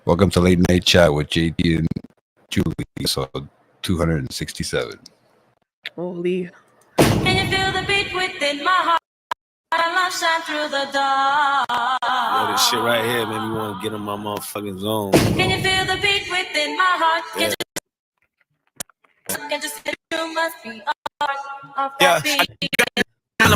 Welcome to Late Night Chat with JT and Julie, episode 267. Holy. Can you feel the beat within my heart? Love shine through the dark. Yo, this shit right here made me want to get in my motherfucking zone. Can you feel the beat within my heart? Yeah. Can you see you must be a part of Yeah. that beat?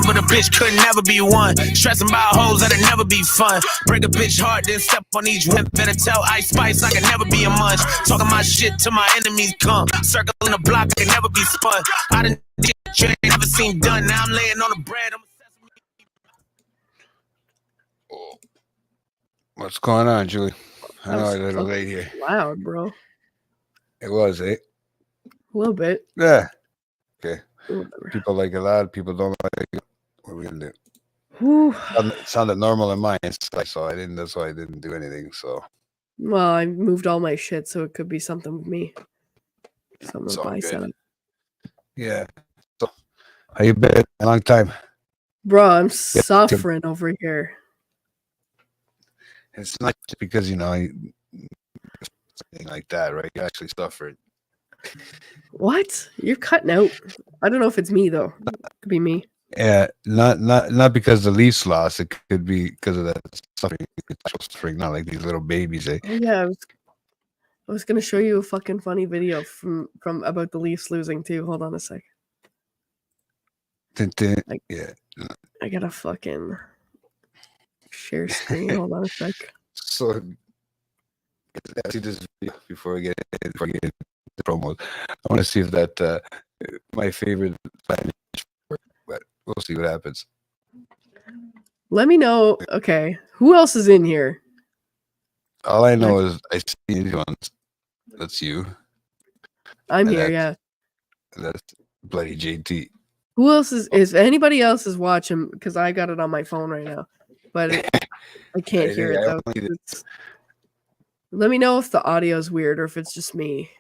But a bitch could never be one. Stressing about hoes that'll never be fun. Break a bitch heart, then step on each one. Better tell Ice Spice I can never be a munch. Talking my shit till my enemies come. Circling the block, I can never be spun. I done shit you ain't never seen done. Now I'm laying on the bread. What's going on, Julie? I know That's I'm a little late here. Loud, bro. It was, eh? A little bit. Yeah. Okay. Whatever. People like it loud, people don't like it. What are we gonna do? Whew. It sounded normal in mine, so I didn't. That's why I didn't do anything. So Well, I moved all my shit, so it could be something with me. Something It's with all my good. setup. yeah. So how you been? A long time. Bro, I'm suffering over here. It's not just because something like that, right? You actually suffered. What? You're cutting out. I don't know if it's me though. It could be me. Yeah, not because the Leafs lost. It could be because of that suffering, not like these little babies. Eh? Oh yeah, I was gonna show you a fucking funny video from about the Leafs losing too. Hold on a sec. Yeah. I gotta fucking share screen. Hold on a sec. So see this video before I get into the promos. I want to see if that my favorite plan is, but we'll see what happens. Let me know. Okay, who else is in here? All I know is I see these ones. That's you. I'm And here. that's- Yeah. That's bloody JT. Who else is anybody else is watching? Because I got it on my phone right now, but I can't hear it though. Let me know if the audio is weird or if it's just me.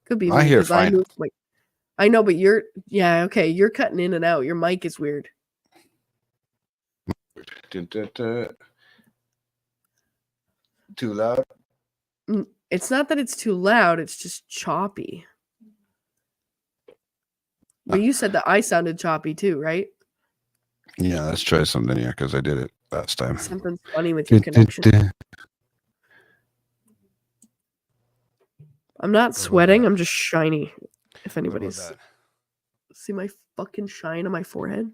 Could be me. I hear 'cause fine. I know, but you're okay. You're cutting in and out. Your mic is weird. Too loud. It's not that it's too loud. It's just choppy. But you said that I sounded choppy too, right? Yeah, let's try something here because I did it last time. Something's funny with your connection. I'm not sweating. I'm just shiny. If anybody's see my fucking shine on my forehead.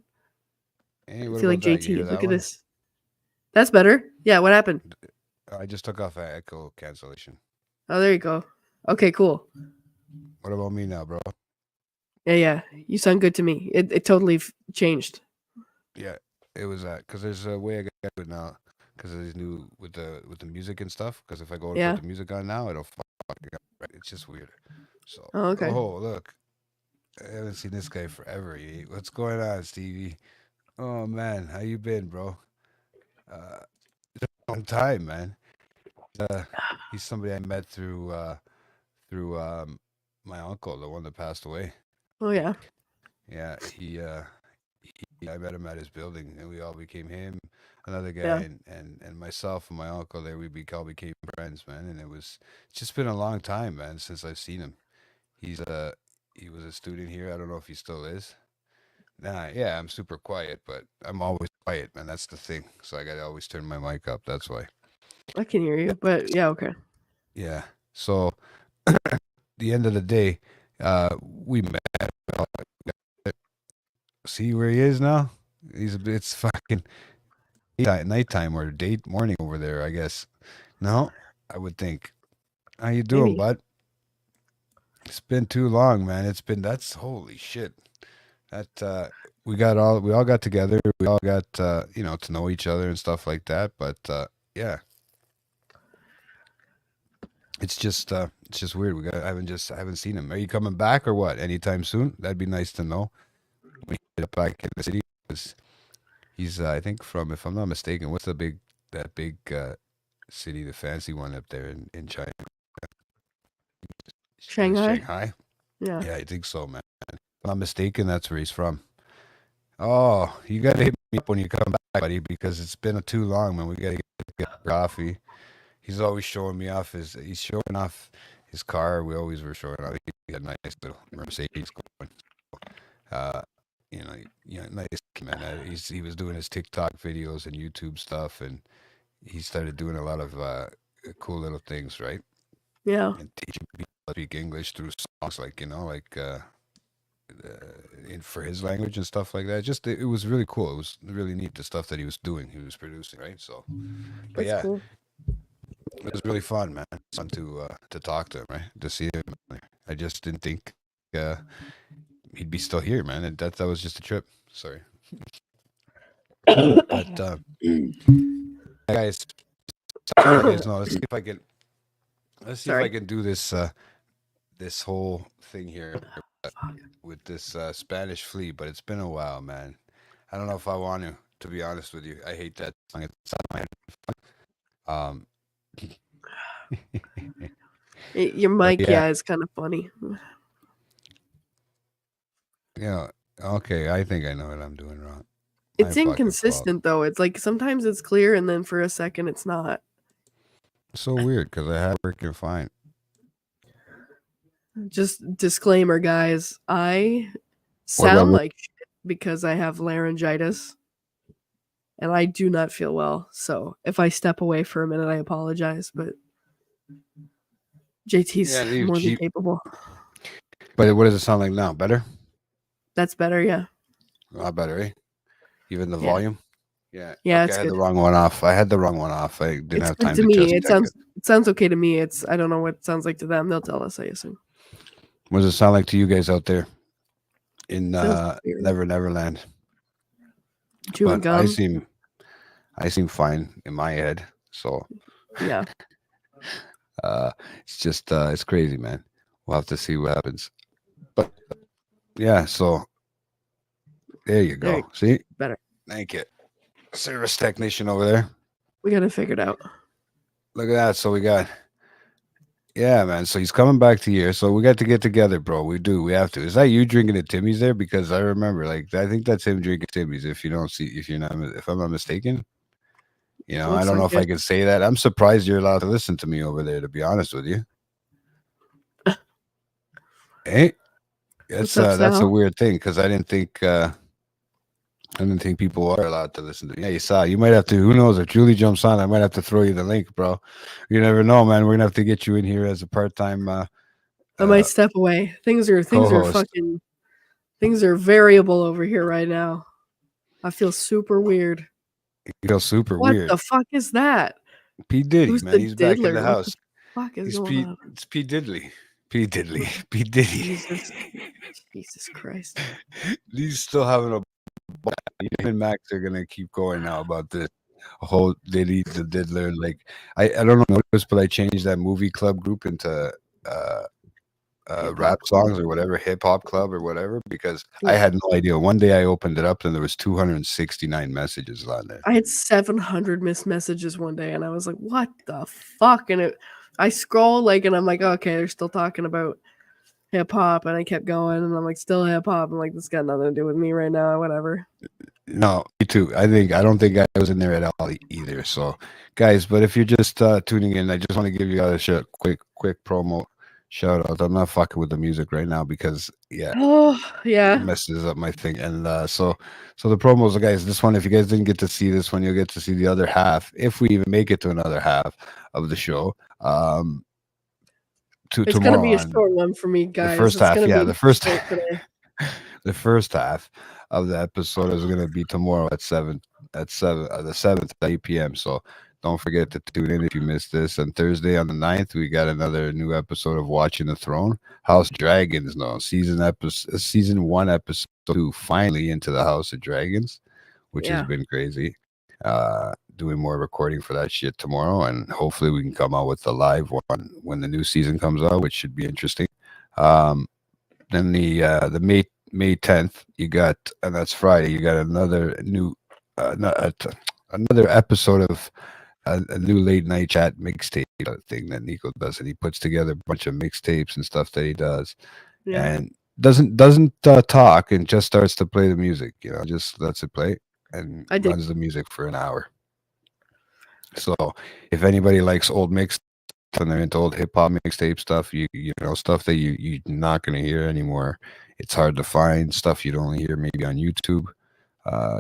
Hey, I what feel like about that? You JT. hear Look that at one? this. That's better. Yeah, what happened? I just took off that echo cancellation. Oh, there you go. Okay, cool. What about me now, bro? Yeah. You sound good to me. It totally changed. Yeah, it was that because there's a way I got to do it now because it's new with the music and stuff. Because if I go and Yeah. put the music on now, it'll fuck it up. Right? It's just weird. So Oh, okay. Oh, look, I haven't seen this guy forever. What's going on, Stevie? Oh man, how you been, bro? It's a long time, man. He's somebody I met through my uncle, the one that passed away. Oh yeah. Yeah, I met him at his building, and we all became him, another guy, Yeah. and myself and my uncle. There, we all became friends, man. And it's just been a long time, man, since I've seen him. He was a student here. I don't know if he still is. Yeah, I'm super quiet, but I'm always quiet, man. That's the thing. So I gotta always turn my mic up. That's why. I can hear you, but yeah, okay. Yeah. So, the end of the day, we met. See where he is now? It's fucking nighttime or morning over there, I guess. No, I would think. How you doing, Maybe. bud? It's been too long, man. That's holy shit. That we all got together. We all got to know each other and stuff like that. But yeah. It's just weird. I haven't seen him. Are you coming back or what? Anytime soon? That'd be nice to know. We get back in the city. He's I think from, if I'm not mistaken, what's that big city, the fancy one up there in China? Shanghai? Shanghai? Yeah. Yeah, I think so, man. If I'm not mistaken, that's where he's from. Oh, you gotta hit me up when you come back, buddy, because it's been too long, man. We gotta get coffee. He's always showing me off he's showing off his car. We always were showing off. He got a nice little Mercedes going. Nice man. He was doing his TikTok videos and YouTube stuff, and he started doing a lot of cool little things, right? Yeah. And teaching people to speak English through songs, for his language and stuff like that. Just it was really cool. It was really neat, the stuff that he was doing. He was producing, right? So, but That's yeah, cool. it was really fun, man. Fun to talk to him, right? To see him. I just didn't think he'd be still here, man. And that was just a trip. Sorry. But guys, let's see if I can. Let's see if I can do this. This whole thing here with this Spanish flea, but it's been a while, man. I don't know if I want to be honest with you. I hate that song. It's out of my head. Your mic, yeah, is kind of funny. Yeah. Okay, I think I know what I'm doing wrong. It's inconsistent though. It's like sometimes it's clear and then for a second it's not. So weird because I had it working fine. Just disclaimer, guys. I sound like shit because I have laryngitis and I do not feel well. So if I step away for a minute, I apologize. But JT's more than capable. But what does it sound like now? Better? That's better, yeah. A lot better, eh? Even the volume? Yeah. Yeah, okay, I had the wrong one off. I didn't have time to me. It sounds okay to me. I don't know what it sounds like to them. They'll tell us, I assume. What does it sound like to you guys out there in Neverland? Chewing gum. I seem fine in my head. So yeah. It's just it's crazy, man. We'll have to see what happens. But yeah, so there you go. See? Better. Thank you. Service technician over there. We got it figured out. Look at that. So we got, yeah, man. So he's coming back to here. So we got to get together, bro. We do. We have to. Is that you drinking at Timmy's there? Because I remember, I think that's him drinking Timmy's. If I'm not mistaken. You know, I don't know if I can say that. I'm surprised you're allowed to listen to me over there, to be honest with you. Hey, that's a weird thing because I didn't think people are allowed to listen to me. Yeah, you saw. You might have to. Who knows? If Julie jumps on, I might have to throw you the link, bro. You never know, man. We're gonna have to get you in here as a part-time. I might step away. Things are variable over here right now. I feel super weird. You feel super weird. What the fuck is that? P. Diddy, man. He's back in the house. What the fuck is going on? It's P. Diddley. P. Diddley. P. Diddy. Jesus Christ. He's still having a. You and Max are gonna keep going now about this whole Diddy the Diddler. Like I don't know this, but I changed that movie club group into rap songs or whatever, hip hop club or whatever, because I had no idea. One day I opened it up and there was 269 messages on there. I had 700 missed messages one day and I was like, what the fuck? And I scroll and I'm like, okay, they're still talking about hip hop, and I kept going and I'm like, still hip hop. I'm like, this got nothing to do with me right now, whatever. No, me too. I don't think I was in there at all either. So guys, but if you're just tuning in, I just want to give you guys a quick promo shout out. I'm not fucking with the music right now because it messes up my thing. And so the promos, guys, this one, if you guys didn't get to see this one, you'll get to see the other half if we even make it to another half of the show. It's going to be a short one for me, guys. The first half, the first half of the episode is going to be tomorrow at 7 the 7th at 8 p.m. So don't forget to tune in if you missed this. And Thursday on the 9th, we got another new episode of Watching the Throne, House Dragons. No, season 1, episode 2, finally into the House of Dragons, which has been crazy. Doing more recording for that shit tomorrow, and hopefully we can come out with the live one when the new season comes out, which should be interesting. Then the May 10th, you got, and that's Friday, you got another new another episode of a new late night chat mixtape thing that Nico does, and he puts together a bunch of mixtapes and stuff that he does, and doesn't talk and just starts to play the music, just lets it play and runs the music for an hour. So if anybody likes old mix and they're into old hip hop mixtape stuff, you know, stuff that you're not gonna hear anymore. It's hard to find stuff you'd only hear maybe on YouTube.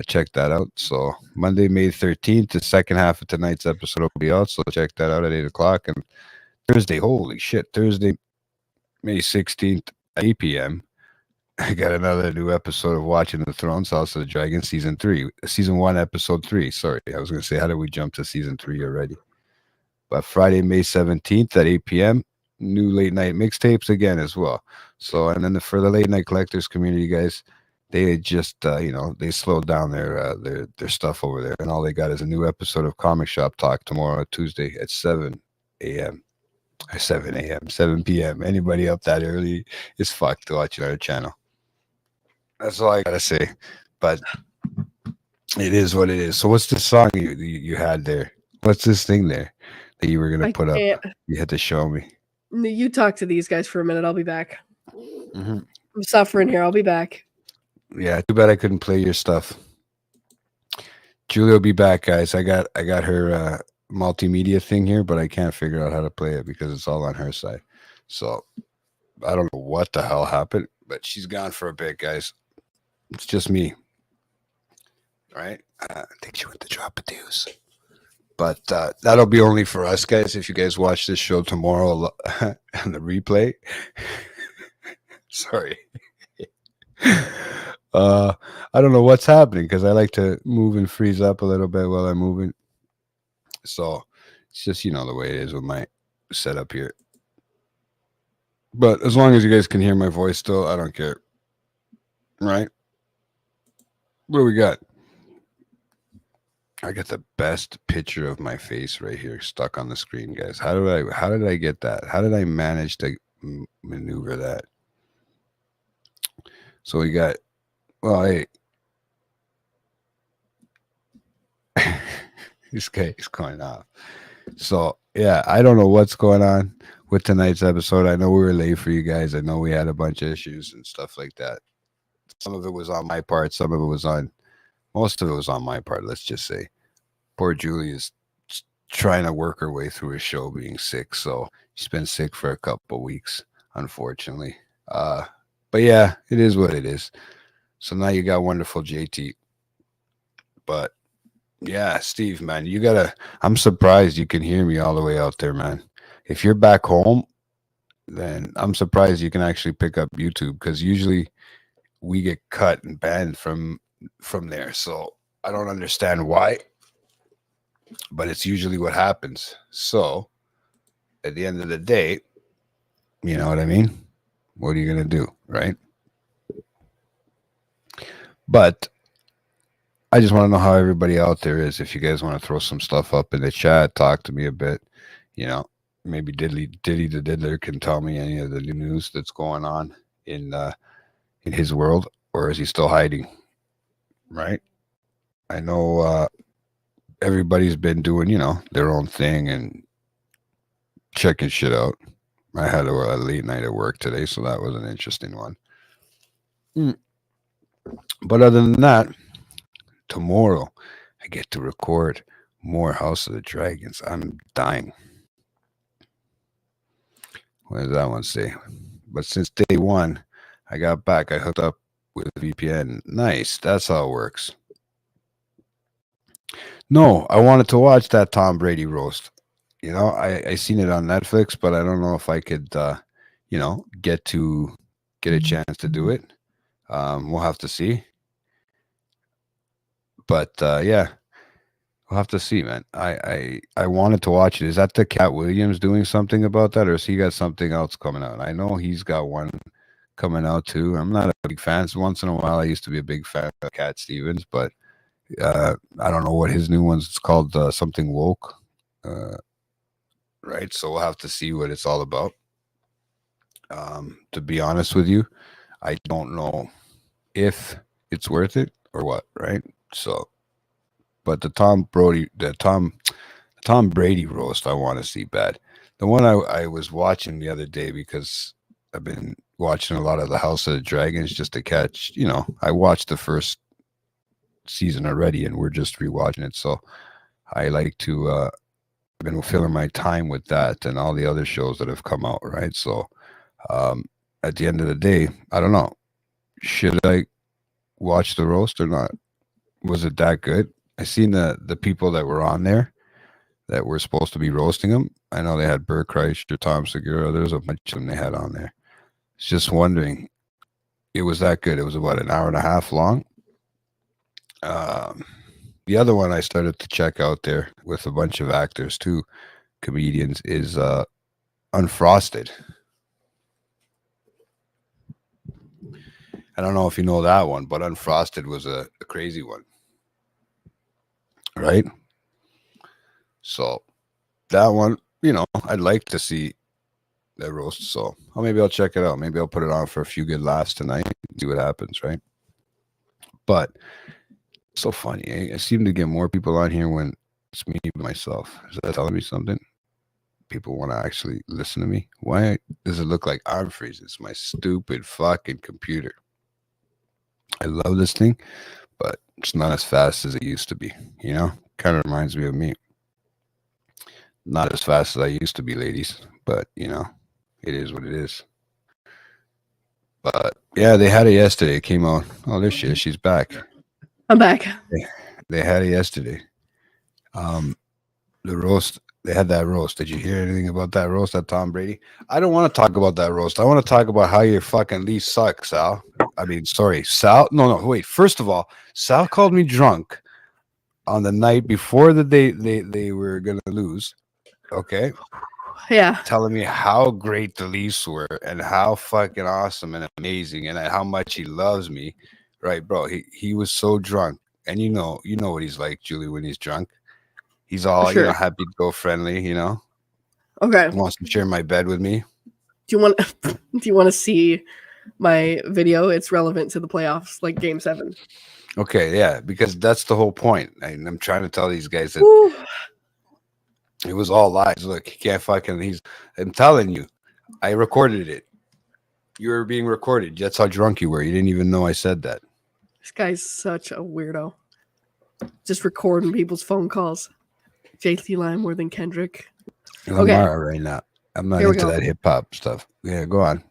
Check that out. So Monday, May 13th, the second half of tonight's episode will be out. So check that out at 8 o'clock. And Thursday, holy shit, Thursday, May 16th at 8 p.m. I got another new episode of Watching the Thrones, House of the Dragon, season 1, episode 3. Sorry, I was gonna say, how did we jump to season 3 already? But Friday, May 17th at 8 p.m., new late night mixtapes again as well. So, and then for the late night collectors community, guys, they just they slowed down their stuff over there, and all they got is a new episode of Comic Shop Talk tomorrow, Tuesday at 7 a.m. or 7 a.m., 7 p.m. Anybody up that early is fucked to watch our channel. That's all I gotta say. But it is what it is. So, what's the song you had there? What's this thing there that you were gonna put up? You had to show me. You talk to these guys for a minute. I'll be back. Mm-hmm. I'm suffering here. I'll be back. Yeah, too bad I couldn't play your stuff. Julia will be back, guys. I got her multimedia thing here, but I can't figure out how to play it because it's all on her side. So I don't know what the hell happened, but she's gone for a bit, guys. It's just me. All right? I think she went to drop a deuce. But that'll be only for us, guys. If you guys watch this show tomorrow on the replay. Sorry. I don't know what's happening because I like to move and freeze up a little bit while I'm moving. So it's just, the way it is with my setup here. But as long as you guys can hear my voice still, I don't care. Right? What do we got? I got the best picture of my face right here stuck on the screen, guys. How did I get that? How did I manage to maneuver that? So we got, well, hey, this guy is going off. So yeah, I don't know what's going on with tonight's episode. I know we were late for you guys. I know we had a bunch of issues and stuff like that. Some of it was on my part. Most of it was on my part, let's just say. Poor Julie is trying to work her way through a show being sick. So she's been sick for a couple of weeks, unfortunately. But yeah, it is what it is. So now you got wonderful JT. But yeah, Steve, man, I'm surprised you can hear me all the way out there, man. If you're back home, then I'm surprised you can actually pick up YouTube because usually we get cut and banned from there. So I don't understand why, but it's usually what happens. So at the end of the day, you know what I mean? What are you going to do? Right? But I just want to know how everybody out there is. If you guys want to throw some stuff up in the chat, talk to me a bit, maybe Diddy the Diddler can tell me any of the new news that's going on in his world, or is he still hiding? Right? I know everybody's been doing, their own thing and checking shit out. I had a late night at work today, so that was an interesting one. But other than that, tomorrow I get to record more House of the Dragons. I'm dying. What does that one say? But since day one, I got back. I hooked up with VPN. Nice. That's how it works. No, I wanted to watch that Tom Brady roast. I seen it on Netflix, but I don't know if I could, get a chance to do it. We'll have to see. But yeah, we'll have to see, man. I wanted to watch it. Is that the Cat Williams doing something about that, or has he got something else coming out? I know he's got one coming out too. I'm not a big fan. So once in a while, I used to be a big fan of Cat Stevens, but I don't know what his new one's. It's called something woke, right? So we'll have to see what it's all about. To be honest with you, I don't know if it's worth it or what, right? So, but the Tom Brady roast, I want to see bad. The one I was watching the other day, because I've been watching a lot of the House of the Dragons just to catch, I watched the first season already and we're just rewatching it. So I like to. I've been filling my time with that and all the other shows that have come out, right? So, at the end of the day, I don't know. Should I watch the roast or not? Was it that good? I seen the people that were on there that were supposed to be roasting him. I know they had Bert Kreischer, Tom Segura. There's a bunch of them they had on there. It's just wondering, it was that good. It was about an hour and a half long. The other one I started to check out there with a bunch of actors too, comedians, is Unfrosted. I don't know if you know that one, but Unfrosted was a crazy one. Right? So that one, you know, I'd like to see that roast. So maybe I'll check it out. Maybe I'll put it on for a few good laughs tonight and see what happens, right? But so funny. Eh? I seem to get more people on here when it's me myself. Is that telling me something? People want to actually listen to me. Why does it look like I'm freezing? It's my stupid fucking computer. I love this thing, but it's not as fast as it used to be. You know, kind of reminds me of me. Not as fast as I used to be, ladies, but you know, it is what it is. But yeah, they had it yesterday. It came out. Oh, there she is. She's back. I'm back. They had it yesterday. The roast. They had that roast. Did you hear anything about that roast at Tom Brady? I don't want to talk about that roast. I want to talk about how your fucking Leafs suck, Sal. I mean, sorry, Sal. No, wait. First of all, Sal called me drunk on the night before they were gonna lose. Okay. Yeah. Telling me how great the Leafs were and how fucking awesome and amazing and how much he loves me. Right, bro. He was so drunk. And you know what he's like, Julie, when he's drunk. He's all, Sure. you know, happy to go friendly, you know. Okay. He wants to share my bed with me. Do you want to see my video? It's relevant to the playoffs, like Game 7. Okay, yeah, because that's the whole point. And I'm trying to tell these guys that Woo. it was all lies. Look, he can't fucking I'm telling you, I recorded it. You were being recorded. That's how drunk you were. You didn't even know I said that. This guy's such a weirdo. Just recording people's phone calls. JT Lime more than Kendrick. Lamar right now. I'm not Here we into go. that hip hop stuff. Yeah, go on.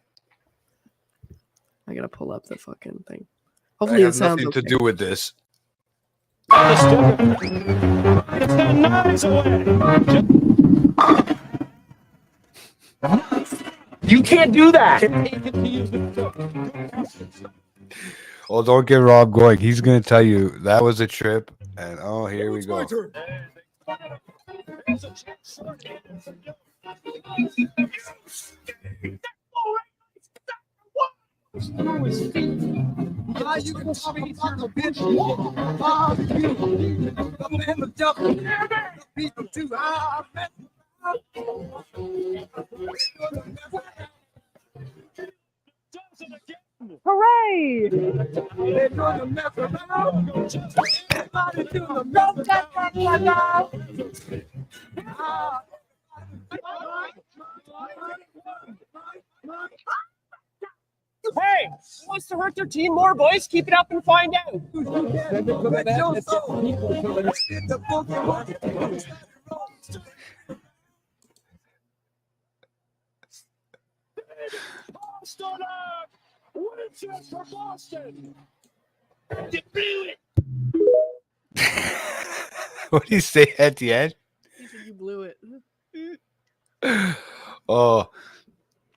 I gotta pull up the fucking thing. I Hopefully it have sounds nothing okay. to do with this. You can't do that. Oh, don't get Rob going. He's gonna tell you that was a trip, and oh, here we go. You can talk about the bitch. People too high. Hooray! They're gonna mess around. Everybody do the Hey, who wants to hurt their team more, boys? Keep it up and find out. What do you say at the end? He said you blew it. Oh,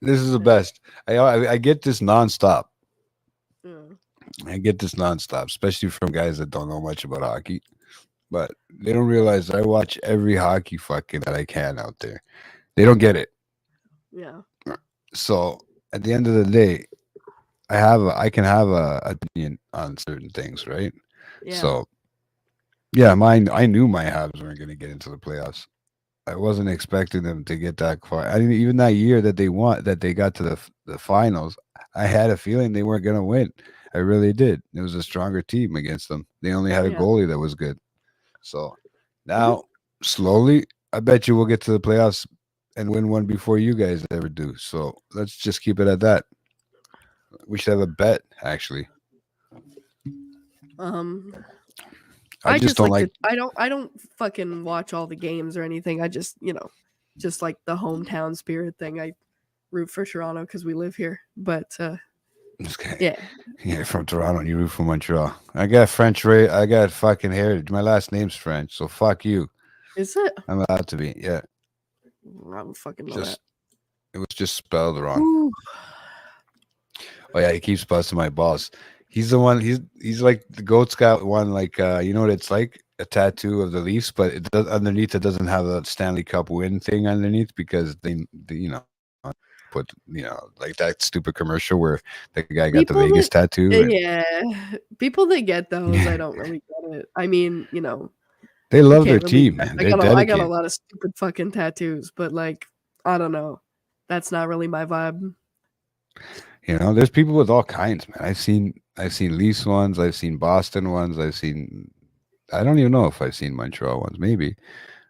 this is the best. I get this nonstop. Yeah. I get this nonstop, especially from guys that don't know much about hockey. But they don't realize that I watch every hockey fucking that I can out there. They don't get it. Yeah. So at the end of the day, I can have a opinion on certain things, right? Yeah. So yeah, I knew my Habs weren't going to get into the playoffs. I wasn't expecting them to get that far. I mean, even that year that they got to the finals, I had a feeling they weren't going to win. I really did. It was a stronger team against them. They only had a Yeah. goalie that was good. So now, slowly, I bet you we'll get to the playoffs and win one before you guys ever do. So let's just keep it at that. We should have a bet, actually. I just don't like. I don't fucking watch all the games or anything. I just, just like the hometown spirit thing. I root for Toronto because we live here. But Okay. yeah. Yeah, from Toronto, you root for Montreal. I got French. I got fucking heritage. My last name's French, so fuck you. Is it? I'm allowed to be. Yeah. I don't fucking know Just it was just spelled that. wrong. Ooh. Oh yeah, he keeps busting my balls. He's the one. He's like the Goat Scout one. Like you know what it's like, a tattoo of the Leafs, but it does underneath. It doesn't have the Stanley Cup win thing underneath because they put like that stupid commercial where the guy got the Vegas tattoo. Yeah, people that get those, I don't really get it. I mean, they love their team, man. I got a lot of stupid fucking tattoos, but like, I don't know. That's not really my vibe. There's people with all kinds, man. I've seen Leafs ones, I've seen Boston ones, I don't even know if I've seen Montreal ones, maybe.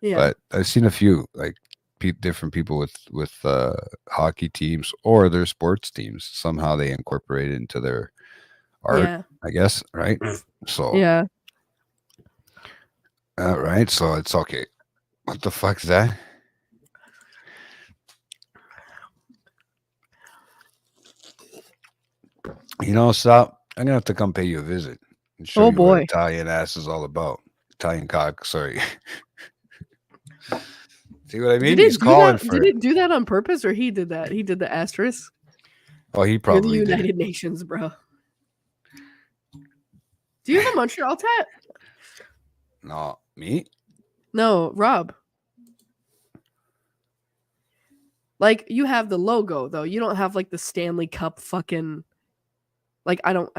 Yeah. But I've seen a few, like different people with hockey teams or their sports teams. Somehow they incorporate it into their art, I guess, right? So yeah. Right, so it's okay. What the fuck's that? Stop. I'm gonna have to come pay you a visit and show you what Italian ass is all about. Italian cock, sorry. See what I mean? He's calling for Did he do that on purpose, or he did that? He did the asterisk. Oh, he probably You're the United Nations, bro. Do you have a Montreal tat? No, me? No, Rob. Like, you have the logo though. You don't have like the Stanley Cup fucking. Like, I don't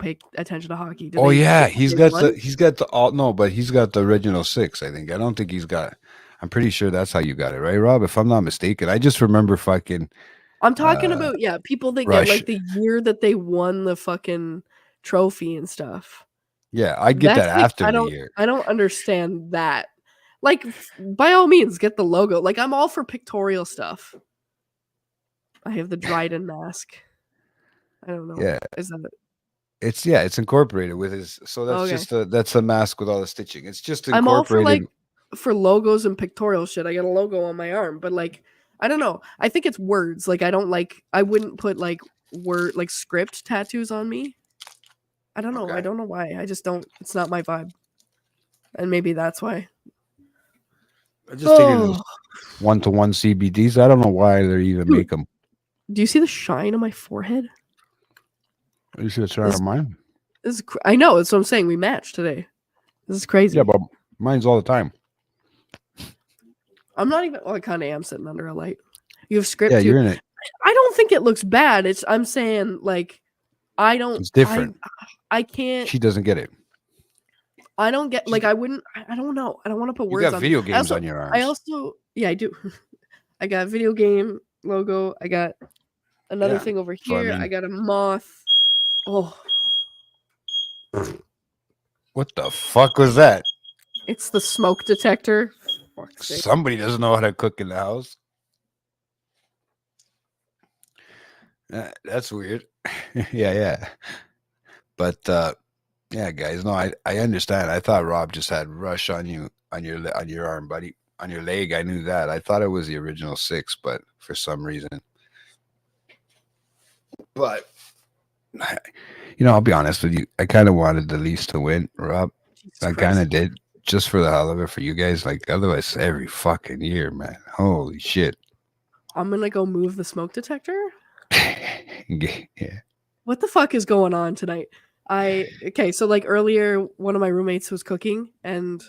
pay attention to hockey. Oh yeah, he's got the original 6. I think. I don't think he's got. I'm pretty sure that's how you got it, right, Rob? If I'm not mistaken, I just remember fucking. I'm talking about people that get like the year that they won the fucking trophy and stuff. Yeah, I get that like, after the year. I don't understand that. Like, by all means, get the logo. Like, I'm all for pictorial stuff. I have the Dryden mask. I don't know. Yeah, is that it? It's incorporated with his. So that's that's a mask with all the stitching. It's just incorporated. I'm all for like for logos and pictorial shit. I got a logo on my arm, but like, I don't know. I think it's words. Like, I wouldn't put like script tattoos on me. I don't know. Okay. I don't know why. I just don't. It's not my vibe, and maybe that's why. I just taking 1-to-1 CBDs. I don't know why they even make them. Do you see the shine on my forehead? You see the shine on mine? I know. That's what I'm saying. We matched today. This is crazy. Yeah, but mine's all the time. I'm not even. Well, I kind of am sitting under a light. You have script. Yeah, you're in it. I don't think it looks bad. I'm saying like, I don't. It's different. I can't. She doesn't get it. I don't get like I wouldn't. I don't know. I don't want to put words. You got on video games on your arms. I also I do. I got a video game logo. I got another thing over here. I got a moth. Oh. What the fuck was that? It's the smoke detector. Somebody doesn't know how to cook in the house. That's weird. yeah. But yeah, guys, no, I understand. I thought Rob just had Rush on you on your arm, buddy. On your leg, I knew that. I thought it was the original 6, but for some reason. But I'll be honest with you. I kind of wanted the Leafs to win, Rob. I kind of did, just for the hell of it, for you guys. Like, otherwise, every fucking year, man. Holy shit. I'm gonna go move the smoke detector. Yeah. What the fuck is going on tonight? So like earlier, one of my roommates was cooking, and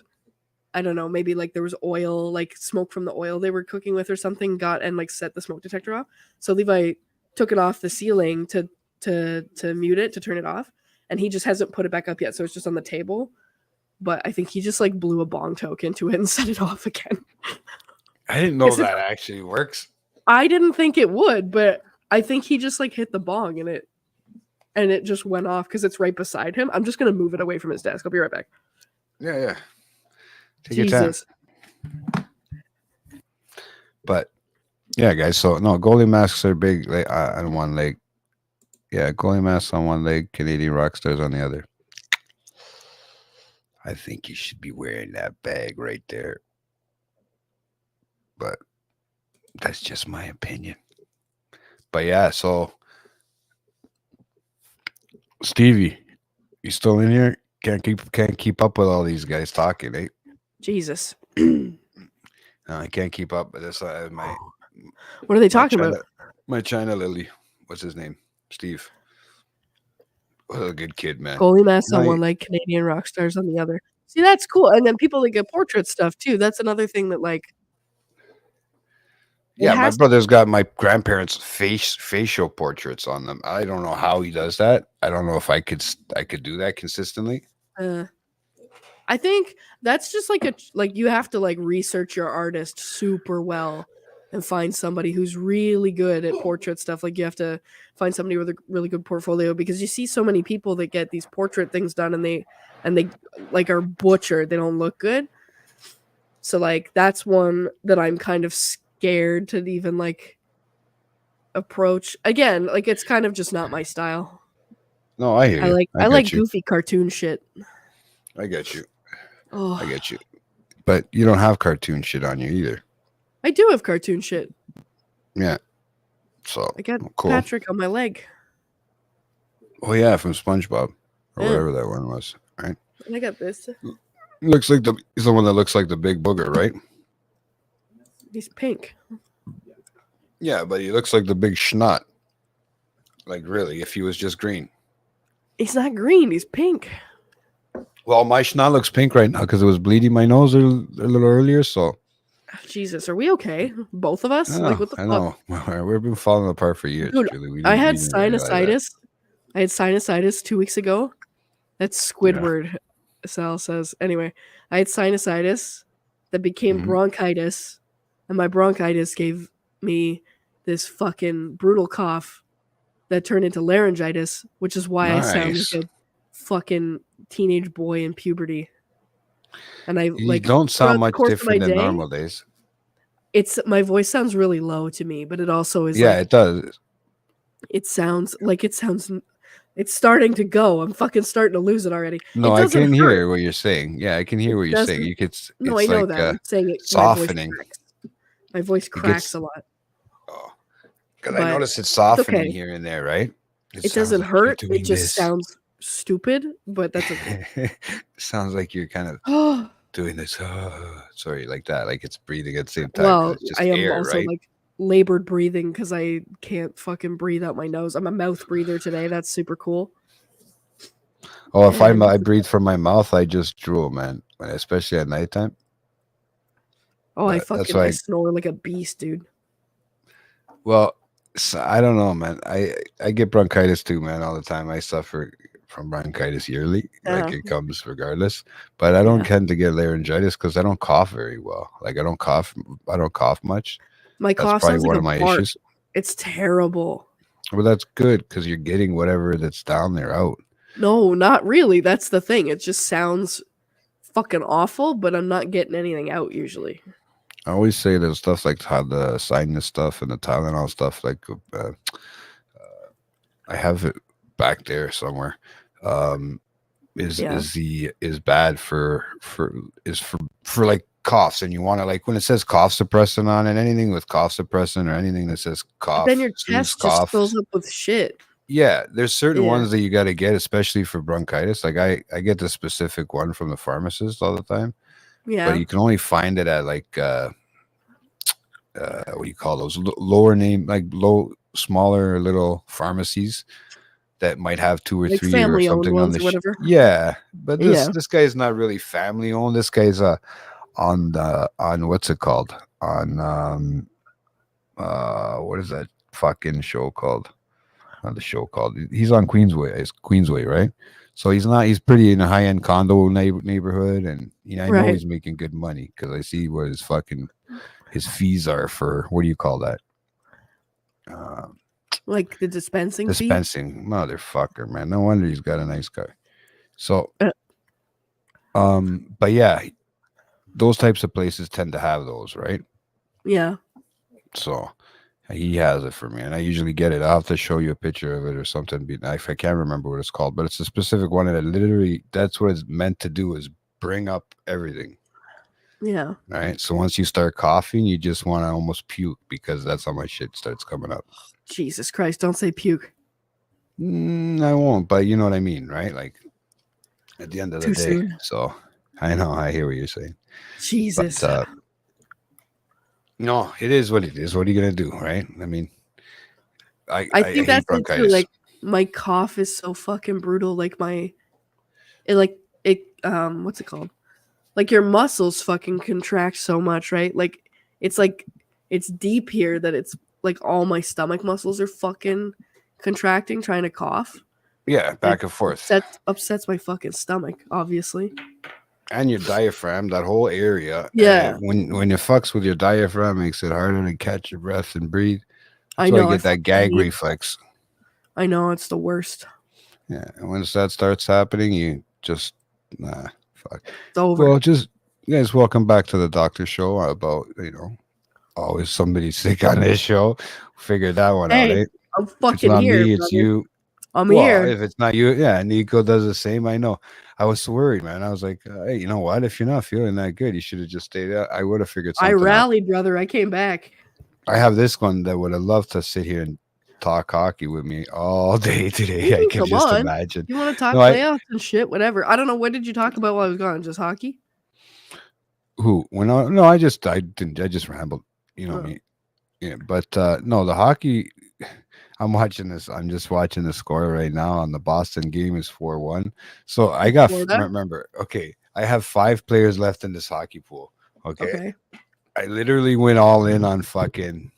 I don't know, maybe like there was oil, like smoke from the oil they were cooking with or something, got and like set the smoke detector off. So Levi took it off the ceiling to mute it, to turn it off, and he just hasn't put it back up yet, so it's just on the table. But I think he just like blew a bong toke into it and set it off again. I didn't know that actually works. I didn't think it would, but I think he just like hit the bong and it just went off because it's right beside him. I'm just gonna move it away from his desk. I'll be right back. Yeah. Take Jesus. your time. But yeah, guys. So no, goalie masks are big on one leg. Yeah, goalie masks on one leg, Canadian rock stars on the other. I think you should be wearing that bag right there. But that's just my opinion. But yeah, so Stevie, you still in here? Can't keep up with all these guys talking, eh? Jesus. No, I can't keep up with this. My What are they my talking China, about? my China Lily. What's his name? Steve. What a good kid, man. Goalie mask on My- one leg, Canadian rock stars on the other. See, that's cool. And then people that get portrait stuff too. That's another thing that like. it Yeah, my has- brother's got my grandparents' facial portraits on them. I don't know how he does that. I don't know if I could do that consistently. I think that's just like you have to like research your artist super well and find somebody who's really good at portrait stuff. Like you have to find somebody with a really good portfolio because you see so many people that get these portrait things done and they like are butchered. They don't look good. So like that's one that I'm kind of scared to even like approach. Again, like it's kind of just not my style. No, I hear you. I like get you. goofy cartoon shit. I get you. Oh, I get you. But you don't have cartoon shit on you either. I do have cartoon shit. Yeah. So I got cool. Patrick on my leg. Oh yeah, from SpongeBob or Yeah. whatever that one was, right? And I got this. Looks like he's the one that looks like the big booger, right? He's pink. Yeah, but he looks like the big schnot. Like really, if he was just green. He's not green. He's pink. Well, my schnot looks pink right now because it was bleeding my nose a little earlier. So Jesus, are we okay? Both of us? I Like know, what the I fuck? know. We've been falling apart for years. Dude, Julie. I had we didn't realize that. sinusitis. I had sinusitis 2 weeks ago. That's Squidward, Sal says. Anyway, I had sinusitis that became Mhm. bronchitis, and my bronchitis gave me this fucking brutal cough that turned into laryngitis, which is why I sound Nice. like a fucking teenage boy in puberty. And I You like don't throughout sound the much course of different my than day, normal days. It's my voice sounds really low to me, but it also is Yeah, like it does. it sounds it's starting to go. I'm fucking starting to lose it already. No, it I doesn't can hurt. hear what you're saying. Yeah, I can hear what you're saying. doesn't- You could. It's No, I know like, that. I'm saying it. softening. My voice cracks gets- a lot. Because I but noticed it's softening okay. here and there, right? It sounds doesn't like you're hurt. It doing just this. sounds stupid, but that's okay. Sounds like you're kind of well, doing this. Sorry, like that. Like it's breathing at the same time. 'cause it's just I am air, also right? like labored breathing because I can't fucking breathe out my nose. I'm a mouth breather today. That's super cool. Oh, if and- I breathe from my mouth, I just drool, man. Especially at nighttime. Oh, I That's fucking why I snore like a beast, dude. Well, I don't know, man. I get bronchitis too, man, all the time. I suffer from bronchitis yearly. Like Uh-huh. it comes regardless. But I don't Yeah. tend to get laryngitis because I don't cough very well. Like I don't cough much. My That's cough probably sounds one like of a my fart. issues. It's terrible. Well, that's good because you're getting whatever that's down there out. No, not really. That's the thing. It just sounds fucking awful, but I'm not getting anything out usually. I always say there's stuff like the sinus stuff and the Tylenol stuff. Like I have it back there somewhere. Yeah. Is bad for like coughs, and you want to like when it says cough suppressant on it, anything with cough suppressant or anything that says cough. Then your soothes chest just fills up with shit. Yeah, there's certain Yeah. ones that you got to get, especially for bronchitis. Like I get the specific one from the pharmacist all the time. Yeah. But you can only find it at like what do you call those lower name, like smaller little pharmacies that might have 2 or Like 3 or family-owned something on ones the or whatever. yeah, but Yeah. this guy is not really family owned. This guy's on what's it called, on what is that fucking show called, not the show called, he's on Queensway. It's Queensway, right? So he's pretty in a high-end condo neighborhood, and you know I know Right. he's making good money because I see what his fees are for, what do you call that? Like the dispensing fee. Dispensing. Motherfucker, man. No wonder he's got a nice car. So but yeah, those types of places tend to have those, right? Yeah. So he has it for me, and I usually get it. I'll have to show you a picture of it or something. I can't remember what it's called, but it's a specific one, and it literally, that's what it's meant to do, is bring up everything. Yeah. Right. So once you start coughing, you just want to almost puke because that's how my shit starts coming up. Jesus Christ! Don't say puke. I won't, but you know what I mean, right? Like at the end of the Too day. soon. So I know, I hear what you're saying. Jesus. But no, it is what it is. What are you gonna do, right? I mean, I think hate that's it too. bronchitis. Like my cough is so fucking brutal. Like what's it called? Like your muscles fucking contract so much, right? Like it's deep here that it's like all my stomach muscles are fucking contracting trying to cough. Yeah, back and forth. Upsets my fucking stomach, obviously. And your diaphragm, that whole area. Yeah. When it fucks with your diaphragm, makes it harder to catch your breath and breathe. I That's why know. you get that gag hate- reflex. I know it's the worst. Yeah, and once that starts happening, you just fuck. It's over. Well, just you guys, welcome back to the doctor show about always somebody sick on this show. Figured that one out. Hey, Eh? I'm If it's fucking not here. me, it's brother. you. I'm Well, here. if it's not you, yeah, Nico does the same. I know. I was worried, man. I was like, hey, you know what? If you're not feeling that good, you should have just stayed out. I would have figured I something out. rallied, brother. I came back. I have this one that would have loved to sit here and talk hockey with me all day today. I can Come just on. imagine. You want to talk No, I- playoffs and shit? Whatever. I don't know. What did you talk about while I was gone? Just hockey? Who? I just rambled. You know Oh. me. Yeah, but no, the hockey. I'm watching this. I'm just watching the score right now on the Boston game is 4-1. So I got Florida? remember. Okay, I have 5 players left in this hockey pool. Okay. Okay. I literally went all in on fucking.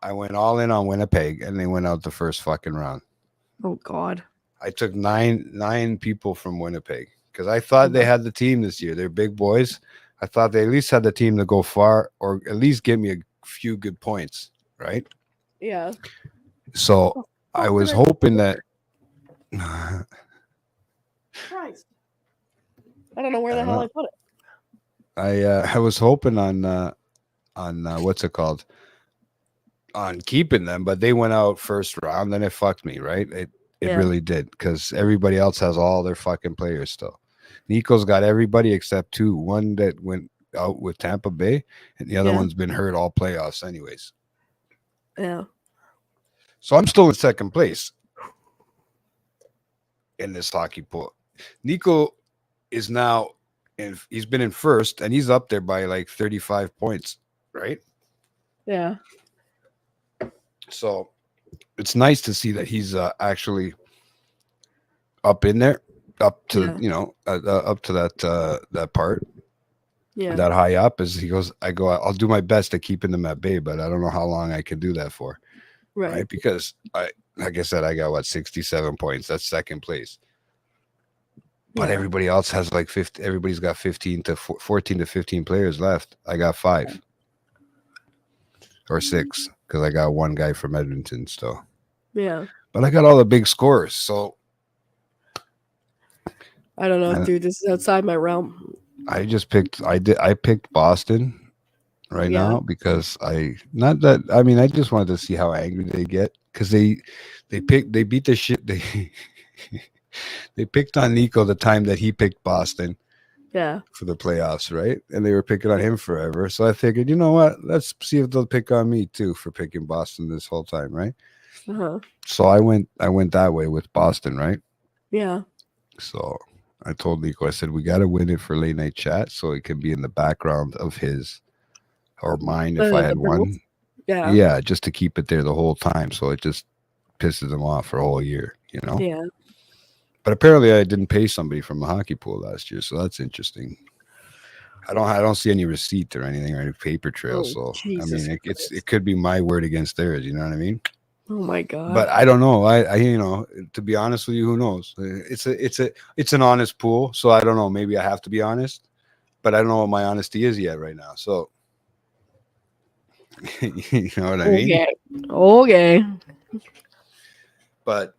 I went all in on Winnipeg, and they went out the first fucking round. Oh God. I took nine people from Winnipeg because I thought they had the team this year. They're big boys. I thought they at least had the team to go far, or at least give me a few good points, right? Yeah. So I was hoping that. Christ. I don't know where I the don't hell know. I put it. I was hoping on what's it called, on keeping them, but they went out first round. Then it fucked me, right? It Yeah. really did, because everybody else has all their fucking players still. Nico's got everybody except 2. One that went out with Tampa Bay, and the other Yeah. one's been hurt all playoffs, anyways. Yeah. So I'm still in second place in this hockey pool. Nico is now he's been in first, and he's up there by like 35 points, right? Yeah. So it's nice to see that he's actually up in there, up to up to that part, Yeah. that high up. As he goes, I'll do my best to keeping them at bay, but I don't know how long I can do that for, right? Because like I said, I got 67 points. That's second place. But Yeah. everybody else has like 50. Everybody's got 14 to 15 players left. I got 5 or 6 because I got one guy from Edmonton still. Yeah. But I got all the big scores, so I don't know, And- dude. This is outside my realm. I just picked. I picked Boston right Yeah. now because I just wanted to see how angry they get, because they beat the shit they picked on Nico the time that he picked Boston Yeah. for the playoffs, right? And they were picking on him forever. So I figured, you know what? Let's see if they'll pick on me too for picking Boston this whole time, right? Uh-huh. So I went that way with Boston, right? Yeah. So I told Nico, I said, we got to win it for late night chat so it can be in the background of his or mine if I The had Bills? one. Yeah. Yeah, just to keep it there the whole time. So it just pisses them off for a whole year, you know? Yeah. But apparently I didn't pay somebody from the hockey pool last year. So that's interesting. I don't see any receipt or anything or any paper trail. Oh, so Jesus I mean, Christ. it could be my word against theirs. You know what I mean? Oh my God. But I don't know. I to be honest with you, who knows? It's an honest pool, so I don't know. Maybe I have to be honest, but I don't know what my honesty is yet right now. So you know what I mean? Okay. Okay. But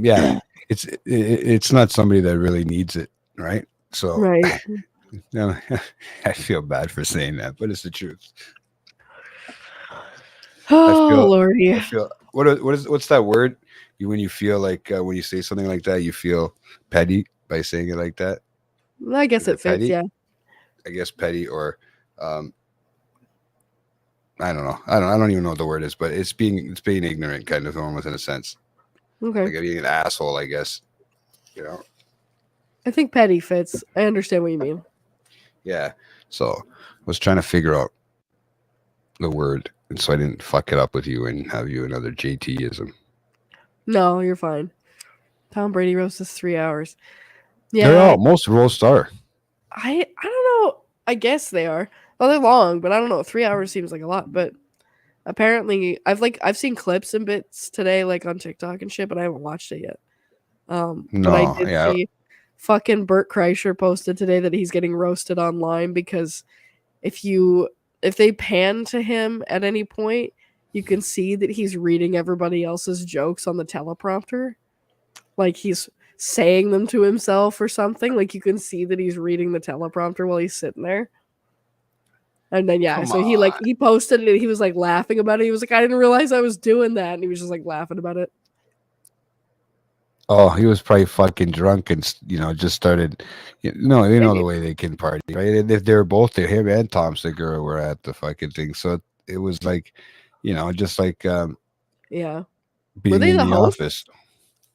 yeah, it's not somebody that really needs it, right? So Right. no, I feel bad for saying that, but it's the truth. Oh feel- Lordy. I feel what's that word? When you feel like when you say something like that, you feel petty by saying it like that. I guess Either it fits. petty, Yeah. I guess petty, or I don't know. I don't even know what the word is, but it's being ignorant, kind of almost in a sense, Okay. like being an asshole, I guess. You know? I think petty fits. I understand what you mean. Yeah. So I was trying to figure out the word, and so I didn't fuck it up with you and have you another JT-ism. No, you're fine. Tom Brady roast is 3 hours. They're Yeah. all, most roasts are. I don't know. I guess they are. Well, they're long, but I don't know. 3 hours seems like a lot, but apparently I've seen clips and bits today, like on TikTok and shit, but I haven't watched it yet. But I No, did yeah. see fucking Bert Kreischer posted today that he's getting roasted online because if they pan to him at any point, you can see that he's reading everybody else's jokes on the teleprompter. Like he's saying them to himself or something. Like you can see that he's reading the teleprompter while he's sitting there. And then Come so he posted it and he was like laughing about it. He was like, I didn't realize I was doing that. And he was just like laughing about it. Oh, he was probably fucking drunk and just started. They know the way they can party, right? And if they were both there, him and Tom Segura were at the fucking thing, so it was like, just like Yeah. being they in the the hosts? office.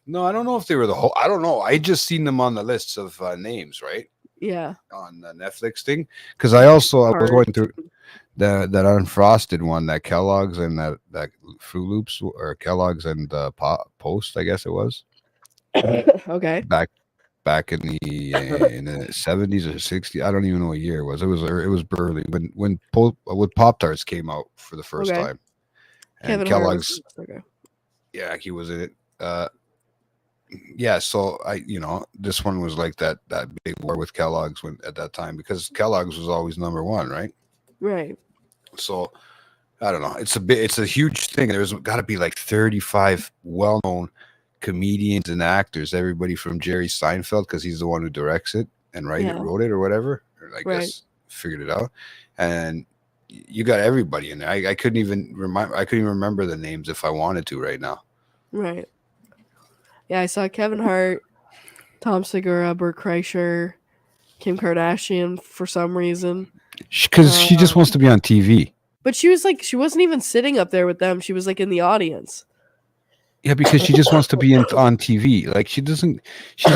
No, I don't know if they were the whole. I don't know. I just seen them on the lists of names, right, Yeah. on the Netflix thing. Because I was Hard. going through that unfrosted one, that Kellogg's and that Fruit Loops, or Kellogg's and Post, I guess it was. Okay. Back in the 70s or 60s. I don't even know what year it was. It was Burley when Pop-Tarts came out for the first Okay. time. And Kevin Hart Kellogg's, was- okay. yeah, he was in it. Yeah, so this one was like that big war with Kellogg's at that time, because Kellogg's was always number one, right? Right. So I don't know. It's a huge thing. There's got to be like 35 well-known comedians and actors, everybody from Jerry Seinfeld, because he's the one who directs it and wrote it or whatever, or I guess figured it out. And you got everybody in there. I couldn't even remember the names if I wanted to right now. Right. Yeah, I saw Kevin Hart, Tom Segura, Bert Kreischer, Kim Kardashian for some reason. Because she just wants to be on TV. But she wasn't even sitting up there with them. She was like in the audience. Yeah, because she just wants to be on TV. Like she's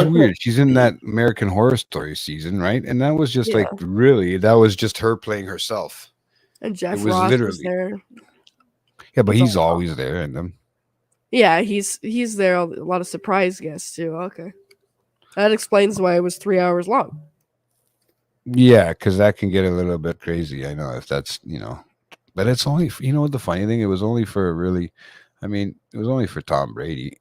weird. She's in that American Horror Story season, right? And that was just that was just her playing herself. And Jeff Ross was there. Yeah, but he's always there in them. Yeah, he's there. A lot of surprise guests too. Okay. That explains why it was 3 hours long. Yeah, because that can get a little bit crazy. I know, if that's, but it's only, what the funny thing, it was only for it was only for Tom Brady.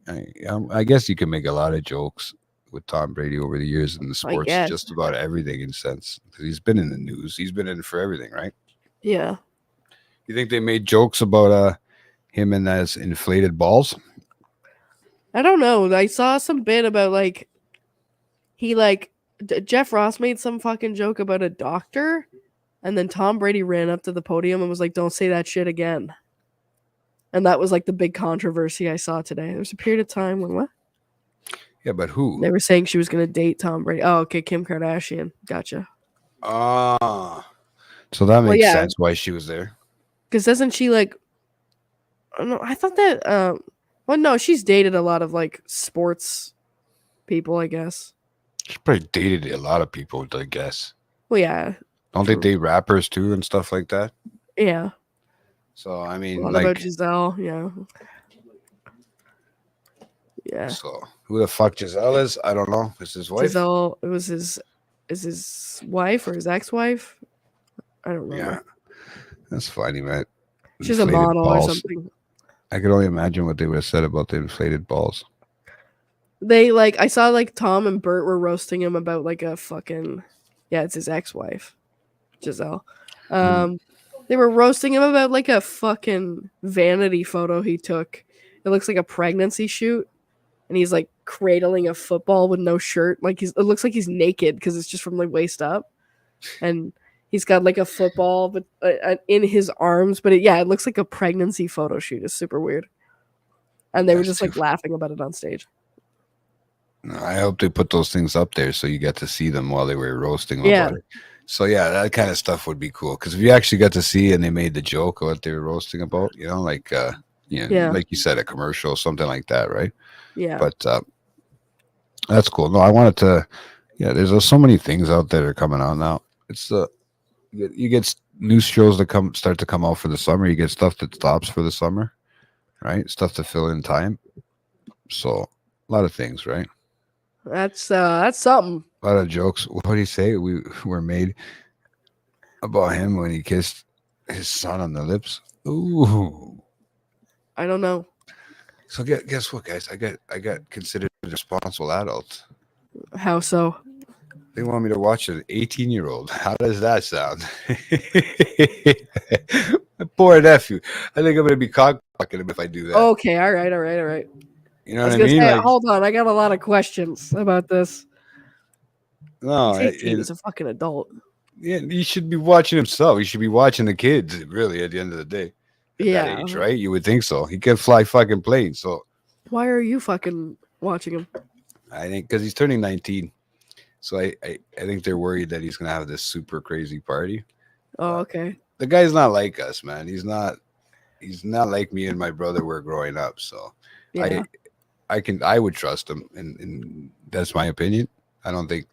I guess you can make a lot of jokes with Tom Brady over the years in the sports, just about everything in a sense, because he's been in the news. He's been in for everything, right? Yeah. You think they made jokes about him and his inflated balls? I don't know. I saw some bit about Jeff Ross made some fucking joke about a doctor, and then Tom Brady ran up to the podium and was like, "Don't say that shit again." And that was like the big controversy I saw today. There was a period of time when what? Yeah, but who? They were saying she was going to date Tom Brady. Oh, okay, Kim Kardashian. Gotcha. So that makes sense why she was there. Because doesn't she I don't know. I thought that. Well, no, she's dated a lot of sports people, I guess. She probably dated a lot of people, I guess. Well, yeah. Don't they date rappers too and stuff like that? Yeah. So I mean, a lot about Giselle, yeah. Yeah. So who the fuck Giselle is? I don't know. Is his wife? Giselle, it was his wife or his ex-wife? I don't remember. Yeah. That's funny, man. She's a model or something. I could only imagine what they would have said about the inflated balls. They I saw Tom and Bert were roasting him about a fucking it's his ex-wife, Giselle. They were roasting him about a fucking vanity photo he took. It looks like a pregnancy shoot, and he's cradling a football with no shirt. It looks like he's naked because it's just from waist up, and he's got a football but in his arms. But it looks like a pregnancy photo shoot. It's super weird, and they were just laughing about it on stage. I hope they put those things up there so you get to see them while they were roasting my Yeah. buddy. So yeah, that kind of stuff would be cool because if you actually got to see and they made the joke of what they were roasting about, like Yeah. like you said, a commercial, something like that, right? Yeah. But that's cool. No, I wanted to. Yeah, there's so many things out there that are coming out now. It's you get new shows that start to come out for the summer. You get stuff that stops for the summer, right? Stuff to fill in time. So a lot of things, right? That's something. A lot of jokes. What do you say? We were made about him when he kissed his son on the lips. Ooh. I don't know. So guess what, guys? I got considered a responsible adult. How so? They want me to watch an 18-year-old. How does that sound? My poor nephew. I think I'm gonna be cock-blocking him if I do that. Okay, all right. You know I was what I gonna mean? say, Like, hold on, I got a lot of questions about this. no, He's 18, he's a fucking adult. yeah, he should be watching himself. He should be watching the kids. Really, at the end of the day, at Yeah. that age, right? You would think so. He can fly fucking planes. So Why are you fucking watching him? I think because he's turning 19. So I think they're worried that he's gonna have this super crazy party. Oh, okay. The guy's not like us, man. He's not like me and my brother were growing up. So Yeah. I would trust him, and that's my opinion. I don't think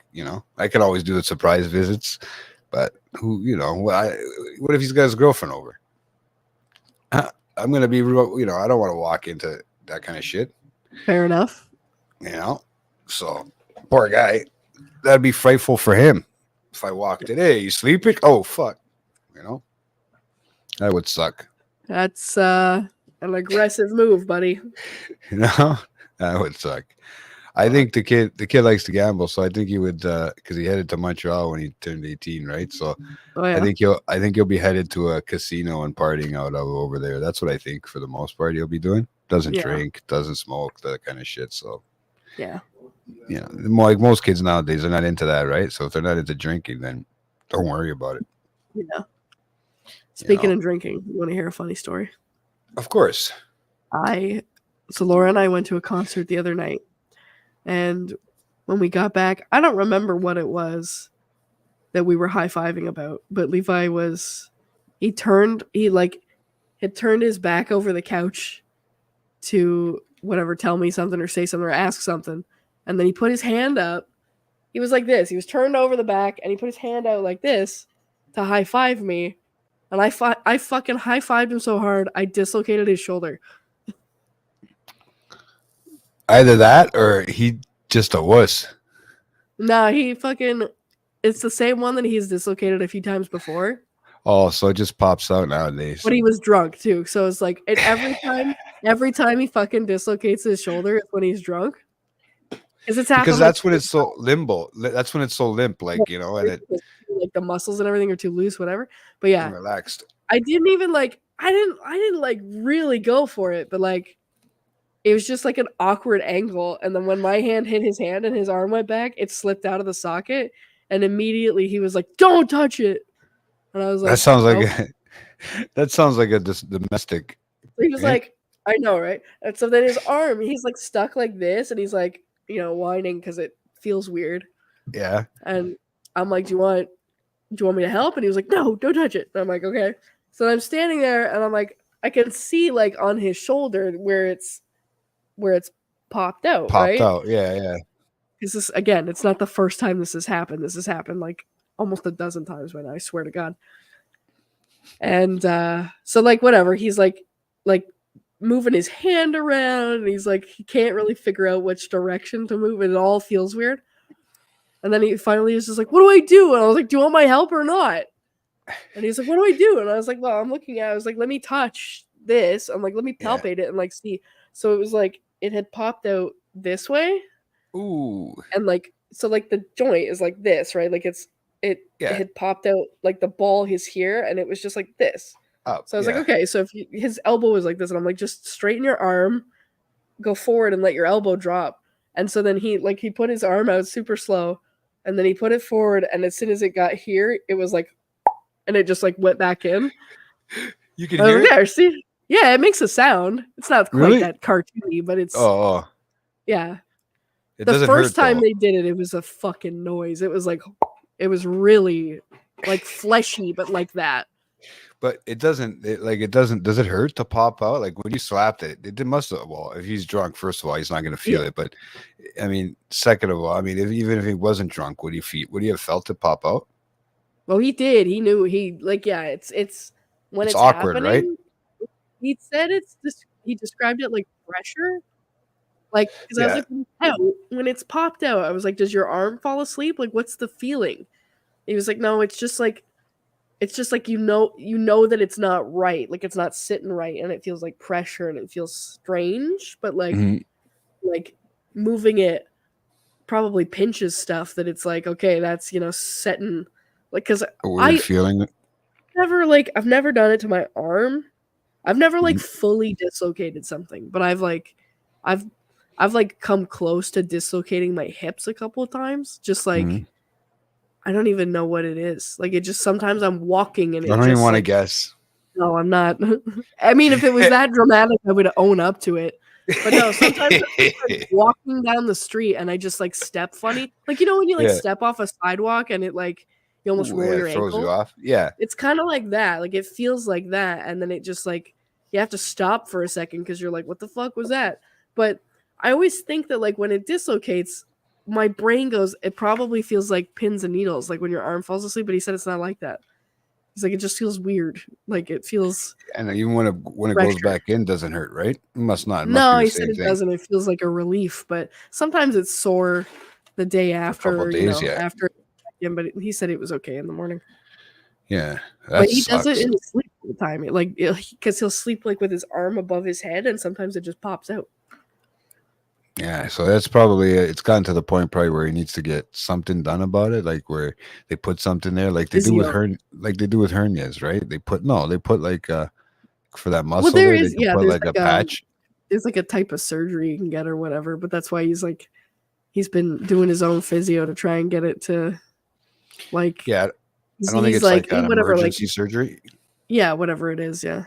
I can always do the surprise visits, but what if he's got his girlfriend over? I'm gonna be real, I don't want to walk into that kind of shit, Fair enough. So poor guy, that'd be frightful for him if I walked in. Hey, you sleeping? Oh fuck, that would suck. That's an aggressive move, buddy. That would suck. I think the kid likes to gamble, so I think he would because he headed to Montreal when he turned 18, right? So Oh yeah. I think he'll be headed to a casino and partying out over there. That's what I think for the most part he'll be doing. Doesn't Yeah. drink, doesn't smoke, that kind of shit. So Yeah. like most kids nowadays, they're not into that, right? So if they're not into drinking, then don't worry about it. Yeah. Speaking of drinking, you want to hear a funny story? Of course. So Laura and I went to a concert the other night, and when we got back, I don't remember what it was that we were high-fiving about, but Levi had turned his back over the couch to whatever, tell me something or say something or ask something, and then he put his hand up. He was like this. He was turned over the back, and he put his hand out like this to high-five me, and I fucking high-fived him so hard, I dislocated his shoulder. Either that or he just a wuss. Nah, it's the same one that he's dislocated a few times before. Oh, so it just pops out nowadays. But he was drunk too. So it's like every time he fucking dislocates his shoulder, it's when he's drunk. Because that's when it's so limbo. That's when it's so limp, like, and it like the muscles and everything are too loose, whatever. But yeah, relaxed. I didn't really go for it, but like it was just like an awkward angle. And then when my hand hit his hand and his arm went back, it slipped out of the socket. And immediately he was like, "Don't touch it." And I was like, that sounds like "Nope." that sounds like a domestic. He was like, I know, right? And so then his arm, he's like stuck like this, and he's like, whining because it feels weird. Yeah. And I'm like, do you want me to help? And he was like, no, don't touch it. And I'm like, okay. So I'm standing there, and I'm like, I can see like on his shoulder where it's popped out. Popped out. Yeah. Because this, again, it's not the first time this has happened. This has happened like almost a dozen times by now, I swear to God. And so like whatever, he's like moving his hand around, and he's like, he can't really figure out which direction to move. It all feels weird. And then he finally is just like, what do I do? And I was like, do you want my help or not? And he's like, what do I do? And I was like, well, I'm looking at it. I was like, let me touch this. I'm like, let me palpate it and like see. So it was like it had popped out this way. Ooh. And like, so like the joint is like this, right? Like it had popped out, like the ball is here, and it was just like this. Up. So I was like, okay, so if his elbow was like this, and I'm like, just straighten your arm, go forward, and let your elbow drop. And so then he put his arm out super slow, and then he put it forward, and as soon as it got here, it was like, and it just like went back in. You can hear it? There, see? Yeah, it makes a sound. It's not quite that cartoony, but it's yeah. It The doesn't first hurt time though. they did it, it was a fucking noise. It was like, it was really like fleshy, but like that. But it doesn't. It doesn't. Does it hurt to pop out? Like when you slapped it, it must have. Well, if he's drunk, first of all, he's not going to feel it. But I mean, second of all, I mean, even if he wasn't drunk, would he have felt it pop out? Well, he did. He knew. He like, yeah. It's when It's it's awkward, right? happening. He said it's this. He described it like pressure. Like, because I was like, when it's popped out, I was like, does your arm fall asleep? Like, what's the feeling? He was like, no, it's just like you know that it's not right, like it's not sitting right, and it feels like pressure and it feels strange, but like Mhm. like moving it probably pinches stuff that it's like, okay, that's setting, like, because A weird feeling. I've never done it to my arm. I've never like Mhm. fully dislocated something, but I've like come close to dislocating my hips a couple of times, just like Mhm. I don't even know what it is. Like, it just sometimes I'm walking and I it don't even just want to like, guess. no, I'm not. I mean, if it was that dramatic, I would own up to it. But no, sometimes I'm just, like, walking down the street and I just like step funny. Like, when you like Yeah. step off a sidewalk and it like you almost Ooh, roll yeah, your it throws ankle. you off. Yeah. It's kind of like that. Like, it feels like that, and then it just like you have to stop for a second because you're like, what the fuck was that? But I always think that like when it dislocates, my brain goes, it probably feels like pins and needles, like when your arm falls asleep. But he said it's not like that. He's like, it just feels weird. Like it feels. And even when it Pressure. goes back in, doesn't hurt, right? It must not. It must No, be the he said same it thing. doesn't. It feels like a relief, but sometimes it's sore the day after. couple days, yeah. After. Yeah, but he said it was okay in the morning. Yeah, that But he sucks. does it in his sleep all the time. Because he'll sleep like with his arm above his head, and sometimes it just pops out. Yeah, so that's probably it's gotten to the point probably where he needs to get something done about it, like where they put something there, like they do with hernias, right? They put like for that muscle Well, there there, is, they can put there's like a patch. There's like a type of surgery you can get or whatever, but that's why he's been doing his own physio to try and get it to like. Yeah, I don't think it's like an emergency surgery. Yeah, whatever it is, yeah.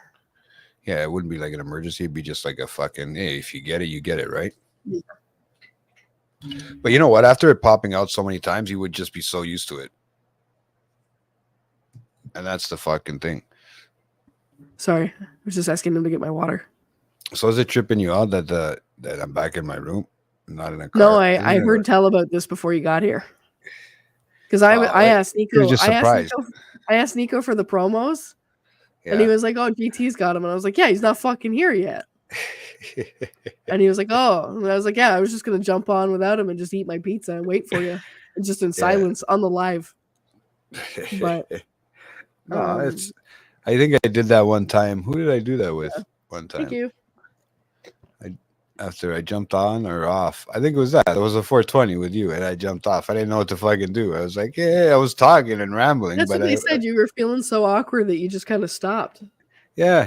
Yeah, it wouldn't be like an emergency. It'd be just like a fucking, hey, if you get it, you get it, right? Yeah. But you know what? After it popping out so many times, you would just be so used to it. And that's the fucking thing. Sorry, I was just asking him to get my water. So is it tripping you out that I'm back in my room, not in a car? No, I heard tell about this before you got here. Because I asked Nico. You're just surprised. I asked Nico for the promos, and he was like, "Oh, GT's got him," and I was like, "Yeah, he's not fucking here yet." And he was like, "Oh," and I was like, "Yeah, I was just gonna jump on without him and just eat my pizza and wait for you, and just in silence on the live." But no, it's. I think I did that one time. Who did I do that with? One time. Thank you. After I jumped on or off, I think it was that. It was a 420 with you, and I jumped off. I didn't know what to fucking do. I was like, yeah, I was talking and rambling. That's but what they said. You were feeling so awkward that you just kind of stopped. Yeah,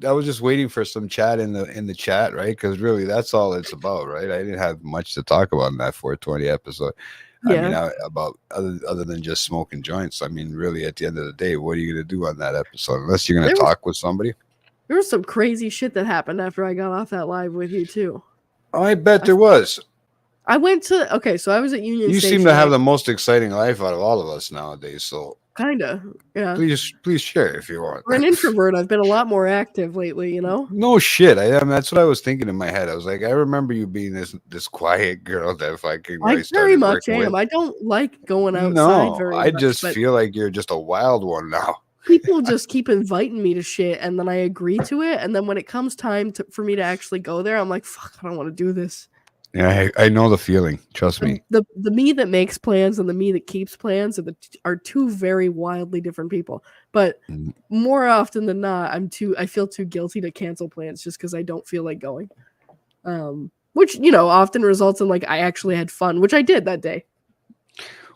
I was just waiting for some chat in the chat, right? Because really, that's all it's about, right? I didn't have much to talk about in that 420 episode. Yeah. I mean, about other than just smoking joints. I mean, really, at the end of the day, what are you gonna do on that episode unless you're gonna talk with somebody? There was some crazy shit that happened after I got off that live with you too. Oh, I bet there was. I went to so I was at Union You Station. seem to have the most exciting life out of all of us nowadays. So kinda, yeah. Please share if you want. For an introvert, I've been a lot more active lately. No shit. I mean, that's what I was thinking in my head. I was like, I remember you being this quiet girl that fucking. I very much am. I don't like going outside very much. I just feel like you're just a wild one now. People just keep inviting me to shit, and then I agree to it, and then when it comes time for me to actually go there, I'm like, fuck, I don't want to do this. Yeah, I know the feeling. Trust me. The me that makes plans and the me that keeps plans are two very wildly different people. But more often than not, I feel too guilty to cancel plans just because I don't feel like going. Which often results in like I actually had fun, which I did that day.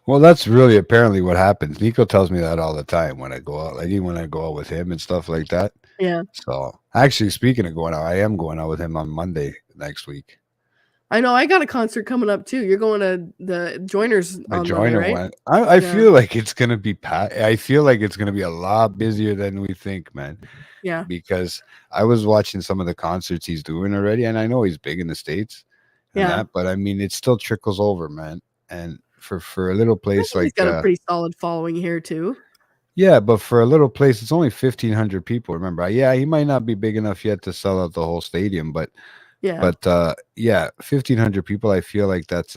Well, that's really apparently what happens. Nico tells me that all the time when I go out, like even when I go out with him and stuff like that. Yeah. So actually, speaking of going out, I am going out with him on Monday next week. I know. I got a concert coming up too. You're going to the Joiners on Joiner Monday, right? one. I feel like it's gonna be I feel like it's gonna be a lot busier than we think, man. Yeah. Because I was watching some of the concerts he's doing already, and I know he's big in the States. Yeah. that, but I mean, it still trickles over, man. And for a little place He's like got a pretty solid following here too. yeah, but for a little place, it's only 1,500 people. Remember, yeah, he might not be big enough yet to sell out the whole stadium, but Yeah. yeah, 1,500 people. I feel like that's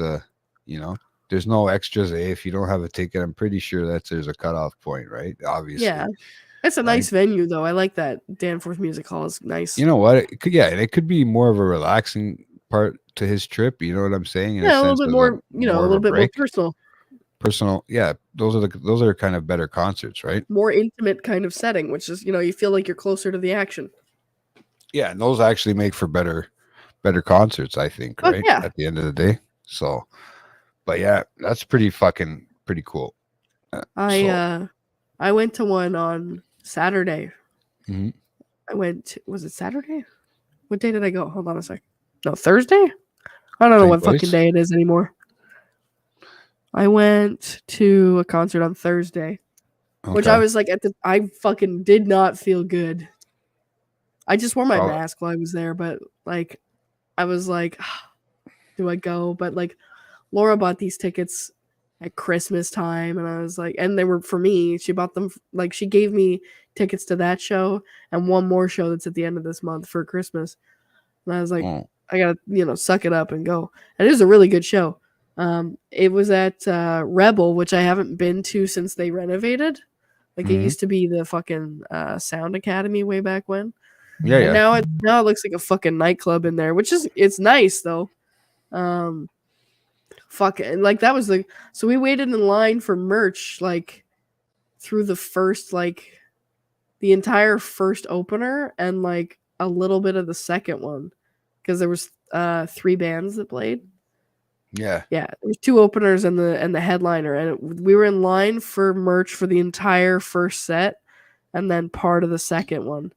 there's no extras if you don't have a ticket. I'm pretty sure there's a cutoff point, right? Obviously, Yeah. It's a nice venue though. I like that. Danforth Music Hall is nice. You know what? It could be more of a relaxing part to his trip. You know what I'm saying? In yeah, a little sense bit of more, a of little a bit more break. personal, Yeah, those are kind of better concerts, right? more intimate kind of setting, which is, you feel like you're closer to the action. Yeah, and those actually make for better concerts, I think, Oh, right? yeah. At the end of the day. So, but yeah, that's pretty cool. I went to one on Saturday. Mhm. Was it Saturday? What day did I go? Hold on a sec. No, Thursday? I don't know Same what place? fucking day it is anymore. I went to a concert on Thursday, which I Okay. was like, I fucking did not feel good. I just wore my Oh. mask while I was there, but like, I was like, do I go? But like, Laura bought these tickets at Christmas time, and I was like, and they were for me. She bought them, like, she gave me tickets to that show and one more show that's at the end of this month for Christmas. And I was like, Oh. I gotta, suck it up and go. And it was a really good show. It was at Rebel, which I haven't been to since they renovated. Like it Mhm. used to be the fucking Sound Academy way back when. Yeah, And yeah. now it looks like a fucking nightclub in there, which is it's nice though. Like that was so we waited in line for merch like through the first the entire first opener and like a little bit of the second one because there was 3 bands that played. Yeah. Yeah, there was 2 openers and the headliner, and we were in line for merch for the entire first set, and then part of the second one.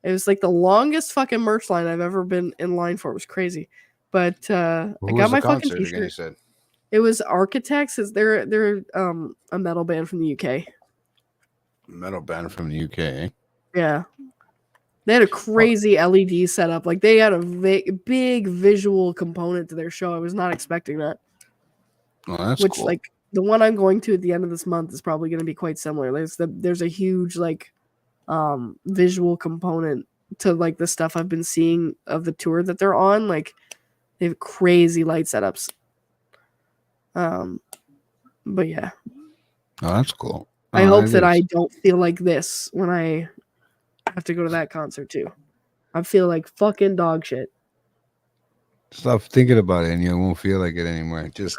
It was like the longest fucking merch line I've ever been in line for. It was crazy, but I Who got was my the fucking concert again? You t-shirt. said It was Architects. They're a metal band from the UK. metal band from the UK. Eh? Yeah. They had a crazy LED setup. Like they had a big visual component to their show. I was not expecting that. Oh, that's Which cool. like the one I'm going to at the end of this month is probably going to be quite similar. There's a huge visual component to like the stuff I've been seeing of the tour that they're on. Like they have crazy light setups. But yeah. Oh, that's cool. I hope that I don't feel like this when I have to go to that concert too. I feel like fucking dog shit. Stop thinking about it and you won't feel like it anymore. Just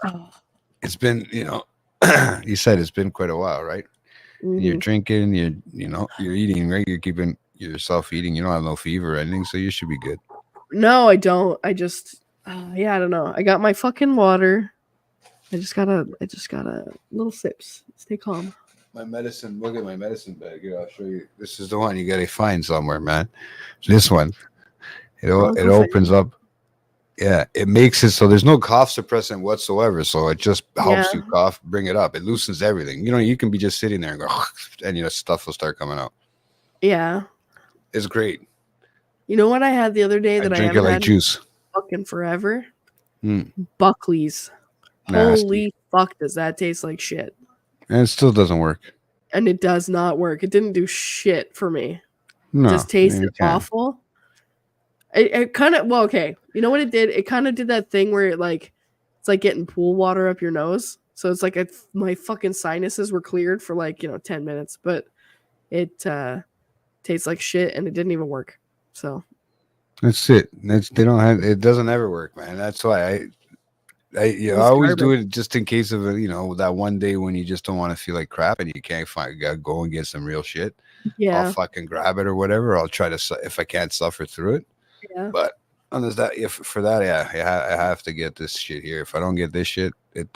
it's been, you said it's been quite a while, right? Mhm. You're drinking, you're eating, right? You're keeping yourself eating. You don't have no fever or anything, so you should be good. No, I don't. I just I don't know. I got my fucking water. I just got a little sips. Stay calm. My medicine, look at my medicine bag. Here, I'll show you. This is the one you gotta find somewhere, man. This one. It opens up. Yeah, it makes it so there's no cough suppressant whatsoever. So it just helps you cough, bring it up. It loosens everything. You can be just sitting there and go, and stuff will start coming out. Yeah. It's great. You know what I had the other day that I drink it haven't like had juice. fucking forever? Mm. Buckley's. Nasty. Holy fuck, does that taste like shit? And it still doesn't work. And it does not work. It didn't do shit for me. No, It just tasted it can't. awful. It kind of okay. You know what it did? It kind of did that thing where it's like getting pool water up your nose. So it's like my fucking sinuses were cleared for 10 minutes, but it tastes like shit and it didn't even work. So That's it. It doesn't ever work, man. That's why I always do it just in case of that one day when you just don't want to feel like crap and you can't gotta go and get some real shit. Yeah. I'll fucking grab it or whatever. I'll try to, if I can't suffer through it. Yeah. But there's that. I have to get this shit here. If I don't get this shit, it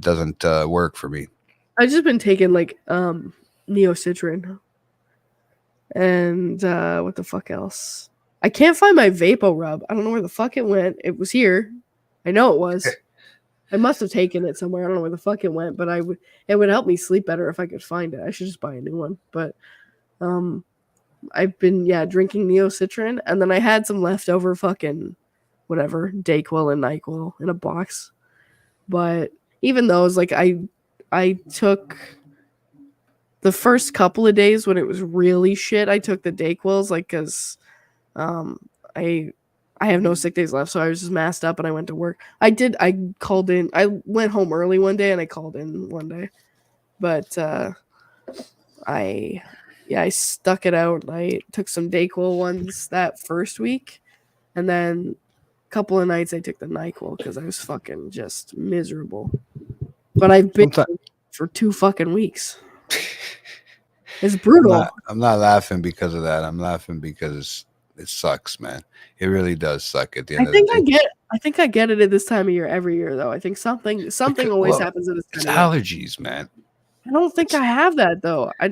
doesn't work for me. I've just been taking Neocitrin and what the fuck else? I can't find my Vapo Rub. I don't know where the fuck it went. It was here. I know it was. I must have taken it somewhere. I don't know where the fuck it went, but it would help me sleep better if I could find it. I should just buy a new one. But I've been drinking Neocitrin, and then I had some leftover fucking whatever, Dayquil and NyQuil in a box. But even those, like I took the first couple of days when it was really shit, I took the Dayquils, like, because I have no sick days left, so I was just masked up and I went to work. I called in. I went home early one day and I called in one day, but I stuck it out. I took some Dayquil ones that first week, and then a couple of nights I took the NyQuil because I was fucking just miserable. But I've been for 2 fucking weeks. It's brutal. I'm not laughing because of that. I'm laughing because it sucks, man. It really does suck at the end of the day. I think I get it at this time of year every year, though. I think something always happens at this time. It's of allergies, man. I don't think I have that though. I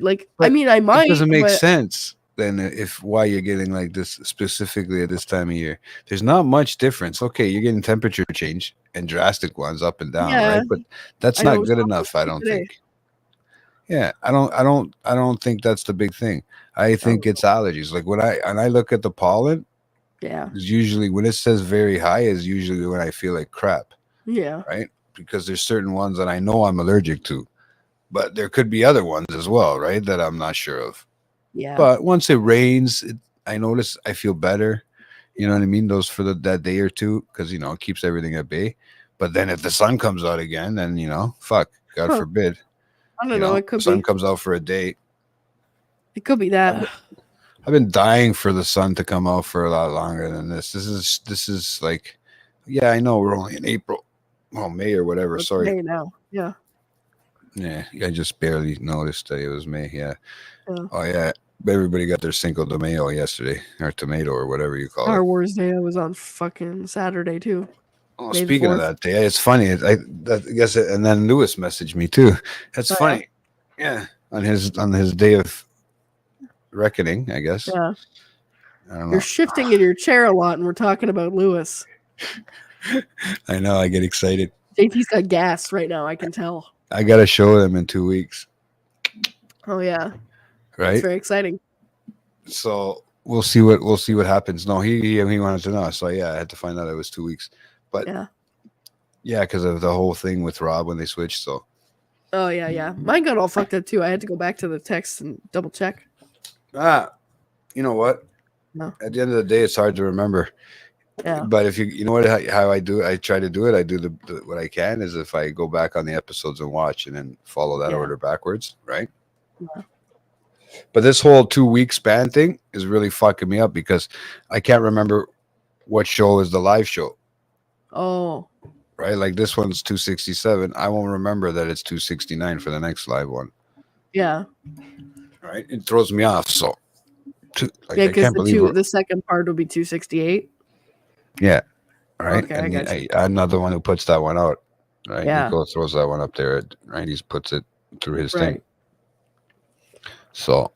mean, I might. It doesn't make sense then if why you're getting like this specifically at this time of year. There's not much difference. Okay, you're getting temperature change and drastic ones up and down, right? But that's not good enough, I don't think. Yeah, I don't think that's the big thing. I think it's allergies. Like when I look at the pollen, it's usually when it says very high is usually when I feel like crap. Yeah. Right? Because there's certain ones that I know I'm allergic to. But there could be other ones as well, right? That I'm not sure of. Yeah. But once it rains, I notice I feel better. You know what I mean? Those for that day or two, because it keeps everything at bay. But then if the sun comes out again, then fuck, God forbid. I don't know. It could be. Sun comes out for a day. It could be that. I've been dying for the sun to come out for a lot longer than this. This is like, yeah, I know we're only in April, May or whatever. It's Sorry. May now. Yeah. Yeah, I just barely noticed that it was May. Yeah. Oh yeah, everybody got their Cinco de Mayo yesterday, or tomato, or whatever you call it. Star Wars Day was on fucking Saturday too. Oh, speaking of that day, it's funny. I guess, and then Lewis messaged me too. That's funny. Yeah, on his day of reckoning, I guess. Yeah. I don't know. You're shifting in your chair a lot, and we're talking about Lewis. I know. I get excited. JT's got gas right now. I can tell. I gotta show them in 2 weeks. Oh yeah. Right. It's very exciting. So we'll see what happens. No, he wanted to know. So yeah, I had to find out it was 2 weeks. But yeah, because of the whole thing with Rob when they switched. So. Oh yeah. Mine got all fucked up too. I had to go back to the text and double check. You know what? No. At the end of the day, it's hard to remember. Yeah. But if you know what, how I do it, I try to do it. I do the what I can is if I go back on the episodes and watch and then follow that order backwards, right? Yeah. But this whole 2 week span thing is really fucking me up because I can't remember what show is the live show. Oh. Right? Like this one's 267. I won't remember that it's 269 for the next live one. Yeah. Right? It throws me off. So because the second part will be 268. Yeah. Right. Okay, and I'm not the one who puts that one out. Right. Yeah. Nico throws that one up there. Right. He puts it through his thing. So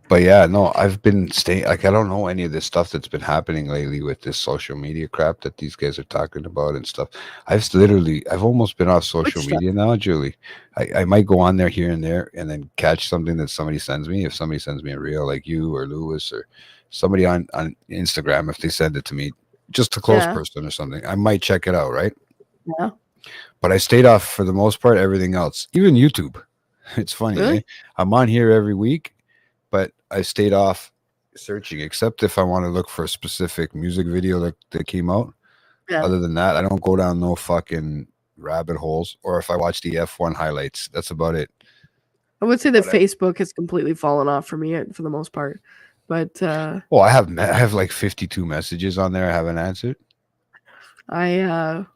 but yeah, no, I've been staying like I don't know any of this stuff that's been happening lately with this social media crap that these guys are talking about and stuff. I've almost been off social media now, Julie. I might go on there here and there and then catch something that somebody sends me. If somebody sends me a reel like you or Lewis or somebody on Instagram, if they send it to me, just a close person or something, I might check it out, right? Yeah. But I stayed off for the most part, everything else, even YouTube. It's funny. Really? I'm on here every week, but I stayed off searching, except if I want to look for a specific music video that came out. Yeah. Other than that, I don't go down no fucking rabbit holes. Or if I watch the F1 highlights, that's about it. I would say that Facebook has completely fallen off for me for the most part. But well, I have like 52 messages on there I haven't answered.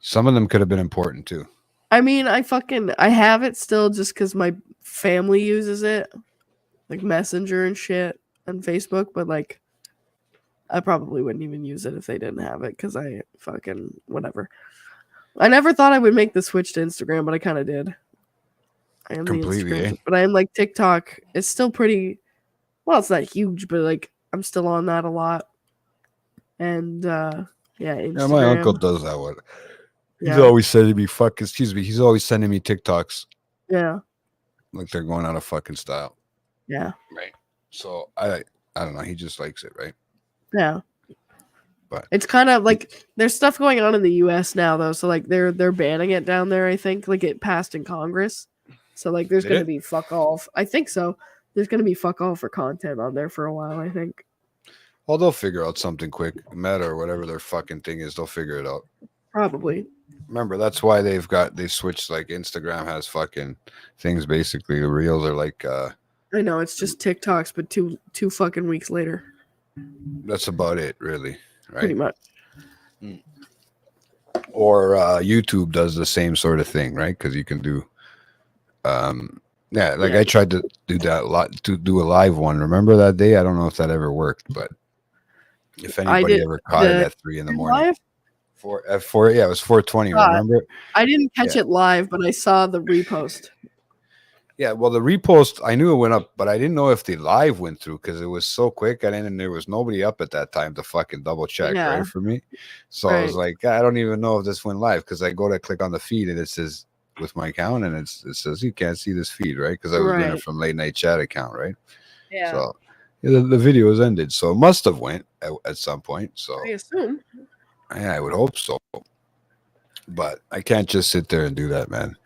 Some of them could have been important too. I mean, I have it still just because my family uses it, like Messenger and shit on Facebook. But like, I probably wouldn't even use it if they didn't have it because I fucking whatever. I never thought I would make the switch to Instagram, but I kind of did. I am completely, but I am like TikTok. It's still pretty. Well, it's not huge, but like I'm still on that a lot. And Instagram. Yeah, my uncle does that one. He's always sending me he's always sending me TikToks. Yeah. Like they're going out of fucking style. Yeah. Right. So I don't know. He just likes it, right? Yeah. It's kind of like there's stuff going on in the U.S. now though, so like they're banning it down there. I think like it passed in Congress, so like there's Did gonna it? be fuck all. I think so. There's gonna be fuck all for content on there for a while. I think. Well, they'll figure out something quick. Meta or whatever their fucking thing is, they'll figure it out. Probably. Remember, that's why they switched, like Instagram has fucking things basically. The reels are like I know it's just TikToks, but two fucking weeks later, that's about it, really. pretty Right. much. Or YouTube does the same sort of thing, right? Because you can do yeah, like Yeah. I tried to do that to do a live one. Remember that day? I don't know if that ever worked, but if anybody did ever caught it the- at 3 a.m. Live? At 4, yeah, it was 4:20. Ah. Remember? I didn't catch Yeah. it live, but I saw the repost. Yeah, well, the repost I knew it went up, but I didn't know if the live went through because it was so quick. And there was nobody up at that time to fucking double check, Yeah. right? For me, so I was Right. like, I don't even know if this went live because I go to click on the feed and it says with my account and it says you can't see this feed, right? Because I was doing it Right. from late night chat account, right? Yeah, So yeah, the video was ended, so it must have went at some point. So I assume. yeah, I would hope so. But I can't just sit there and do that, man.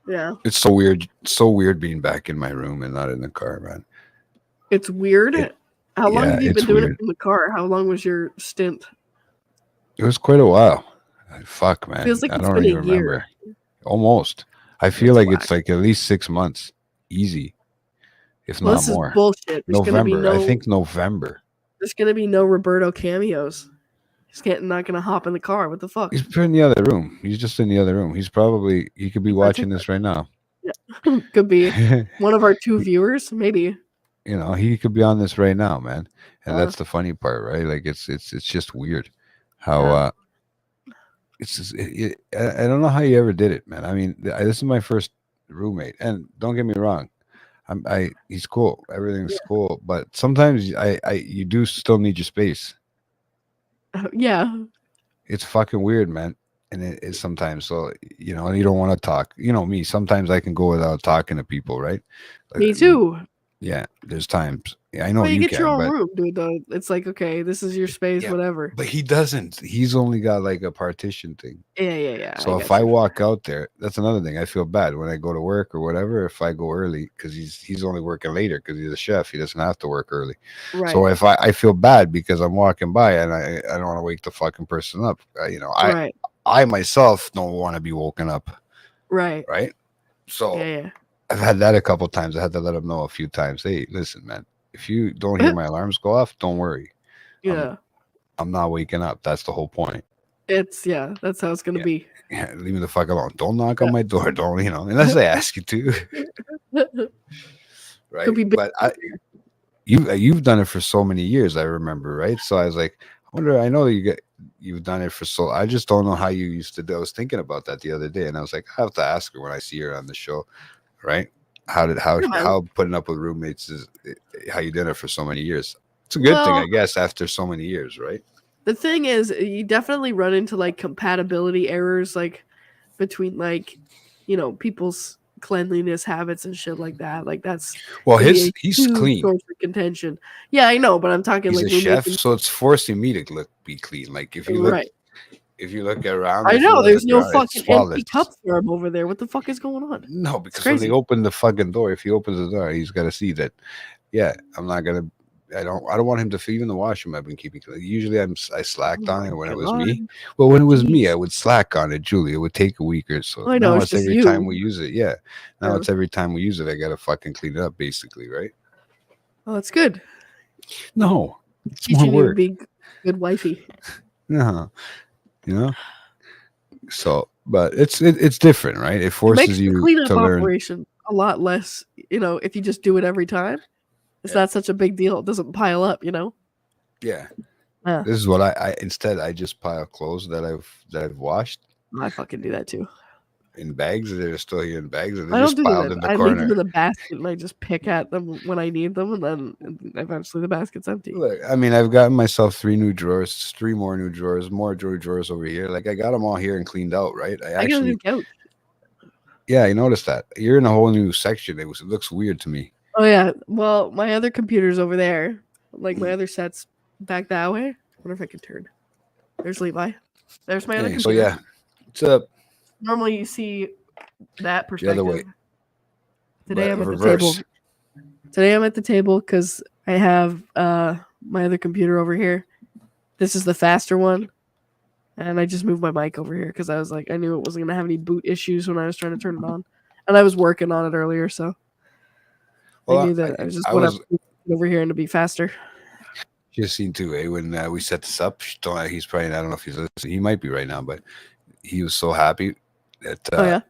Yeah, It's so weird. So weird being back in my room and not in the car, man. it's weird. It- How long yeah, have you it's been doing weird. it in the car? How long was your stint? It was quite a while. Fuck, man. Feels like I it's don't been a even year. remember. Almost. I feel That's like it's whack. like at least 6 months. Easy. If Well, not this more. is bullshit. There's gonna be November. no. I think November. There's gonna be no Roberto cameos. He's not gonna hop in the car. What the fuck? He's in the other room. He's just in the other room. He could be watching this right now. Could be one of our 2 viewers, maybe. You know, he could be on this right now, man. And Uh. that's the funny part, right? Like it's just weird how Yeah. it's just, I don't know how you ever did it, man. I mean, this is my first roommate, and don't get me wrong, he's cool, everything's cool, but sometimes you do still need your space. Yeah, It's fucking weird, man. And it is sometimes, so you know, you don't want to talk. You know me. Sometimes I can go without talking to people, right? me Like, too. Yeah, there's times. Yeah, I know Well, you you get can, your own but room, dude. Though it's like, okay, this is your space, Yeah, whatever. but he doesn't. He's only got like a partition thing. Yeah. So if I walk out there, that's another thing. I feel bad when I go to work or whatever. If I go early, because he's only working later because he's a chef. He doesn't have to work early. right, So if I feel bad because I'm walking by and I don't want to wake the fucking person up. right, I myself don't want to be woken up, right. right? So Yeah. I've had that a couple times. I had to let him know a few times. Hey, listen, man. If you don't hear my alarms go off, don't worry. Yeah. I'm not waking up. That's the whole point. That's how it's gonna Yeah. be. Yeah, leave me the fuck alone. Don't knock on my door. Don't, unless I ask you to. Right. Could be big But you've done it for so many years, I remember, right? So I was like, I know you've done it for so I just don't know how you used to do. I was thinking about that the other day, and I was like, I have to ask her when I see her on the show, right? How putting up with roommates is how you did it for so many years. It's a good thing, I Well- guess, after so many years, right? The thing is, you definitely run into like compatibility errors, like between like, people's cleanliness habits and shit like that. Like that's Well, gonna be a he's huge clean. source of contention. Yeah, I know, but I'm talking He's like a we're chef, making- so it's forcing me to be clean. Like if you look, right. if you look around, I if you know look there's no around, it's fucking empty flawless. cup for him over there. What the fuck is going on? No, because when they crazy. open the fucking door, if he opens the door, he's got to see that. Yeah, I'm not gonna. I don't want him to feed in the washroom. I've been keeping. Usually, I slacked Oh on it my when it was me. God. Well, when it was me, Jeez. I would slack on it, Julie. It would take a week or so. I know, Now it's it's just every time you. we use it. Yeah, now Yeah. it's every time we use it. I gotta fucking clean it up, basically, right? Oh, that's good. No, it's more Teaching you to work. be good wifey. No, you know. So, but it's different, right? It It makes forces the you cleanup to learn. operation a lot less. If you just do it every time, it's not such a big deal. It doesn't pile up. Yeah. Yeah. This is what I instead I just pile clothes that I've washed I fucking do that too. in bags. They're still here in bags, and I they're don't just do piled that. in the I leave corner. them in the basket and I just pick at them when I need them, and then eventually the basket's empty. Look, I mean, I've gotten myself 3 new drawers, 3 more new drawers, more drawers over here. Like I got them all here and cleaned out, right? I got a new couch. Yeah, I noticed that. You're in a whole new section. It looks weird to me. Oh yeah. Well, my other computer's over there. Like my other set's back that way. I wonder if I can turn. There's Levi. There's my other Okay, computer. so yeah, what's up? Normally you see that The perspective. other way. Today but I'm at the reverse. table. Today I'm at the table because I have my other computer over here. This is the faster one. And I just moved my mic over here because I was like, I knew it wasn't going to have any boot issues when I was trying to turn it on. And I was working on it earlier, so I Well, knew that I was just I went was up over here and to be faster. just seen too, when we set this up. He's probably, I don't know if he's listening. He might be right now, but he was so happy that Oh, yeah?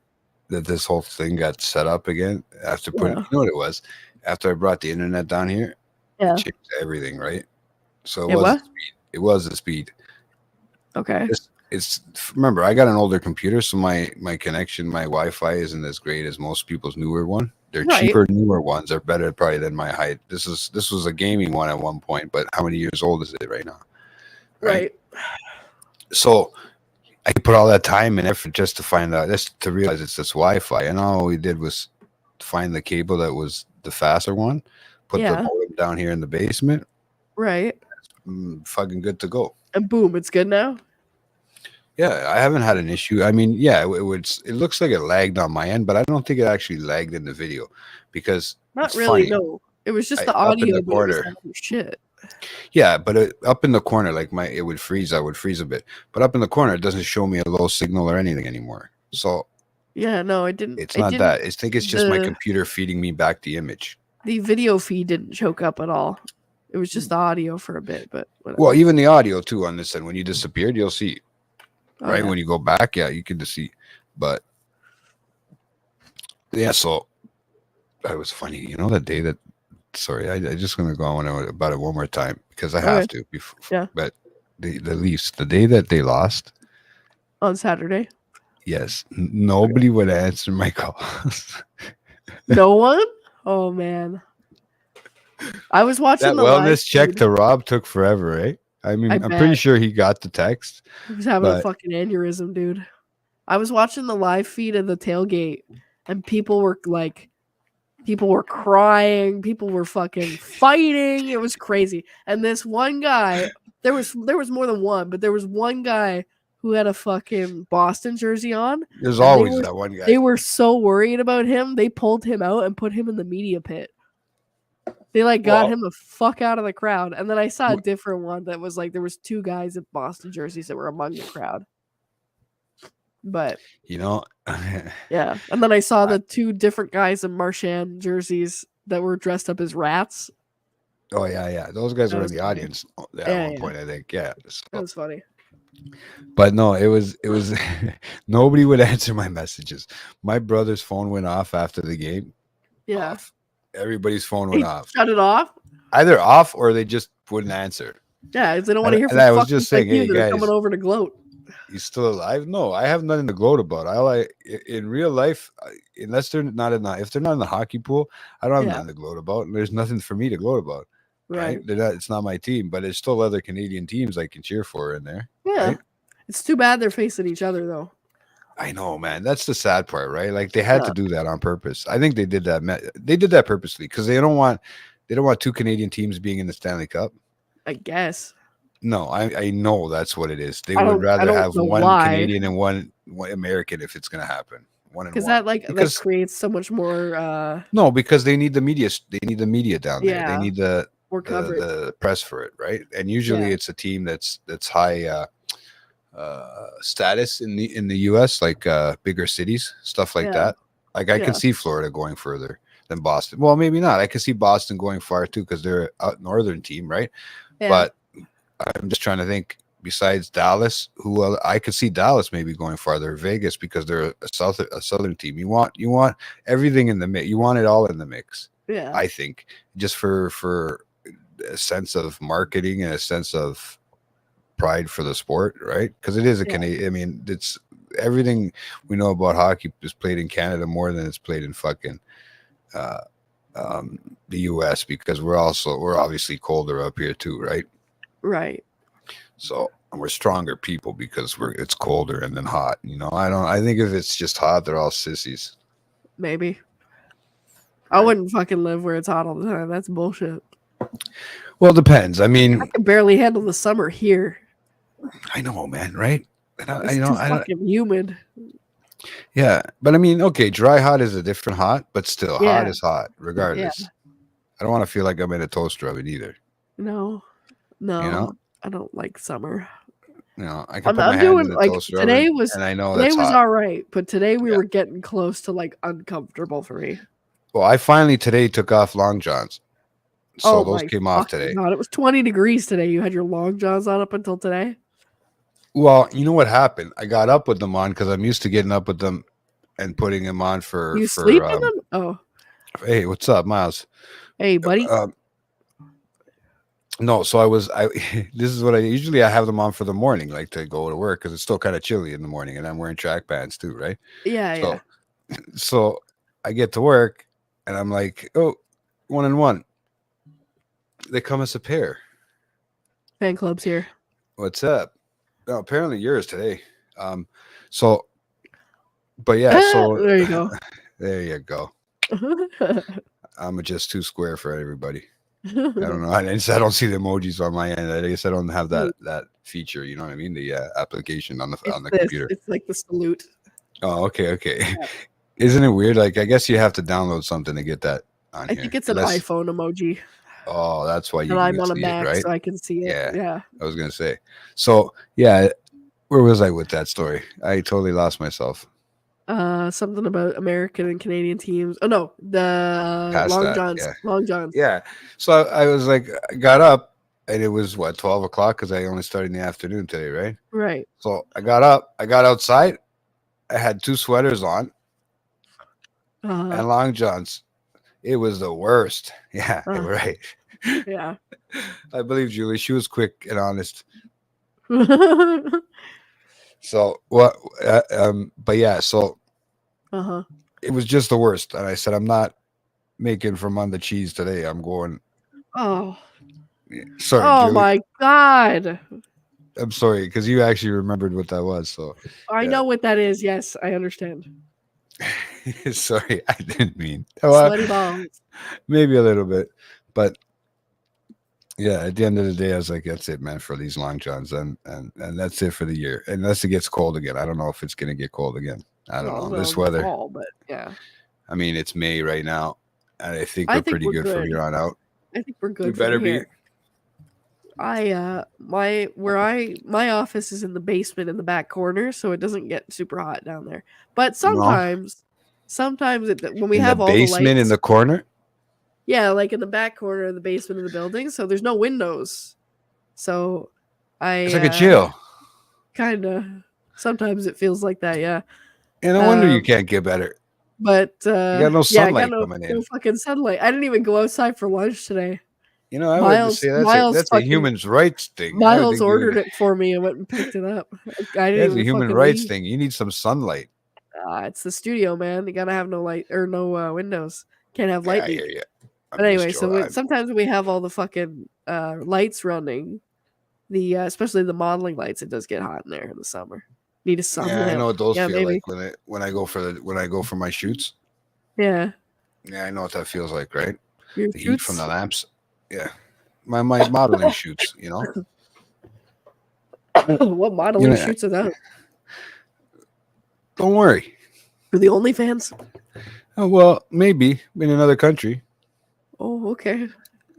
that this whole thing got set up again after putting. Yeah. You know what it was? After I brought the internet down here, Yeah. it changed everything, right? So It was what? the speed. It was the speed. Okay. It's remember, I got an older computer, so my connection, my Wi-Fi isn't as great as most people's newer one. They're Right. cheaper, newer ones are better probably than my height. This was a gaming one at one point, but how many years old is it right now? Right. So I put all that time and effort just to find out, just to realize it's this Wi-Fi, and all we did was find the cable that was the faster one, put Yeah. the modem down here in the basement, Right. fucking good to go. And boom, it's good now? Yeah, I haven't had an issue. I mean, yeah, it looks like it lagged on my end, but I don't think it actually lagged in the video because Not it's really, funny. no. It was just the Up in audio. the but it was corner. loud as shit. Yeah, but up in the corner, like it would freeze. I would freeze a bit, but up in the corner, it doesn't show me a low signal or anything anymore. So Yeah, no, it didn't. it's it not didn't- that. I think it's just my the- computer feeding me back the image. The video feed didn't choke up at all. It was just the audio for a bit, but whatever. Well, even the audio too on this end. When you disappeared, you'll see. Oh, Right yeah. when you go back, yeah, you can just see. But yeah, so that was funny. You know, the day that. Sorry, I just gonna go on about it one more time because I have to. Yeah. But the Leafs, the day that they lost, On Saturday. yes, nobody would answer my calls. No one? Oh man. I was watching That the live wellness check feed. to Rob took forever, right? I mean, I I'm pretty bet. sure he got the text. He was having a but- fucking aneurysm, dude. I was watching the live feed of the tailgate and people were crying, people were fucking fighting. It was crazy. And this one guy, there was more than one, but there was one guy who had a fucking Boston jersey on. There's they always were- that one guy. They were so worried about him, they pulled him out and put him in the media pit. They got Well- him the fuck out of the crowd. And then I saw a Wh- different one that was there was two guys in Boston jerseys that were among the crowd. But You know, yeah. And then I saw the two different guys in Marchand jerseys that were dressed up as rats. oh yeah. Those guys That were in was the funny. audience at Yeah, one yeah. point, I think. Yeah. That So, was funny. but no, it was nobody would answer my messages. My brother's phone went off after the game. Yeah. Off. Everybody's phone Hey, went off. shut it off. Either off or they just wouldn't answer. Yeah, 'cause they don't want to hear And from I was fuckers just saying, like you hey, that are guys. coming over to gloat. He's still alive? No, I have nothing to gloat about. In real life, unless they're not if they're not in the hockey pool, I don't have Yeah. nothing to gloat about. And there's nothing for me to gloat about. Right. Right? They're not, it's not my team, but there's still other Canadian teams I can cheer for in there. Yeah. Right? It's too bad they're facing each other though. I know, man. That's the sad part, right? Like they had Yeah. to do that on purpose. I think they did that. They did that purposely because they don't want two Canadian teams being in the Stanley Cup. I guess. No, I know that's what it is. They I would don't- I rather don't have know one why. Canadian and one American if it's going to happen. One and Because one. that Because- that creates so much more No, because they need the media. They need the media down there. Yeah. They need the coverage. the press for it, right? And usually Yeah. it's a team that's high status in the U.S., like bigger cities, stuff like Yeah. that. Like I Yeah. can see Florida going further than Boston. Well, maybe not. I can see Boston going far too because they're a northern team, right? Yeah. But I'm just trying to think. Besides Dallas, I could see Dallas maybe going farther. Vegas because they're a southern team. You want everything in the mix. You want it all in the mix. yeah. I think just for a sense of marketing and a sense of pride for the sport, right? Because it is a Yeah. Canadian. I mean, it's everything we know about hockey is played in Canada more than it's played in fucking the U.S. because we're obviously colder up here too, right? Right. So we're stronger people because it's colder and then hot. You know, I think if it's just hot, they're all sissies. Maybe. I wouldn't fucking live where it's hot all the time. That's bullshit. Well, it depends. I mean, I can barely handle the summer here. I know, man. Right? And It's you know, too fucking humid. yeah, but I mean, okay, dry hot is a different hot, but still, hot Yeah. is hot, regardless. I don't want to feel like I'm in a toaster oven either. No, You know, I don't like summer. you know, I can put my I'm hand doing in the like toaster today oven, was and I know today that's was hot. all right, but today we Yeah. were getting close to like uncomfortable for me. Well, I finally today took off long johns, so those my came off fucking today. God, it was 20 degrees today. You had your long johns on up until today. Well, you know what happened? I got up with them on because I'm used to getting up with them and putting them on for You sleep in them? Oh, Hey, what's up, Miles? hey, buddy. No, so I this is what I have them on for the morning, like to go to work because it's still kind of chilly in the morning, and I'm wearing track pants too, right? Yeah. So I get to work and I'm like, oh, 1 and 1. They come as a pair. Fan club's here. What's up? No, apparently yours today. So, but yeah, so There you go. there you go. I'm just too square for everybody. I don't know. I don't see the emojis on my end. I guess I don't have that feature. You know what I mean? The application on the computer. It's like the salute. Oh, okay. Yeah. Isn't it weird? Like, I guess you have to download something to get that on I here. think it's an iPhone emoji. Oh, that's why you And I'm can on a see Mac, it, right? so I can see it. Yeah. I was gonna say. So yeah, where was I with that story? I totally lost myself. Something about American and Canadian teams. Oh no, the Past Long that, Johns. yeah. Long Johns. Yeah. So I was like, I got up and it was 12 o'clock because I only started in the afternoon today, right? Right. So I got up, I got outside, I had 2 sweaters on and long johns. It was the worst. Yeah, right. Yeah. I believe Julie. She was quick and honest. So what? But yeah, so it was just the worst. And I said, I'm not making from on the cheese today. I'm going. Oh. Sorry. Oh Julie. my God. I'm sorry because you actually remembered what that was. So I know what that is. Yes, I understand. sorry, I didn't mean. Sweaty balls. Maybe a little bit, but yeah, at the end of the day, I was like, that's it, man, for these long johns, and that's it for the year, unless it gets cold again. I don't know if it's gonna get cold again. I don't know this weather. Fall, but yeah. I mean, it's May right now, and I think we're pretty good from here on out. I think we're good. We better be. My office is in the basement in the back corner, so it doesn't get super hot down there. But sometimes when we have all the lights, basement in the corner. Yeah, like in the back corner of the basement of the building, so there's no windows. So It's like a jail. Kind of. Sometimes it feels like that, yeah. And no wonder you can't get better. But you got no sunlight coming in. No fucking sunlight. I didn't even go outside for lunch today. You know, I would say that's a human rights thing. Miles ordered it for me and went and picked it up. I didn't that's a human rights thing. You need some sunlight. It's the studio, man. You gotta have no light or no windows. Can't have light. I hear you. But anyway, so sometimes we have all the fucking lights running. The especially the modeling lights. It does get hot in there in the summer. Need a sun lamp. I know what those feel maybe. like when I go for my shoots. Yeah. Yeah, I know what that feels like, right? Your the heat from the lamps. Yeah. My modeling shoots, you know. What modeling shoots are those? Don't worry. For the OnlyFans? Oh, well, maybe in another country. Oh, okay.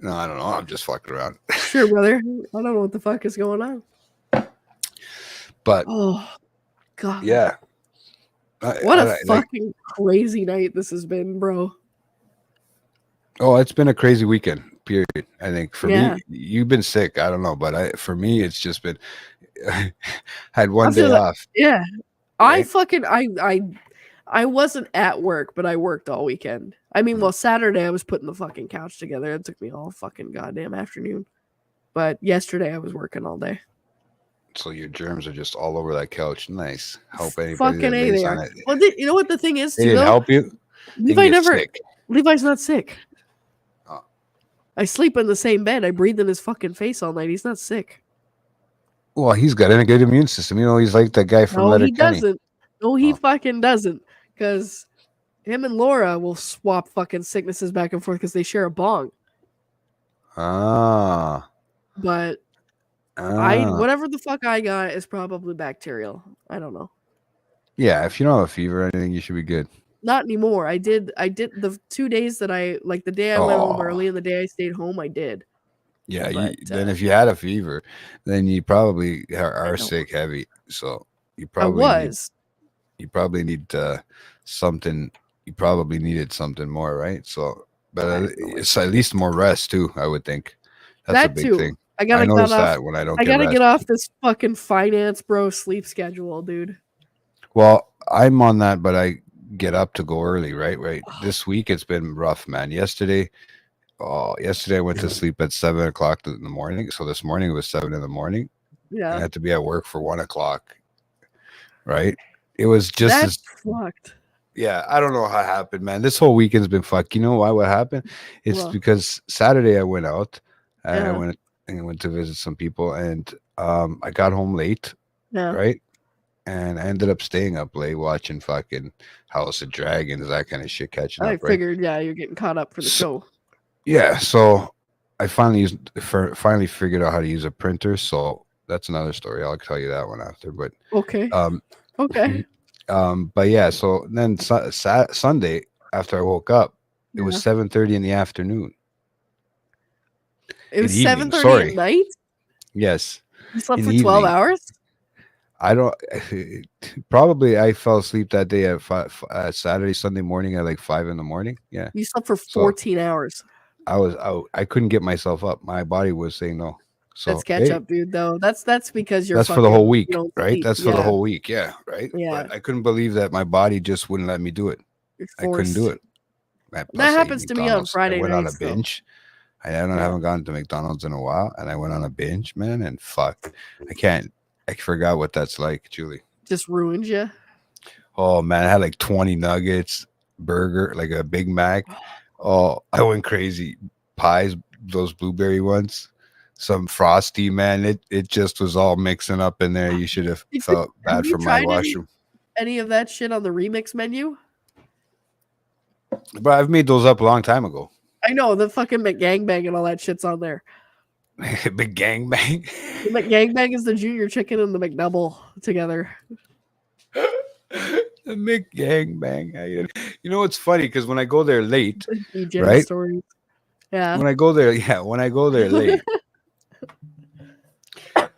No, I don't know. I'm just fucking around. Sure, brother. I don't know what the fuck is going on. But oh, God. Yeah. What a fucking crazy night this has been, bro. Oh, it's been a crazy weekend. Period. I think for me, you've been sick. I don't know, but for me, it's just been. Had one day off. Yeah, right? I wasn't at work, but I worked all weekend. I mean, well, Saturday I was putting the fucking couch together. It took me all fucking goddamn afternoon. But yesterday I was working all day. So your germs are just all over that couch. Nice. Hope anybody fucking that lays they on are. it. Well, you know what the thing is? They didn't help you. Levi's not sick. Oh. I sleep in the same bed. I breathe in his fucking face all night. He's not sick. Well, he's got a good immune system. You know, he's like that guy from Letterkenny. No, he doesn't. No, he fucking doesn't. Because him and Laura will swap fucking sicknesses back and forth because they share a bong. Ah. But Ah. Whatever the fuck I got is probably bacterial. I don't know. Yeah, if you don't have a fever or anything, you should be good. Not anymore. I did the 2 days that I like the day I went home early Oh, and the day I stayed home, I did. yeah. But Then if you had a fever, then you probably are know. sick heavy. So you I probably need was. you probably need something. You probably needed something more, right? So, but I have no it's at least more rest too. I would think that's a That big too. thing. I I gotta get notice off. that when I don't I get gotta rest. get off this fucking finance bro sleep schedule, dude. Well, I'm on that, but I get up to go early, right? Right. This week it's been rough, man. Yesterday I went to sleep at 7 o'clock in the morning. So this morning it was 7 in the morning. I Yeah, had to be at work for 1 o'clock. Right. It was just that's as fucked. yeah. I don't know how it happened, man. This whole weekend's been fucked. You know why? What happened? It's Well, because Saturday I went out and yeah, I went to visit some people, and I got home late, yeah. right? And I ended up staying up late watching fucking House of Dragons, that kind of shit, catching I up, right? figured, yeah, you're getting caught up for the show. Yeah, so I finally finally figured out how to use a printer. So that's another story. I'll tell you that one after. But Okay. um, Okay. but yeah. So then Sunday after I woke up, it was 7:30 in the afternoon. It was in the evening, 7:30 sorry. at night. Yes, You slept in for the 12 evening. hours. I don't. Probably I fell asleep that day at Saturday, Sunday morning at like 5 in the morning. Yeah, You slept for So 14 hours. I was out. I couldn't get myself up. My body was saying no. So That's catch hey, up, dude. Though that's because you're that's for the whole fucking- week, you don't right? sleep. That's for Yeah, the whole week. Yeah, right. Yeah. But I couldn't believe that my body just wouldn't let me do it. You're I couldn't do forced. it. Man, plus That I ate happens to me on McDonald's. Friday I went on a nights, though. binge. I Yeah. haven't gone to McDonald's in a while, and I went on a binge, man. And fuck, I can't. I forgot what that's like, Julie. Just ruined you. Oh man, I had like 20 nuggets, burger, like a Big Mac. Oh, I went crazy. Pies, those blueberry ones, some frosty, man. It just was all mixing up in there. You should have felt bad you for my tried washroom. any of that shit on the remix menu? But I've made those up a long time ago. I know the fucking McGangbang and all that shit's on there. Big gangbang. The McGangbang is the junior chicken and the McDouble together. The McGangbang. You know what's funny? Because when I go there late, DJ right? stories. Yeah. When I go there late,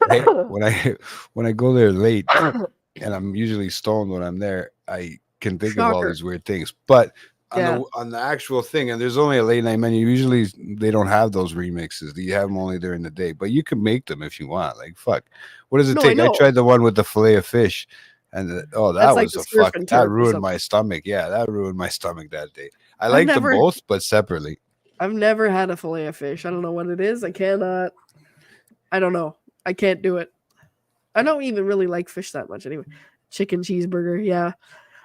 right? when I go there late, and I'm usually stoned when I'm there, I can think of all Shocker. these weird things. But on Yeah. on the actual thing, and there's only a late night menu. Usually they don't have those remixes. You have them only during the day, but you can make them if you want. Like fuck, what does it No, I take? I know. tried the one with the fillet of fish, and that That's like was the a surf fuck. and That turf or ruined something. my stomach. Yeah, that ruined my stomach that day. I liked never- them both, but separately. I've never had a fillet of fish. I don't know what it is. I cannot. I don't know. I can't do it. I don't even really like fish that much anyway. Chicken cheeseburger, yeah.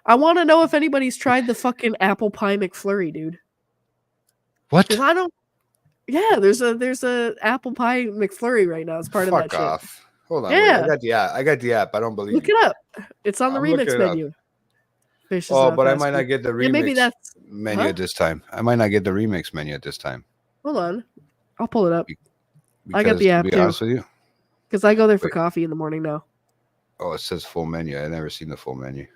I want to know if anybody's tried the fucking apple pie McFlurry, dude. What? 'Cause I don't. Yeah, there's a apple pie McFlurry right now. It's part of Fuck that off. Hold on. Wait, Yeah. I got the app. I don't believe shit. Look you. it up. It's on the I'm looking remix it up. menu. Fish is Oh, not but I fast might not food. get the remix Yeah, maybe that's. menu Huh? at this time. I might not get the remix menu at this time. Hold on. I'll pull it up I got Because, the app, to be too. honest with you. because I go there for Wait. coffee in the morning now. Oh, it says full menu. I never seen the full menu.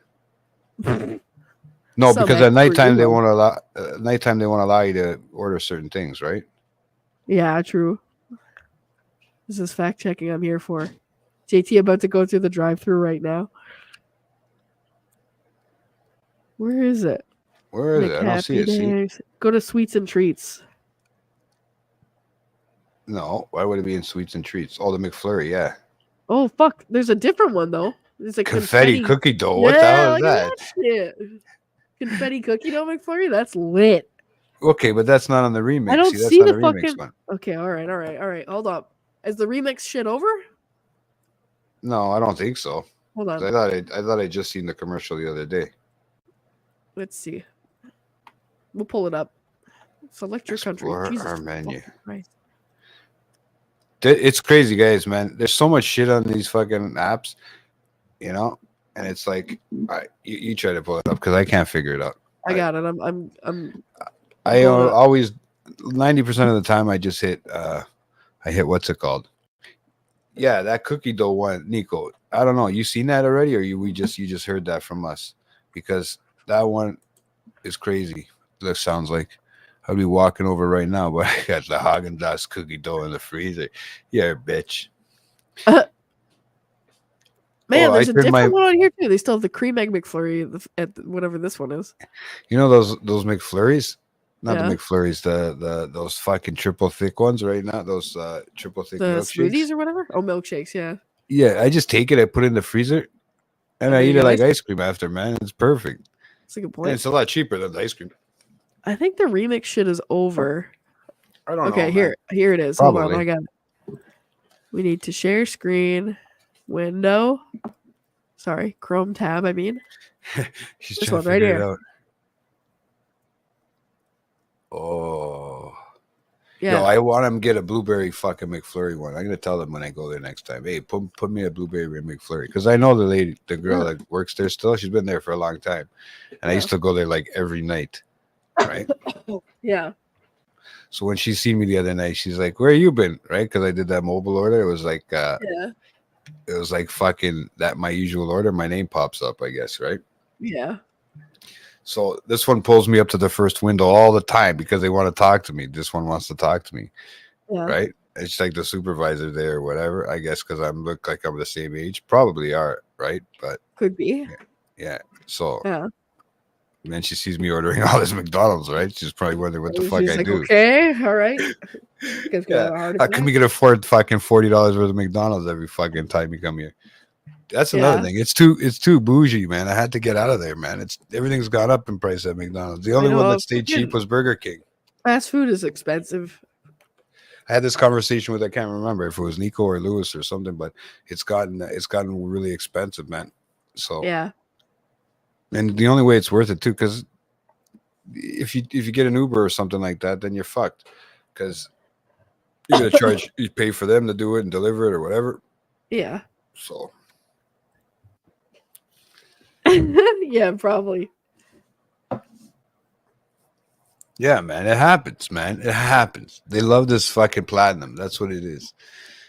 No, Some because at extra nighttime they emo. won't allow. Nighttime they won't allow you to order certain things, right? Yeah, true. This is fact checking I'm here for. JT about to go through the drive-through right now. Where is it? Where is it? I don't see it. See? McHappy Days. Go to Sweets and Treats. No. Why would it be in sweets and treats? Oh, the McFlurry. Yeah. Oh fuck! There's a different one though. There's a Confetti cookie dough. What the Yeah, hell is look that? at shit. Confetti cookie dough McFlurry. That's lit. Okay, but that's not on the remix. I don't that's see not the a remix fucking- one. Okay, all right. Hold up. Is the remix shit over? No, I don't think so. Hold on. I thought I just seen the commercial the other day. Let's see. We'll pull it up. Select your Explore country. Jesus our menu. fucking Christ. It's crazy, guys, man. There's so much shit on these fucking apps, you know, and it's like, you try to pull it up because I can't figure it out. I got it. I'm I Pull it up. always 90% of the time I just hit I hit what's it called? Yeah, that cookie dough one, Nico. I don't know. You seen that already, or you just heard that from us? Because that one is crazy. That sounds like I'll be walking over right now, but I got the Haagen-Dazs cookie dough in the freezer. Yeah, bitch. Man, Oh, I there's a turned different my- one on here too. They still have the cream egg McFlurry whatever this one is. You know those McFlurries? Not Yeah. the McFlurries, the those fucking triple thick ones right now. Those triple thick The milkshakes. smoothies or whatever. Oh, milkshakes. Yeah. Yeah, I just take it, I put it in the freezer, and Oh, I there eat you it go. like ice cream after, man. It's perfect. That's a good And point. it's a lot cheaper than the ice cream. I think the remix shit is over. I don't know. Okay, man. here it is. Hold on, Probably. I got it. We need to share screen, window. Sorry, Chrome tab. I mean, She's This trying to one right figure it here. out. Oh. yeah. No, I want them to get a blueberry fucking McFlurry one. I'm gonna tell them when I go there next time. Hey, put me a blueberry McFlurry, because I know the girl that works there still. She's been there for a long time, and I Yeah. used to go there like every night, right? Yeah. So when she seen me the other night, she's like, "Where you been?" Right? Because I did that mobile order. It was like, Yeah. it was like fucking that my usual order. My name pops up, I guess, right? Yeah. So this one pulls me up to the first window all the time because they want to talk to me. This one wants to talk to me, Yeah. right? It's like the supervisor there or whatever. I guess because I look like I'm the same age. Probably are, right? But Could be. yeah. So Yeah. and then she sees me ordering all this McDonald's, right? She's probably wondering what the fuck She's I like, do. okay, all right. Guess we Yeah. have a heart How can attack. we get afford fucking $40 worth of McDonald's every fucking time you come here? That's another Yeah. thing. It's too bougie, man. I had to get out of there, man. Everything's gone up in price at McDonald's. The only one know, that stayed cheap fucking- was Burger King. Fast food is expensive. I had this conversation with, I can't remember if it was Nico or Lewis or something, but it's gotten really expensive, man. So Yeah. and the only way it's worth it too, because if you get an Uber or something like that, then you're fucked, because you're gonna charge, you pay for them to do it and deliver it or whatever. Yeah. So yeah, probably. yeah, man, it happens, man. It happens. They love this fucking platinum. That's what it is.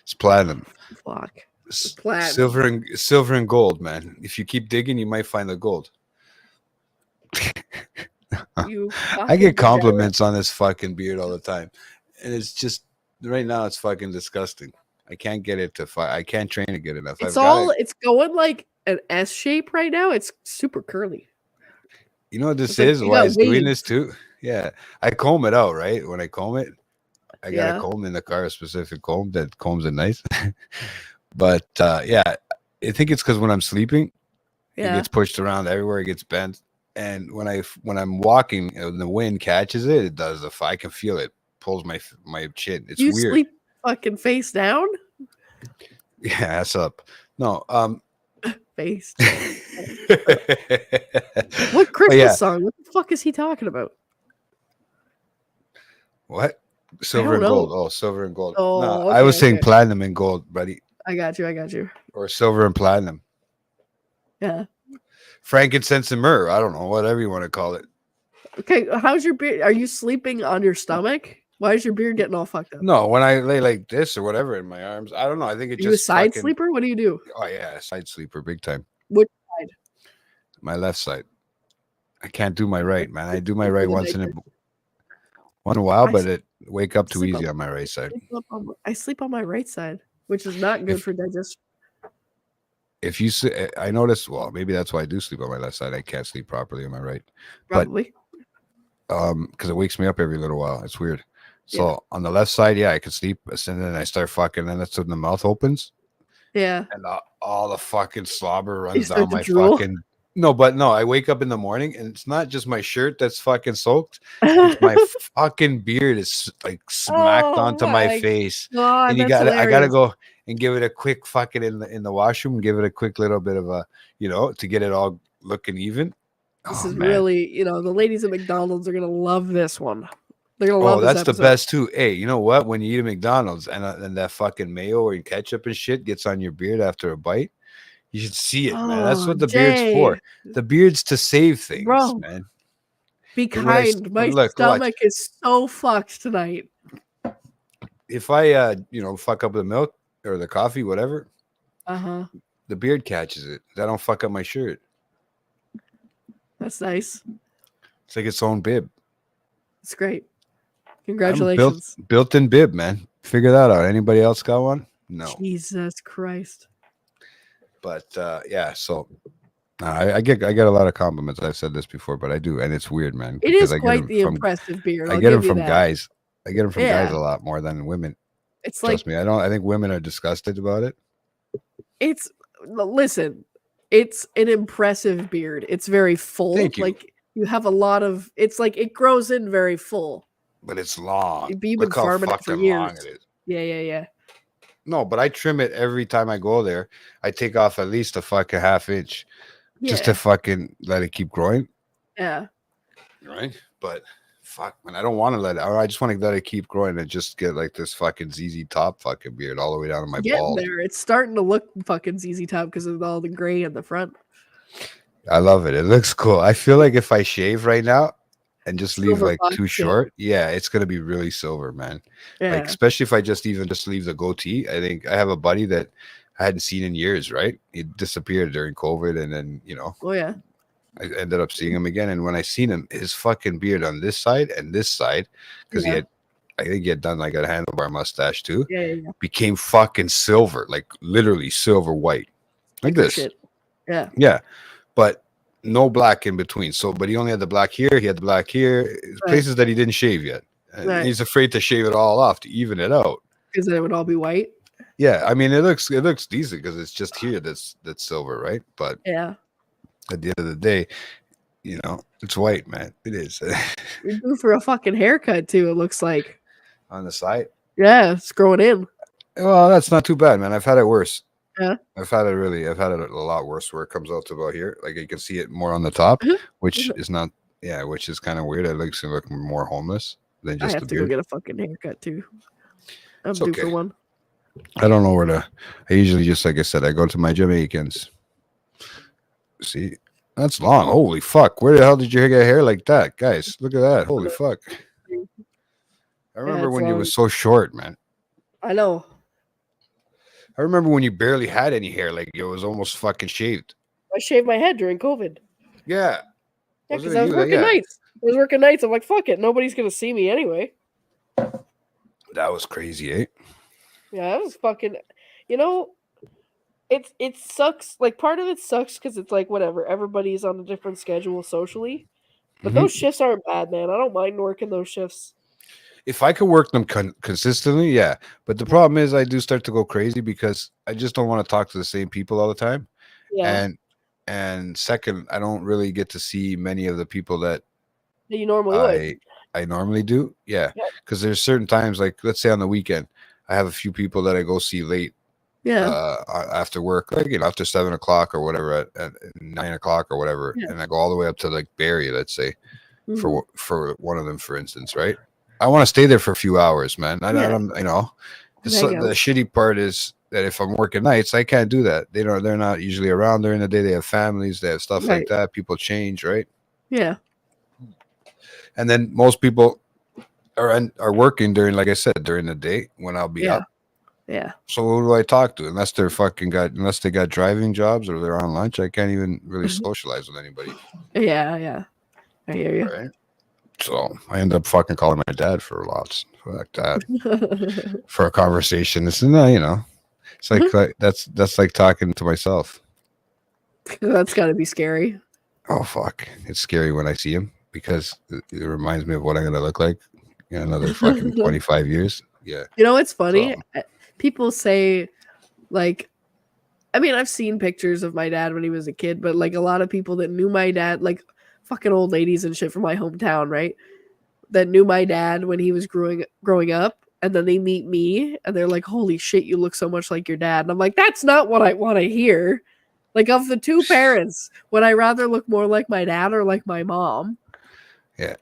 It's platinum. Fuck. S- Platinum. silver and gold, man. If you keep digging, you might find the gold. You I fucking get compliments on this fucking beard all the time, and it's just right now it's fucking disgusting. I can't get it to I can't train it good enough. It's I've got all it. it's going like an S shape right now. It's super curly. You know what this it's like is? you Why got it's doing waves. this too? Yeah, I comb it out, right? When I comb it, I got Yeah. a comb in the car, a specific comb that combs it nice. But yeah, I think it's because when I'm sleeping, it Yeah. gets pushed around everywhere. It gets bent, and when I'm walking, and the wind catches it. It does. If I can feel it, pulls my chin. It's you weird. sleep fucking face down? Yeah, ass up. No, Face. What Christmas Oh, yeah. song? What the fuck is he talking about? What? Silver and don't gold. know. Oh, silver and gold. Oh, no, okay, I was saying okay. platinum and gold, buddy, I got you. or silver and platinum. Yeah. Frankincense and myrrh. I don't know, whatever you want to call it. Okay, how's your beard? Are you sleeping on your stomach? Why is your beard getting all fucked up? No, when I lay like this or whatever in my arms, I don't know. I think it Are you a just side fucking- sleeper? What do you do? Oh yeah, side sleeper, big time. Which side? My left side. I can't do my right, man. I do my right the once in a digest. while, I but it wake up too sleep easy on- on my right side. I sleep on my right side, which is not good If- for digestion. If you see, I noticed. Well, maybe that's why I do sleep on my left side. I can't sleep properly on my right. but- Probably. Because it wakes me up every little while. It's weird. So on the left side, yeah, I can sleep, and then I start fucking. Then that's when the mouth opens, Yeah. and all the fucking slobber runs start down to my drool? fucking. No, but no, I wake up in the morning, and it's not just my shirt that's fucking soaked. It's my fucking beard is like smacked Oh onto my my face, God, and you that's got I gotta hilarious. go and give it a quick fucking in the washroom, give it a quick little bit of a to get it all looking even. This Oh, is man. really, the ladies at McDonald's are gonna love this one. They're gonna Oh, love this that's the episode. best too. Hey, you know what? When you eat a McDonald's and that fucking mayo or ketchup and shit gets on your beard after a bite, you should see it, man. That's Oh, what the beard's for. Jay. The beard's to save things, Bro. man. Be But when I s- kind. My look, watch. stomach is so fucked tonight. If I fuck up the milk, or the coffee, whatever, Uh-huh. the beard catches it. That don't fuck up my shirt. That's nice. It's like its own bib. It's great. I'm Congratulations. built-in bib, man. Figure that out. Anybody else got one? No. Jesus Christ. But yeah, so I get a lot of compliments. I've said this before, but I do, and it's weird, man. It because is I get quite them the from- impressive beard. I I'll get them give you from that. guys. I get them from guys Yeah. a lot more than women. It's Trust like me. I think women are disgusted about it. listen, it's an impressive beard. It's very full. Thank you. Like you have a lot of it's like it grows in very full. But it's long. You've been Look how farming it for fucking long years. it is. Yeah. No, but I trim it every time I go there. I take off at least a fucking half inch just to fucking let it keep growing. Yeah. Right? But fuck, man, I don't want to let it. I just want to let it keep growing and just get like this fucking ZZ Top fucking beard all the way down to my Getting balls. there. It's starting to look fucking ZZ Top because of all the gray in the front. I love it. It looks cool. I feel like if I shave right now and just leave Silver like fox, too yeah. short, yeah, it's gonna be really silver, man. Yeah. Like especially if I just leave the goatee. I think I have a buddy that I hadn't seen in years, right? He disappeared during COVID, and then Oh yeah. I ended up seeing him again. And when I seen him, his fucking beard on this side and this side, because Yeah. I think he had done like a handlebar mustache too, Yeah. became fucking silver, like literally silver white, like Good this. shit. Yeah. Yeah, but no black in between. So, but he only had the black here. He had the black here. Places that he didn't shave yet. And Right. he's afraid to shave it all off to even it out. Because then it would all be white. Yeah, I mean it looks decent because it's just here that's silver, right? But Yeah. at the end of the day, it's white, man. It is You're due for a fucking haircut too, it looks like. on the side. Yeah, it's growing in. Well, that's not too bad, man. I've had it worse. Yeah. I've had it a lot worse where it comes out to about here. Like you can see it more on the top, Mhm. which is not, which is kind of weird. It looks look more homeless than I just have the to go beard. get a fucking haircut too. I'm It's due okay. for one. I don't know where to. I usually just, like I said, I go to my Jamaicans. See, that's long. Holy fuck! Where the hell did you get hair like that, guys? Look at that. Holy fuck! I remember it's when you long. was so short, man. I know. I remember when you barely had any hair, like it was almost fucking shaved. I shaved my head during COVID. Yeah. Yeah, Wasn't because it I was you that- working yeah. nights. I was working nights. I'm like, fuck it. Nobody's gonna see me anyway. That was crazy, eh? Yeah, that was fucking. It sucks. Like part of it sucks because it's like whatever. Everybody's on a different schedule socially, but Mhm. those shifts aren't bad, man. I don't mind working those shifts. If I could work them consistently, yeah. But the problem is, I do start to go crazy because I just don't want to talk to the same people all the time. Yeah, And second, I don't really get to see many of the people that that you normally would. I normally do. Yeah, Yeah. because there's certain times, like let's say on the weekend, I have a few people that I go see late Yeah, after work, like after 7 o'clock or whatever, at 9 o'clock or whatever, Yeah. and I go all the way up to like Barrie, let's say, Mhm. for one of them, for instance, right? I want to stay there for a few hours, man. I Yeah. don't, Hang out. the shitty part is that if I'm working nights, I can't do that. They're not usually around during the day. They have families, they have stuff Right. like that. People change, right? yeah, And then most people are working during, like I said, during the day when I'll be Yeah. up. yeah. So who do I talk to? Unless they got driving jobs or they're on lunch, I can't even really Mhm. socialize with anybody. Yeah. I hear you. Right? So I end up fucking calling my dad for lots. Fuck that. For a conversation. It's it's like that's like talking to myself. That's got to be scary. Oh fuck. It's scary when I see him because it reminds me of what I'm gonna look like in another fucking 25 years. Yeah. You know what's funny? So- People say, like, I mean, I've seen pictures of my dad when he was a kid, but like a lot of people that knew my dad, like fucking old ladies and shit from my hometown, right? That knew my dad when he was growing up, and then they meet me and they're like, "Holy shit, you look so much like your dad." And I'm like, "That's not what I want to hear." Like, of the two parents, would I rather look more like my dad or like my mom? Yeah.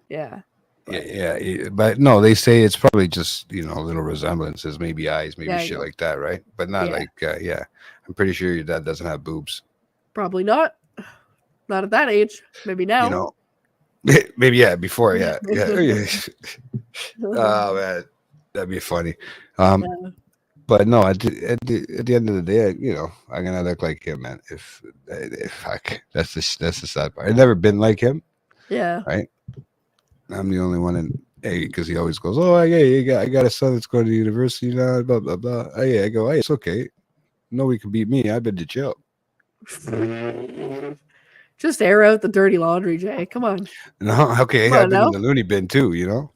Yeah. Yeah, but no, they say it's probably just little resemblances, maybe eyes, maybe Yeah, shit yeah. like that, right? But not Yeah. like I'm pretty sure your dad doesn't have boobs. Probably not. Not at that age. Maybe now. Maybe before, yeah. Oh man, that'd be funny. But no, at the end of the day, you know, I'm gonna look like him, man. If fuck, that's the sad part. I've never been like him, Yeah. right? I'm the only one in because he always goes, "Oh, yeah, I got a son that's going to university now." Blah blah blah. Oh, yeah, I go, "Hey, it's okay. Nobody can beat me. I've been to jail." Just air out the dirty laundry, Jay. Come on. No, okay, Come on I've been now. in the loony bin too. You know,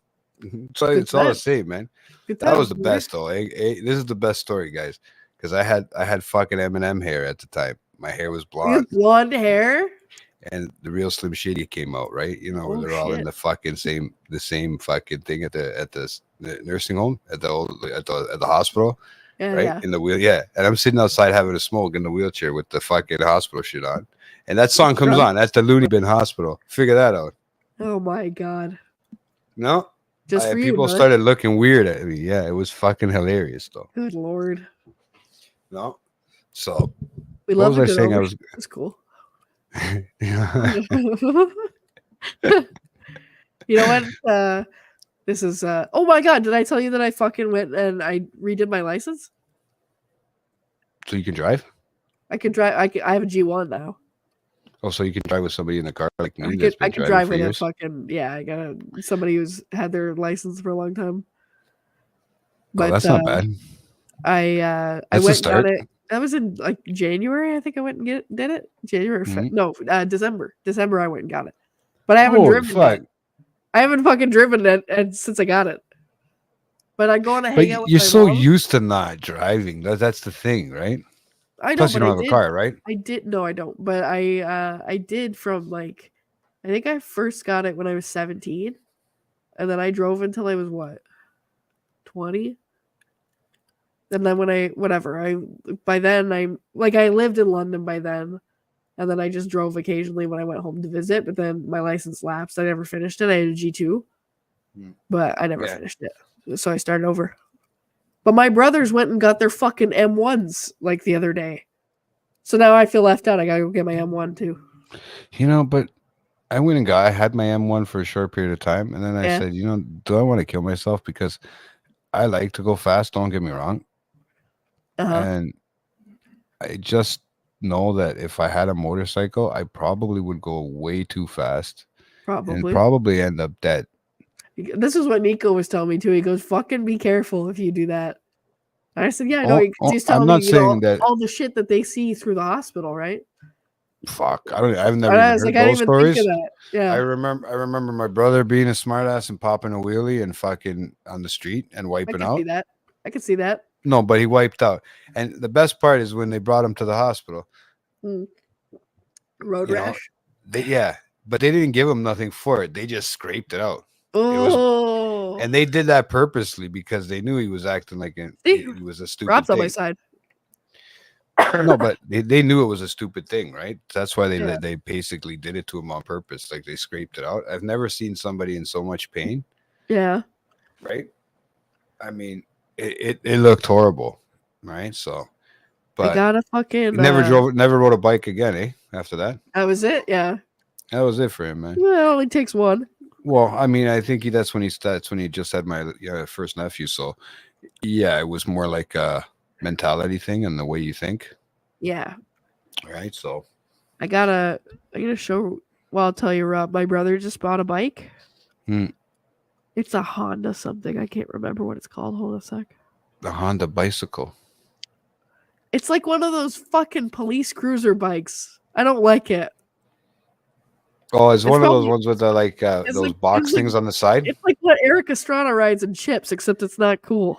so Good it's all the times. same, man. Good That was times, the boy. best though. This is the best story, guys, because I had fucking Eminem hair at the time. My hair was You blonde, have blonde hair. and the real Slim Shady came out, right? You know, where Oh, they're all in shit. the fucking same fucking thing at the nursing home at the hospital, Yeah, right? yeah. In the wheel, yeah. And I'm sitting outside having a smoke in the wheelchair with the fucking hospital shit on, and that song comes Drunk. on. That's the Looney Bin Hospital. Figure that out. Oh my god. No, Just for you, people huh? started looking weird at me. Yeah, it was fucking hilarious though. Good lord. No, so We what love was the I good saying? I over. was. That's cool. You know what? This is oh my god, did I tell you that I fucking went and I redid my license? So you can drive? I can drive. I have a G1 now. Oh, so you can drive with somebody in the car like me I that's could been driving drive for with a years? fucking yeah. I got somebody who's had their license for a long time. Oh, But that's not bad. I That's a went and got start. it. That was in like January. I think I went and did it. January, Mhm. no, December. December I went and got it. But I haven't Holy driven fuck. it. I haven't fucking driven it and since I got it. But I go on a But hangout with you're my so mom. used to not driving. That's the thing, right? I know, Plus, you but don't I have a did. car, right? I did. No, I don't. But I did from like, I think I first got it when I was 17, and then I drove until I was what, 20. And then when by then I lived in London by then, and then I just drove occasionally when I went home to visit. But then my license lapsed. I never finished it. I had a G2, but I never Yeah. finished it. So I started over. But my brothers went and got their fucking M1s like the other day. So now I feel left out. I gotta go get my M1 too. You know, but I had my M1 for a short period of time, and then I Yeah. said, you know, do I want to kill myself? Because I like to go fast, don't get me wrong. Uh-huh. And I just know that if I had a motorcycle, I probably would go way too fast and Probably. probably end up dead. This is what Nico was telling me too. He goes, "Fucking be careful if you do that." And I said, "Yeah, I know." He's telling I'm me, not saying that. all the shit that they see through the hospital, right? Fuck, I've never And I even was heard like, I those didn't even think stories. of that. Yeah, I remember my brother being a smartass and popping a wheelie and fucking on the street and I wiping could out. see that. I could see that. No, but he wiped out. And the best part is when they brought him to the hospital. Road You know, rash. But they didn't give him nothing for it. They just scraped it out. Oh, And they did that purposely because they knew he was acting like he was a stupid Rob's on my thing. side. No, but they knew it was a stupid thing, right? That's why Yeah. they basically did it to him on purpose. Like they scraped it out. I've never seen somebody in so much pain, Yeah, right? I mean, it looked horrible, right? So, I but gotta fucking never rode a bike again, eh? After that, That was it. Yeah, that was it for him, man. well, it only takes one. Well, I mean, I think that's when he just had my first nephew. So, yeah, it was more like a mentality thing and the way you think, Yeah, right? So, I gotta show. Well, I'll tell you, Rob. My brother just bought a bike. It's a Honda something. I can't remember what it's called. Hold a sec. the Honda bicycle. It's like one of those fucking police cruiser bikes. I don't like it. Oh, it's one of those probably- ones with the it's those like- box it's like- things on the side. It's like what Eric Estrada rides in Chips, except it's not cool.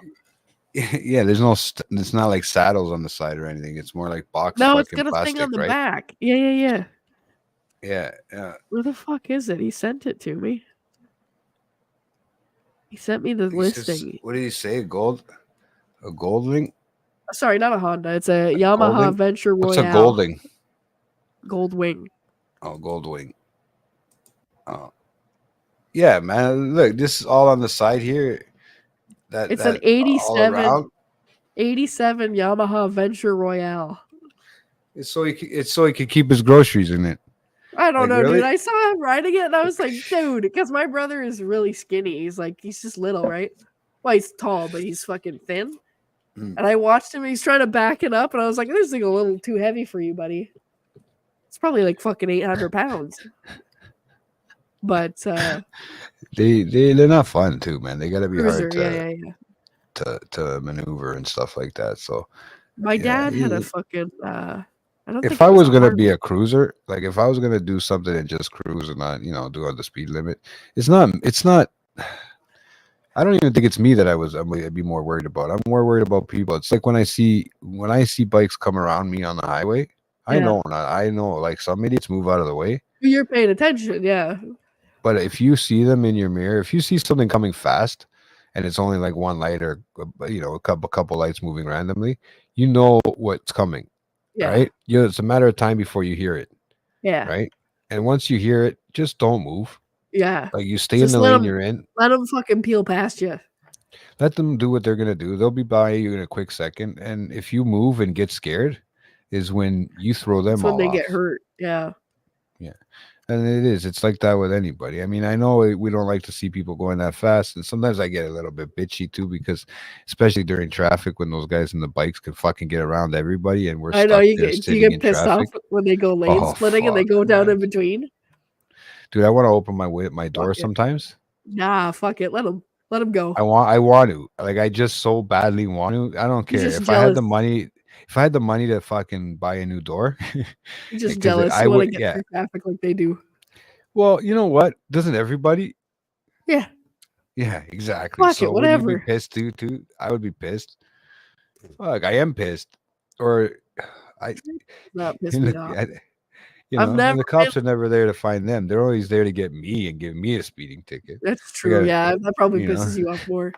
Yeah, there's no. It's not like saddles on the side or anything. It's more like box. No, it's fucking got a plastic, thing on the right? back. Yeah. Yeah. Where the fuck is it? He sent it to me. He sent me the He says- listing. what did he say? A gold link? Sorry, not a Honda. It's a Yamaha Golding? Venture Royale. What's a Golding? Gold Wing. Oh, Goldwing. Oh, yeah, man. Look, this is all on the side here. It's an all around. 87 Yamaha Venture Royale. It's so he could keep his groceries in it. I don't Like, know, really? dude. I saw him riding it and I was like, dude, because my brother is really skinny. He's just little, right? Well, he's tall, but he's fucking thin. Mm. And I watched him. He's trying to back it up, and I was like, "This thing a little too heavy for you, buddy. It's probably like fucking 800 pounds." But They're not fun too, man. They gotta be cruiser, hard yeah. to maneuver and stuff like that. So My yeah, dad had a fucking. I don't think if I it was was a gonna hard be one. a cruiser, like if I was gonna do something and just cruise and not, do on the speed limit, it's not. I don't even think it's me that I'd be more worried about. I'm more worried about people. It's like when I see bikes come around me on the highway, I Yeah. know like some idiots move out of the way. You're paying attention, yeah. But if you see them in your mirror, if you see something coming fast and it's only like one light or a couple lights moving randomly, you know what's coming, Yeah. right? It's a matter of time before you hear it, Yeah. right? And once you hear it, just don't move. Yeah. Like you stay Just in the let lane 'em- you're in. Let them fucking peel past you. Let them do what they're gonna do. They'll be by you in a quick second. And if you move and get scared, is when you throw them That's when all they off. get hurt. Yeah. And it's like that with anybody. I mean, I know we don't like to see people going that fast, and sometimes I get a little bit bitchy too, because especially during traffic when those guys in the bikes can fucking get around everybody, and we're I know stuck you there get sitting you in get pissed traffic. off when they go lane Oh, splitting and they fuck, go down man. in between. Dude, I want to open my door Fuck it. sometimes. Nah, fuck it. Let them go. I want to. Like, I just so badly want to. I don't He's care just if I had the jealous. money. If I had the money to fucking buy a new door, You're just 'cause jealous. I You want to would- get yeah. through traffic like they do. Well, you know what? Doesn't everybody? Yeah. Yeah, exactly. Fuck So it, would you be whatever. pissed too? I would be pissed. Fuck, I am pissed. Or I, Not piss me off. I I've and never the cops are never there to find them. They're always there to get me and give me a speeding ticket. That's true. gotta- Yeah, that probably you know. pisses you off more.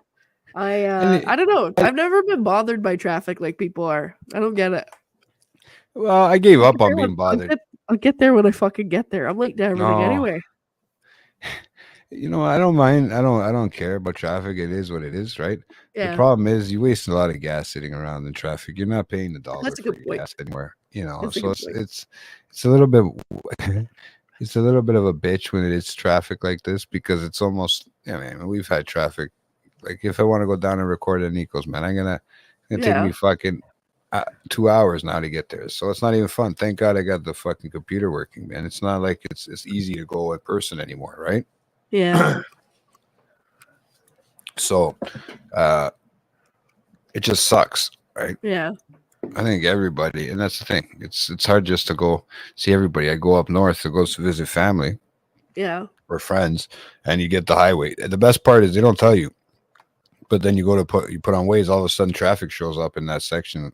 And I don't know. I've never been bothered by traffic like people are. I don't get it. Well, I gave up on I'll being bothered. I'll get there when I fucking get there. I'm late to everything No. anyway. I don't mind. I don't care about traffic. It is what it is, right? The Yeah. problem is you waste a lot of gas sitting around in traffic. You're not paying the dollar That's a for good your point. gas anywhere. That's a So good point. it's a little bit it's a little bit of a bitch when it is traffic like this, because it's almost, man, we've had traffic. Like if I want to go down and record at Nico's, man, it's gonna take Yeah. me fucking 2 hours now to get there. So it's not even fun. Thank God I got the fucking computer working, man. It's not like it's easy to go in person anymore, right? Yeah. So it just sucks, right? Yeah. I think everybody, and that's the thing. It's hard just to go see everybody. I go up north to go visit family Yeah. or friends, and you get the highway. And the best part is they don't tell you, but then you put on Waze, all of a sudden traffic shows up in that section,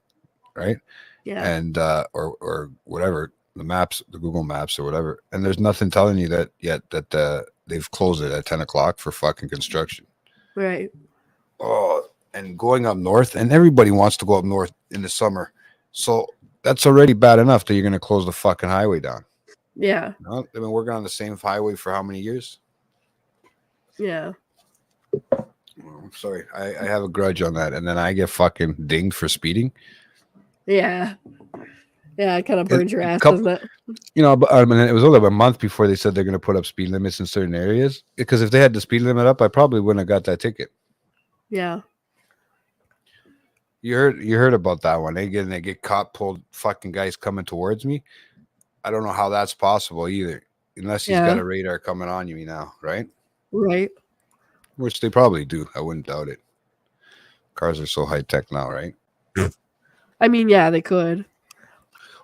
right? Yeah. And or whatever, the maps, the Google Maps or whatever, and there's nothing telling you that yet that they've closed it at 10 o'clock for fucking construction. Right. Oh, and going up north, and everybody wants to go up north in the summer, so that's already bad enough that you're going to close the fucking highway down. Yeah. No, they've been working on the same highway for how many years? Yeah. I'm sorry, I have a grudge on that, and then I get fucking dinged for speeding. Yeah. Yeah. It kind of burns your ass, couple- doesn't it? But I mean, it was only about a month before they said they're going to put up speed limits in certain areas. Because if they had the speed limit up, I probably wouldn't have got that ticket. Yeah. You heard about that one? They get caught, pulled fucking guys coming towards me. I don't know how that's possible either, unless he's got Yeah. a radar coming on you now, right? Right. Which they probably do. I wouldn't doubt it. Cars are so high tech now, right? I mean, yeah, they could.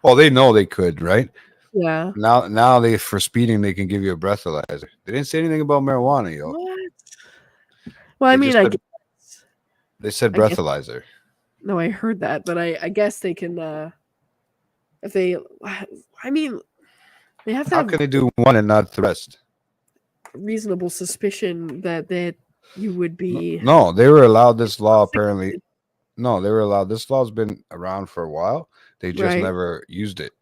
Well, they know they could, right? Yeah. Now they, for speeding, they can give you a breathalyzer. They didn't say anything about marijuana, yo. What? Well, I They mean, just I said- guess, They said I guess- breathalyzer. no, I heard that, but I guess they can if they I mean they have to How have can they do one and not the rest? reasonable suspicion that you would be No, they were allowed this law apparently. No, they were allowed. This law's been around for a while. They just Right. never used it.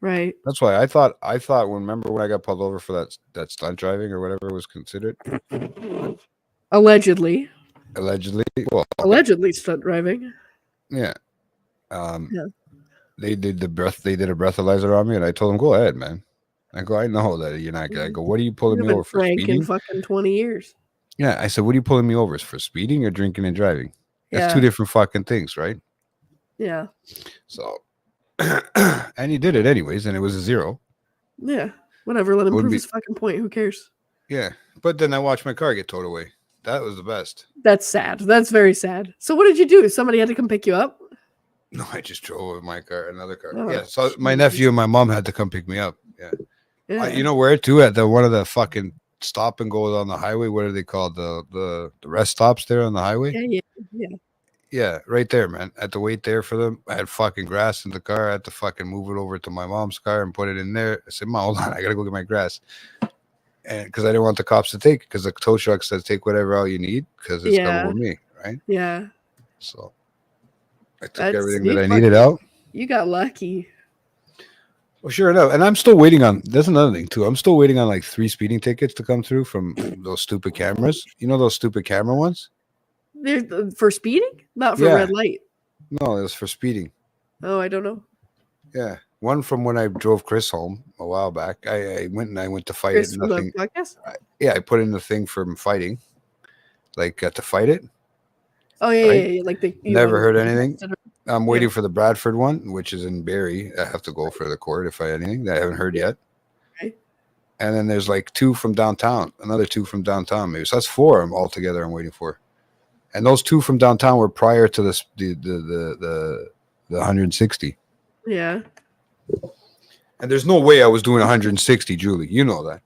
right. That's why I thought remember when I got pulled over for that stunt driving or whatever it was considered, Allegedly. allegedly. Well, Allegedly stunt driving. yeah. Yeah. They did a breathalyzer on me, and I told them, "Go ahead, man." I go, "I know that you're not gonna." I go, "What are you pulling You me haven't over for drank in speeding?" fucking 20 years. Yeah, I said, "What are you pulling me over for speeding or drinking and driving?" That's Yeah. two different fucking things, right? Yeah. So, and he did it anyways, and it was a 0. Yeah. Whatever. Let him Wouldn't prove be- his fucking point. Who cares? Yeah, but then I watched my car get towed away. That was the best. That's sad. That's very sad. So what did you do? Somebody had to come pick you up? No, I just drove with my car, another car. Oh, Yeah, so my Jesus. nephew and my mom had to come pick me up. Yeah, Yeah. you know where too? At the one of the fucking stop and goes on the highway. What are they called? The rest stops there on the highway. Yeah. Yeah, right there, man. I had to wait there for them. I had fucking grass in the car. I had to fucking move it over to my mom's car and put it in there. I said, Mom, hold on, I gotta go get my grass. And because I didn't want the cops to take, because the tow truck says take whatever all you need, because it's Yeah. coming with me, right? Yeah. So I took That's- everything you that I needed out. You got lucky. Well, sure enough. And I'm still waiting on, there's another thing too. I'm still waiting on like 3 speeding tickets to come through from those stupid cameras. You know those stupid camera ones? They're for speeding? Not for Yeah. red light. No, it was for speeding. Oh, I don't know. Yeah. One from when I drove Chris home a while back. I went to fight Chris it. from Nothing. the podcast? Yeah, I put in the thing from fighting, like to fight it. Oh yeah, Right? yeah. Like the Never heard anything. consider- I'm waiting for the Bradford one, which is in Barrie. I have to go for the court if I anything that I haven't heard yet. Okay. And then there's like 2 from downtown, another 2 from downtown, maybe. So that's 4 I'm altogether I'm waiting for. And those 2 from downtown were prior to this the 160. Yeah. And there's no way I was doing 160, Julie. You know that.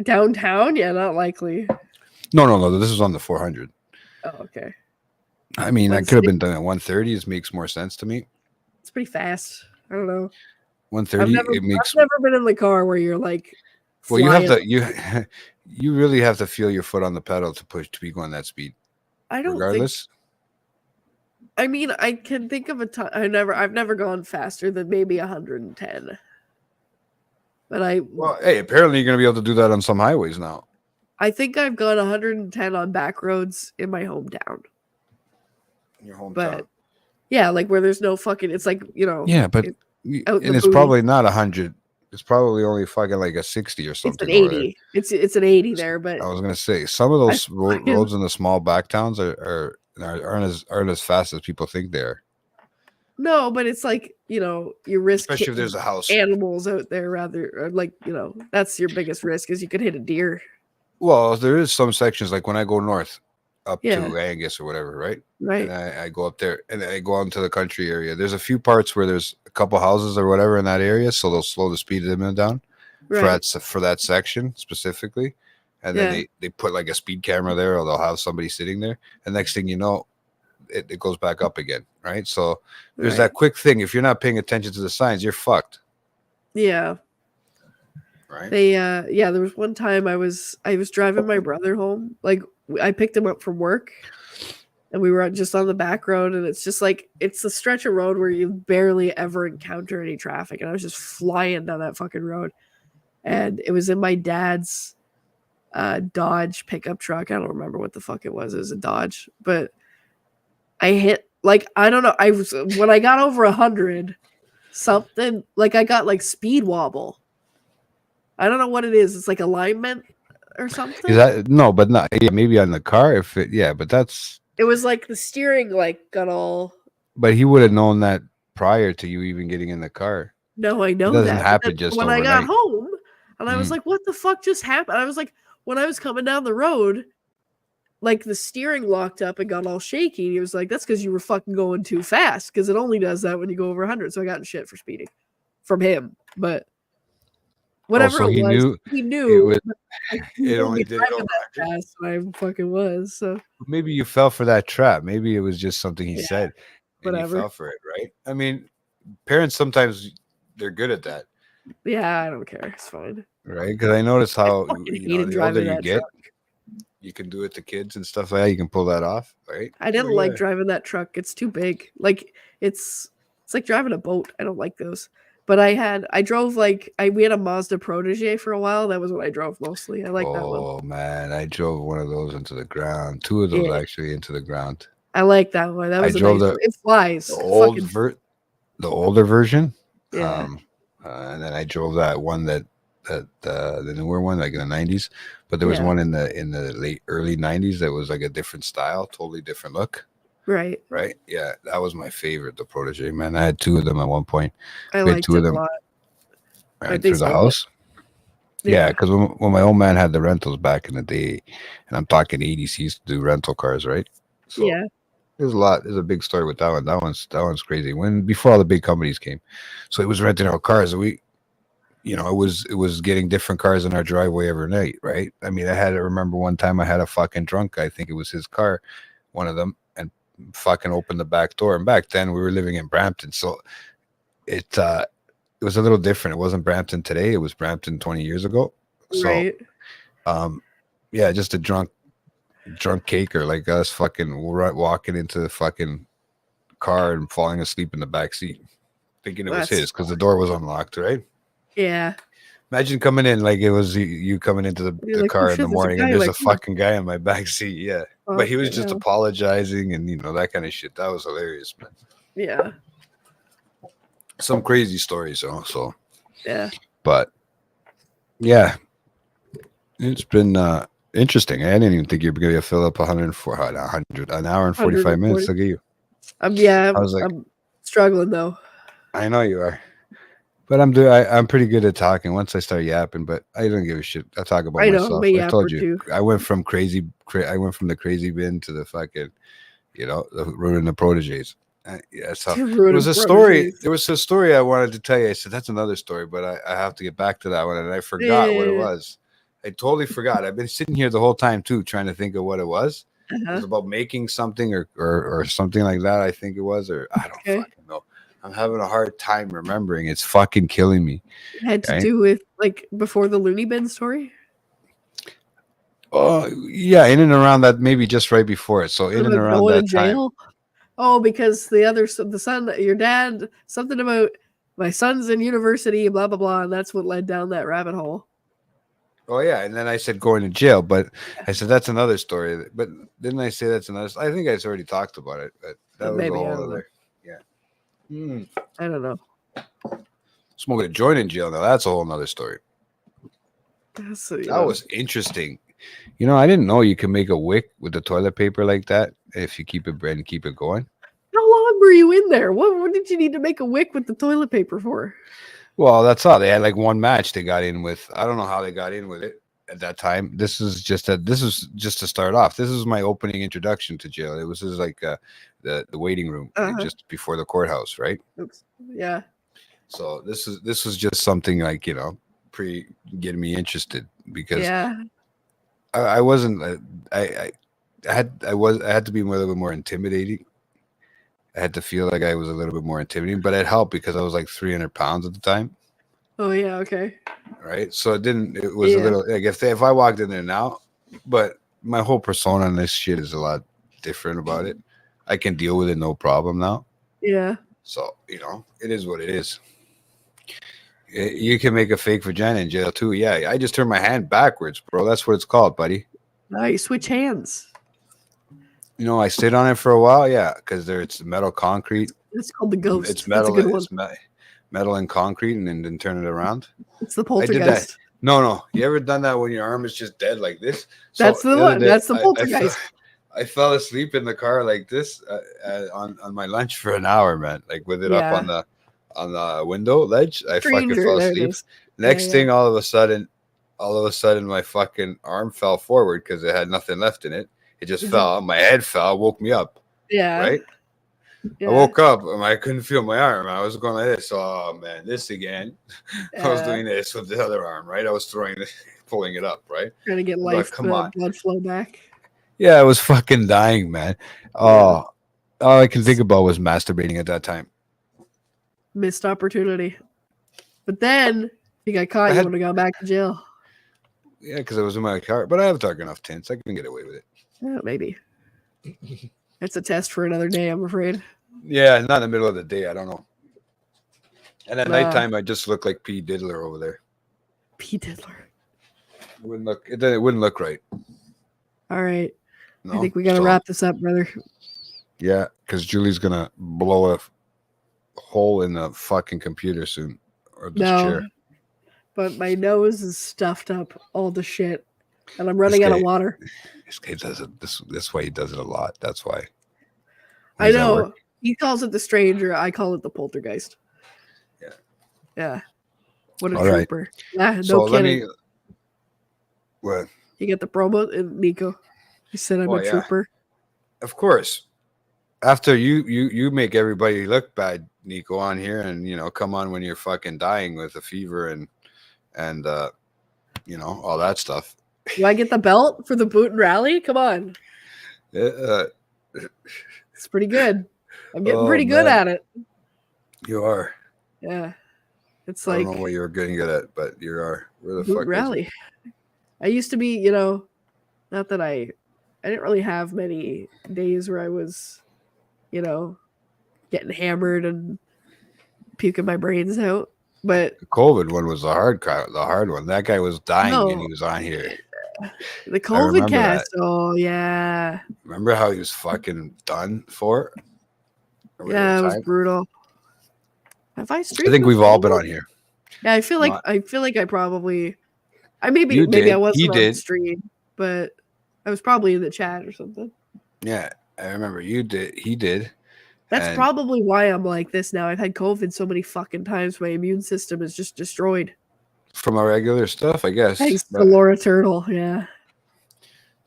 Downtown? Yeah, not likely. No. This is on the 400. Oh, okay. I mean, I Let's could have see. been done at 130. This makes more sense to me. It's pretty fast. I don't know. 130. I've It makes. never been in the car where you're like Well, you have flying. to. You really have to feel your foot on the pedal to push to be going that speed. I don't think Regardless. I mean, I can think of a time I've never gone faster than maybe 110. But Well, hey, apparently you're gonna be able to do that on some highways now. I think I've gone 110 on back roads in my hometown. In your hometown. But yeah, like where there's no fucking it's like, yeah, but it- y- out in and the it's boonies. probably not 100. It's probably only fucking like a 60 or it's something. an over there. 80. It's an 80 there, but I was gonna say some of those fucking- roads in the small back towns aren't as fast as people think they are. no, but it's like, you risk Especially if there's hitting a house. animals out there rather or like, that's your biggest risk is you could hit a deer. Well, there is some sections like when I go north up Yeah. to Angus or whatever, right? Right. And I go up there and I go out into the country area. There's a few parts where there's a couple houses or whatever in that area, so they'll slow the speed limit down Right. for that section specifically. And then Yeah. they put like a speed camera there, or they'll have somebody sitting there. And next thing you know, it goes back up again, right? So there's Right. that quick thing. If you're not paying attention to the signs, you're fucked, Yeah. right? There was one time I was driving my brother home. Like I picked him up from work and we were just on the back road and it's just like it's a stretch of road where you barely ever encounter any traffic and I was just flying down that fucking road. And it was in my dad's Dodge pickup truck. I don't remember what the fuck it was. It was a Dodge, but I hit like I don't know. When I got over 100, something like I got like speed wobble. I don't know what it is. It's like alignment or something. Is that no, but not maybe on the car if it but that's It was like the steering like got all. but he would have known that prior to you even getting in the car. No, I know doesn't that. but happen then just when I got overnight. home, and I was Mm. like, "What the fuck just happened?" I was like, when I was coming down the road, like the steering locked up and got all shaky. And he was like, "That's because you were fucking going too fast. Because it only does that when you go over 100." So I got in shit for speeding from him, but. Whatever so it he was, knew he knew. was- but, like, he it wouldn't only be did it driving over that 100. fast, and I fucking was. So Maybe you fell for that trap. Maybe it was just something he Yeah, said and whatever. you fell for it, right? I mean, parents sometimes they're good at that, yeah, I don't care. It's fine. right? Because I noticed how fucking the hated older driving you that get, you can do it to kids and stuff like that. You can pull that off, right? I didn't Oh, like yeah. driving that truck. It's too big. Like it's like driving a boat. I don't like those. But I drove we had a Mazda Protege for a while. That was what I drove mostly. I like that one. Oh man, I drove one of those into the ground. 2 of those Yeah. actually into the ground. I like that one. That I was a drove nice the- one. It flies. The Fucking- older version. yeah. And then I drove that one the newer one, like in the 90s. But there was Yeah. one in the early 90s that was like a different style, totally different look. Right. right? Yeah, that was my favorite, the Protege, man. I had 2 of them at one point. I We had liked 2 it of a them lot. right they through the sold it. house. Yeah, because when my old man had the rentals back in the day, and I'm talking 80s, he used to do rental cars, right? So Yeah. there's a lot. There's a big story with that one. That one's crazy. When before all the big companies came, so he was renting out cars. And we, it was getting different cars in our driveway every night, right? I mean, I remember one time I had a fucking drunk guy, I think it was his car, one of them, and fucking opened the back door. And back then we were living in Brampton, so it was a little different. It wasn't Brampton today. It was Brampton 20 years ago. So, Right. yeah, just a drunk caker like us, fucking walking into the fucking car and falling asleep in the back seat, thinking it was That's his because the door was unlocked. Right? Yeah. Imagine coming in like it was you coming into You're the like, "Oh, car in shit, the there's a morning guy and in there's my a car." fucking guy in my back seat. Yeah, but he was Fucking just hell. apologizing and that kind of shit. That was hilarious, man. Yeah. Some crazy stories, though. So, Yeah. but yeah, it's been interesting. I didn't even think you were going to fill up 100 an hour and 45 minutes. 140. Look at you. Yeah. I was like, I'm struggling though. I know you are, but I'm pretty good at talking once I start yapping. But I don't give a shit. I talk about I know, myself. but I told yapper you, too. I went from I went from the crazy bin to the fucking, the ruining the proteges. Yeah, so there Ruining was a story. proteges. There was a story I wanted to tell you. I said that's another story, but I have to get back to that one, and I forgot what it Yeah. was. I totally forgot. I've been sitting here the whole time too, trying to think of what it was. It was Uh-huh. about making something or something like that. I think it was, or I don't Okay. fucking know. I'm having a hard time remembering. It's fucking killing me. It had to Right? do with like before the loony bin story. Oh yeah, in and around that, maybe just right before it. So in and About around going that to time. jail. Oh, because the son, your dad, something about my son's in university, blah blah blah, and that's what led down that rabbit hole. Oh yeah, and then I said going to jail, but I said that's another story. But didn't I say that's another? I think I already talked about it, but that was Maybe, a I whole don't know. other. Yeah. I don't know. Smoking a joint in jail now. That's a whole nother story. So, That was interesting. I didn't know you can make a wick with the toilet paper like that if you keep it going. How long were you in there? What did you need to make a wick with the toilet paper for? Well, that's all. They had like one match they got in with. I don't know how they got in with it at that time. This is just to start off. This is my opening introduction to jail. It was just like the waiting room just before the courthouse, right? Oops. Yeah. So this was just something like pre getting me interested because Yeah. I wasn't I had to be a little bit more intimidating. I had to feel like I was a little bit more intimidating, but it helped because I was like 300 pounds at the time. Oh yeah. Okay. Right. So it was a little like if I walked in there now, but my whole persona on this shit is a lot different about it. I can deal with it no problem now. Yeah. So, it is what it is. You can make a fake vagina in jail too. Yeah. I just turned my hand backwards, bro. That's what it's called, buddy. Nice. Switch hands. I stayed on it for a while. Yeah. Because it's metal concrete. It's called the ghost. It's That's metal. a good one. It's metal and concrete and then turn it around. It's the I did that. poltergeist. No. You ever done that when your arm is just dead like this? That's the other one. day, That's the I poltergeist. I fell asleep in the car like this on my lunch for an hour, man. Like with it up on the window ledge. I fucking Stranger, fell there it asleep. is. Next Yeah. thing, all of a sudden, my fucking arm fell forward because it had nothing left in it. It just Mhm. fell. My head fell, woke me up. Yeah. Right. Yeah. I woke up and I couldn't feel my arm. I was going like this. Oh man, this again. I was doing this with the other arm, right? I was pulling it up, right? Trying to get Like, life, come on. blood flow back. Yeah, I was fucking dying, man. Oh, all I can think about was masturbating at that time. Missed opportunity. But then if you got caught, you would have gone back to jail. Yeah, because I was in my car, but I have dark enough tints. I can get away with it. Yeah, maybe. It's a test for another day, I'm afraid. Yeah, not in the middle of the day. I don't know. And at Nah. nighttime, I just look like P. Diddler over there. P. Diddler. It wouldn't look right. All right. No? I think we got to So, wrap this up, brother. Yeah, because Julie's gonna blow a hole in the fucking computer soon, or this No. chair. But my nose is stuffed up all the shit. And I'm running out of guy- water. This guy does it. This way he does it a lot. That's why. I He's at know. work. He calls it the stranger. I call it the poltergeist. Yeah. Yeah. What a All right. trooper. Yeah, no So let kidding. me. What? You get the promo, Nico. He said I'm Oh, a yeah. trooper. Of course. After you make everybody look bad, Nico, on here, and come on when you're fucking dying with a fever and all that stuff. Do I get the belt for the boot and rally? Come on. It's pretty good. I'm getting Oh, pretty good man. at it. You are. Yeah. It's I like don't know what you were getting good at, but you are. Where the boot fuck is it? rally. I used to be, not that I didn't really have many days where I was, getting hammered and puking my brains out. But The COVID one was the hard one. That guy was dying and No. he was on here. the COVID remember cast, oh yeah. Remember how he was fucking done for? Yeah, it was brutal. Have I streamed? I think we've all been before? on here. Yeah, I feel like Not- I probably maybe You I did. wasn't He on did. stream, but I was probably in the chat or something. Yeah, I remember you did. He did. That's And- probably why I'm like this now. I've had COVID so many fucking times. My immune system is just destroyed. From our regular stuff, I guess. Thanks to But- Laura Turtle. Yeah.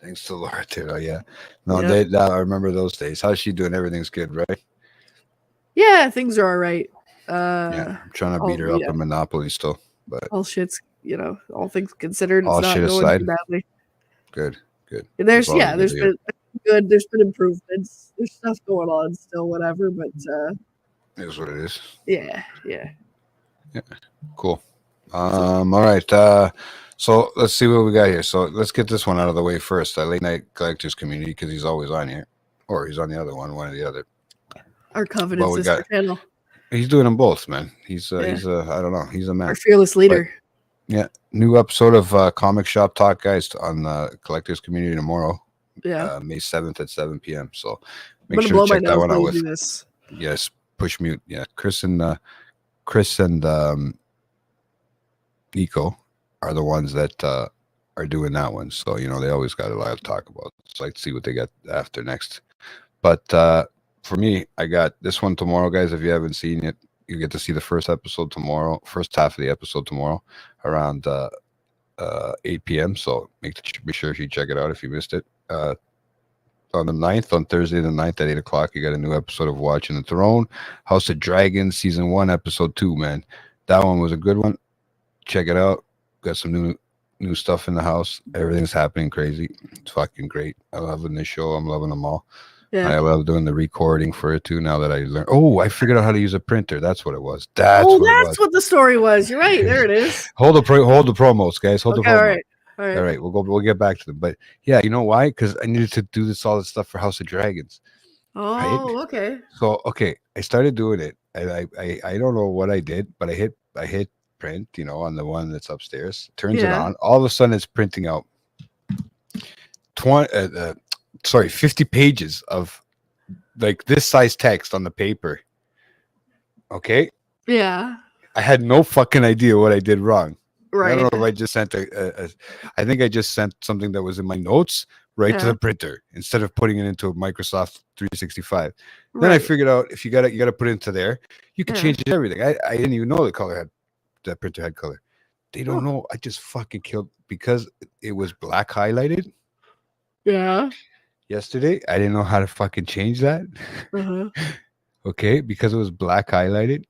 Thanks to Laura too. Oh, yeah. No, Yep. I remember those days. How's she doing? Everything's good, right? Yeah, things are all right. Yeah. I'm trying to beat her up yeah. in Monopoly still, but All shit's, all things considered, it's All not shit going aside. too badly. good. And there's That's all we there's need been good. There's been improvements. There's stuff going on still, whatever. But It is what it is. yeah. Cool. All right. So let's see what we got here. So let's get this one out of the way first. Late Night Collectors Community, because he's always on here, or he's on the other one or the other. Our Covenant Well, we Sister got- channel. He's doing them both, man. He's Yeah. he's I don't know. He's a man. Our fearless leader. New episode of Comic Shop Talk, guys, on the Collectors Community tomorrow, Yeah. May 7th at 7 p.m. So I'm make gonna sure blow to my check that nose one while out you with. do this. Yes, push mute. Yeah, Chris and Nico are the ones that are doing that one. So they always got a lot to talk about. So like to see what they got after next. But for me, I got this one tomorrow, guys. If you haven't seen it, you get to see the first episode tomorrow, first half of the episode tomorrow, around 8 p.m. So be sure you check it out if you missed it. On the 9th, on Thursday the 9th at 8 o'clock, you got a new episode of Watching the Throne, House of Dragons, Season 1, Episode 2, man. That one was a good one. Check it out. Got some new stuff in the house. Everything's happening crazy. It's fucking great. I'm loving this show. I'm loving them all. Yeah. I love doing the recording for it, too, now that I learned. Oh, I figured out how to use a printer. That's what it was. That's Oh, what it was. that's what the story was. You're right. There it is. Hold the promos, guys. Hold Okay, the promos. all right. All right. All right, we'll get back to them. But yeah, you know why? Because I needed to do all this stuff for House of Dragons. Oh, okay. So I started doing it, and I don't know what I did, but I hit print, on the one that's upstairs. Turns it Yeah. on. All of a sudden, it's printing out 50 pages of like this size text on the paper. Okay, Yeah. I had no fucking idea what I did wrong. I Right. don't know if I just sent I think I just sent something that was in my notes right to Yeah. the printer instead of putting it into a Microsoft 365. Then I Right. figured out if you gotta put it into there, you can Yeah. change everything. I didn't even know that printer had color. They don't Oh. know. I just fucking killed because it was black highlighted Yeah. yesterday. I didn't know how to fucking change that. Uh-huh. Okay, because it was black highlighted.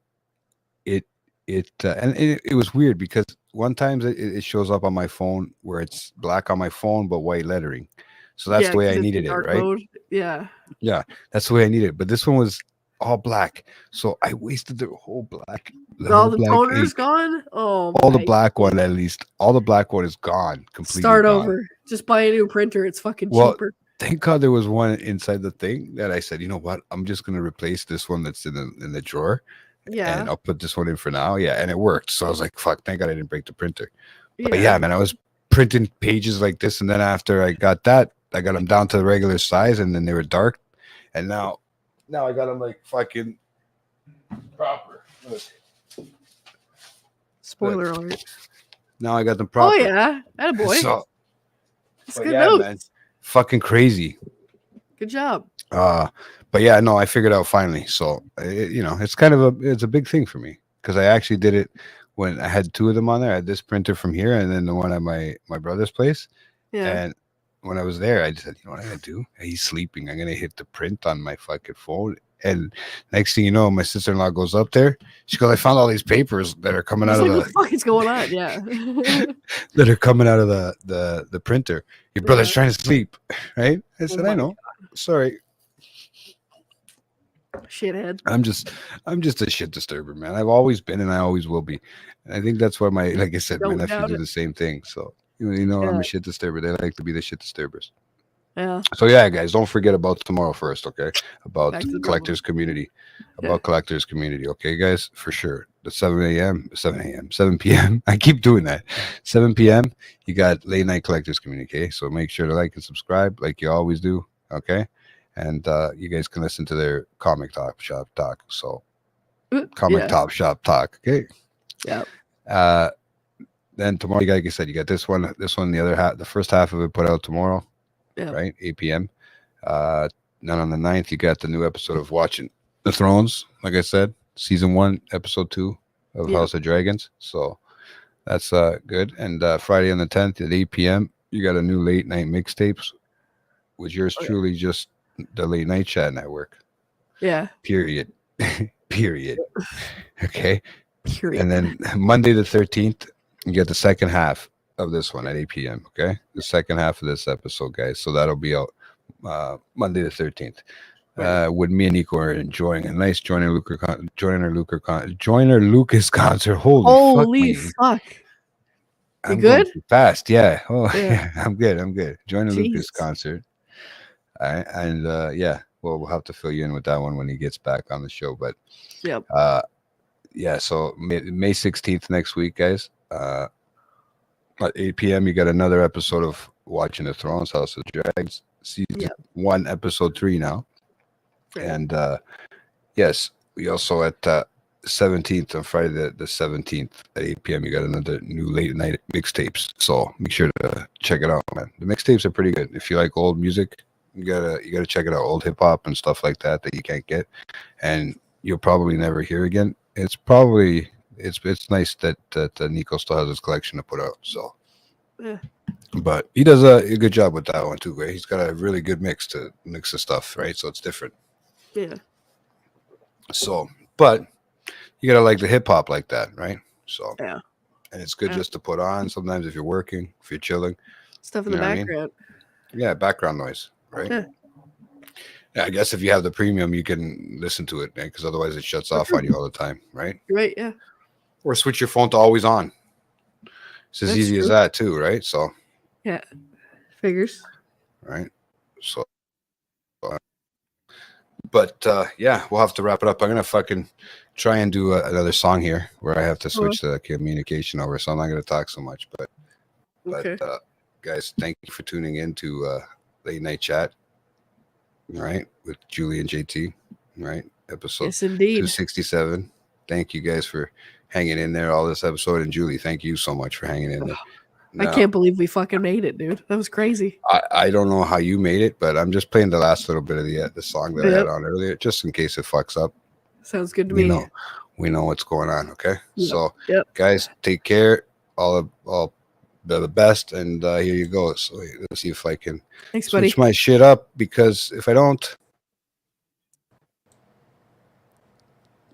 It was weird because one time it shows up on my phone where it's black on my phone but white lettering. So that's Yeah, the way 'cause I it's needed it, dark right? mode. Yeah. That's the way I needed it. But this one was all black. So I wasted the whole black. All the black toner's ink. gone. Oh, All the my black one, God. at least. All the black one is gone. Completely Start gone. over. Just buy a new printer. It's fucking Well, cheaper. Thank God there was one inside the thing that I said, you know what? I'm just gonna replace this one that's in the drawer. Yeah. And I'll put this one in for now. Yeah, and it worked. So I was like, fuck, thank God I didn't break the printer. But yeah, man, I was printing pages like this, and then after I got that, I got them down to the regular size, and then they were dark, and now I got them like fucking proper. Look. Spoiler alert. Now I got them Oh proper. yeah. Attaboy. So, It's but good yeah, notes. man, fucking crazy. Good job. But yeah, no, I figured out finally. So it's kind of it's a big thing for me because I actually did it when I had two of them on there. I had this printer from here and then the one at my brother's place. Yeah. And when I was there, I just said, you know what I'm gonna do? He's sleeping. I'm gonna hit the print on my fucking phone. And next thing you know, my sister-in-law goes up there. She goes, I found all these papers that are coming out of what the fuck is going on? Yeah. that are coming out of the printer. Your brother's trying to sleep, right? I said, I know. God. Sorry. Shithead. I'm just a shit disturber, man. I've always been and I always will be. And I think that's why like I said, my nephew do the same thing. So I'm a shit disturber. They like to be the shit disturbers. Yeah. So yeah, guys, don't forget about tomorrow first, okay? About collectors community. About collectors community, okay, guys? For sure. The 7 p.m. I keep doing that. 7 p.m. You got late night collectors community, okay? So make sure to like and subscribe like you always do, okay? And you guys can listen to their comic shop talk. So comic top shop talk, okay? Yeah. Then tomorrow, like I said, you got this one, the other half, the first half of it put out tomorrow. Yeah. Right, 8 p.m. Then on the 9th, you got the new episode of Watching the Thrones. Like I said, season 1, episode 2 of House of Dragons. So that's good. And Friday on the 10th at 8 p.m., you got a new late night mixtapes with yours truly, just the Late Night Chat Network. Yeah. Period. Period. Okay. Period. And then Monday the 13th, you get the second half of this one at 8 p.m. Okay, the second half of this episode, guys. So that'll be out Monday the 13th. With me and Nico are enjoying a nice Joyner Lucas concert. Holy fuck! You I'm good? Fast, yeah. Oh, yeah. I'm good. Joyner Lucas concert. All right, and we'll have to fill you in with that one when he gets back on the show. But so May 16th next week, guys. At 8 p.m. you got another episode of Watching the Thrones, House of Dragons, season 1, episode 3 now. And yes, we also at 17th on Friday the 17th at 8 p.m. you got another new late night mixtapes. So make sure to check it out, man. The mixtapes are pretty good. If you like old music, you gotta check it out. Old hip hop and stuff like that you can't get, and you'll probably never hear again. It's nice that Nico still has his collection to put out. So, but he does a good job with that one too. Right? He's got a really good mix to mix the stuff, right? So it's different. Yeah. So, but you gotta like the hip hop like that, right? So yeah, and it's good just to put on sometimes if you're working, if you're chilling. Stuff in the background. Yeah, background noise, right? Yeah, I guess if you have the premium, you can listen to it, because otherwise it shuts off on you all the time, right? Right, yeah. Or switch your phone to always on. It's as easy as that too, right? So yeah, figures. Right. So, but we'll have to wrap it up. I'm gonna fucking try and do another song here where I have to switch the communication over, so I'm not gonna talk so much. But guys, thank you for tuning in to Late Night Chat. Right, with Julie and JT, right? Episode 267. Thank you guys for hanging in there all this episode, and Julie, thank you so much for hanging in there. I can't believe we fucking made it, dude. That was crazy. I don't know how you made it, but I'm just playing the last little bit of the song that I had on earlier, just in case it fucks up. Sounds good to me. We know what's going on. Okay, so guys, take care. All the best, and here you go. So let's see if I can switch my shit up, because if I don't,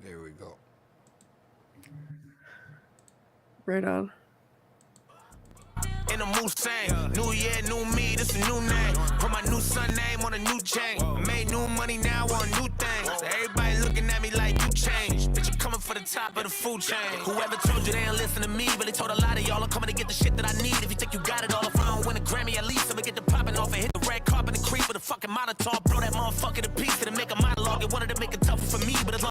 there we go. Right on. In a Mustang, new year, new me, this a new name. Put my new son name on a new chain. Made new money now on new things. Everybody looking at me like you changed. Bitch, you coming for the top of the food chain. Whoever told you they ain't listen to me, really told a lot of y'all I'm coming to get the shit that I need. If you think you got it all, if I don't win a Grammy, at least I'ma get the popping off and hit the red carpet and creep with a fucking monitor. Blow that motherfucker to pieces and make a monologue. It wanted to make it tougher for me, but as long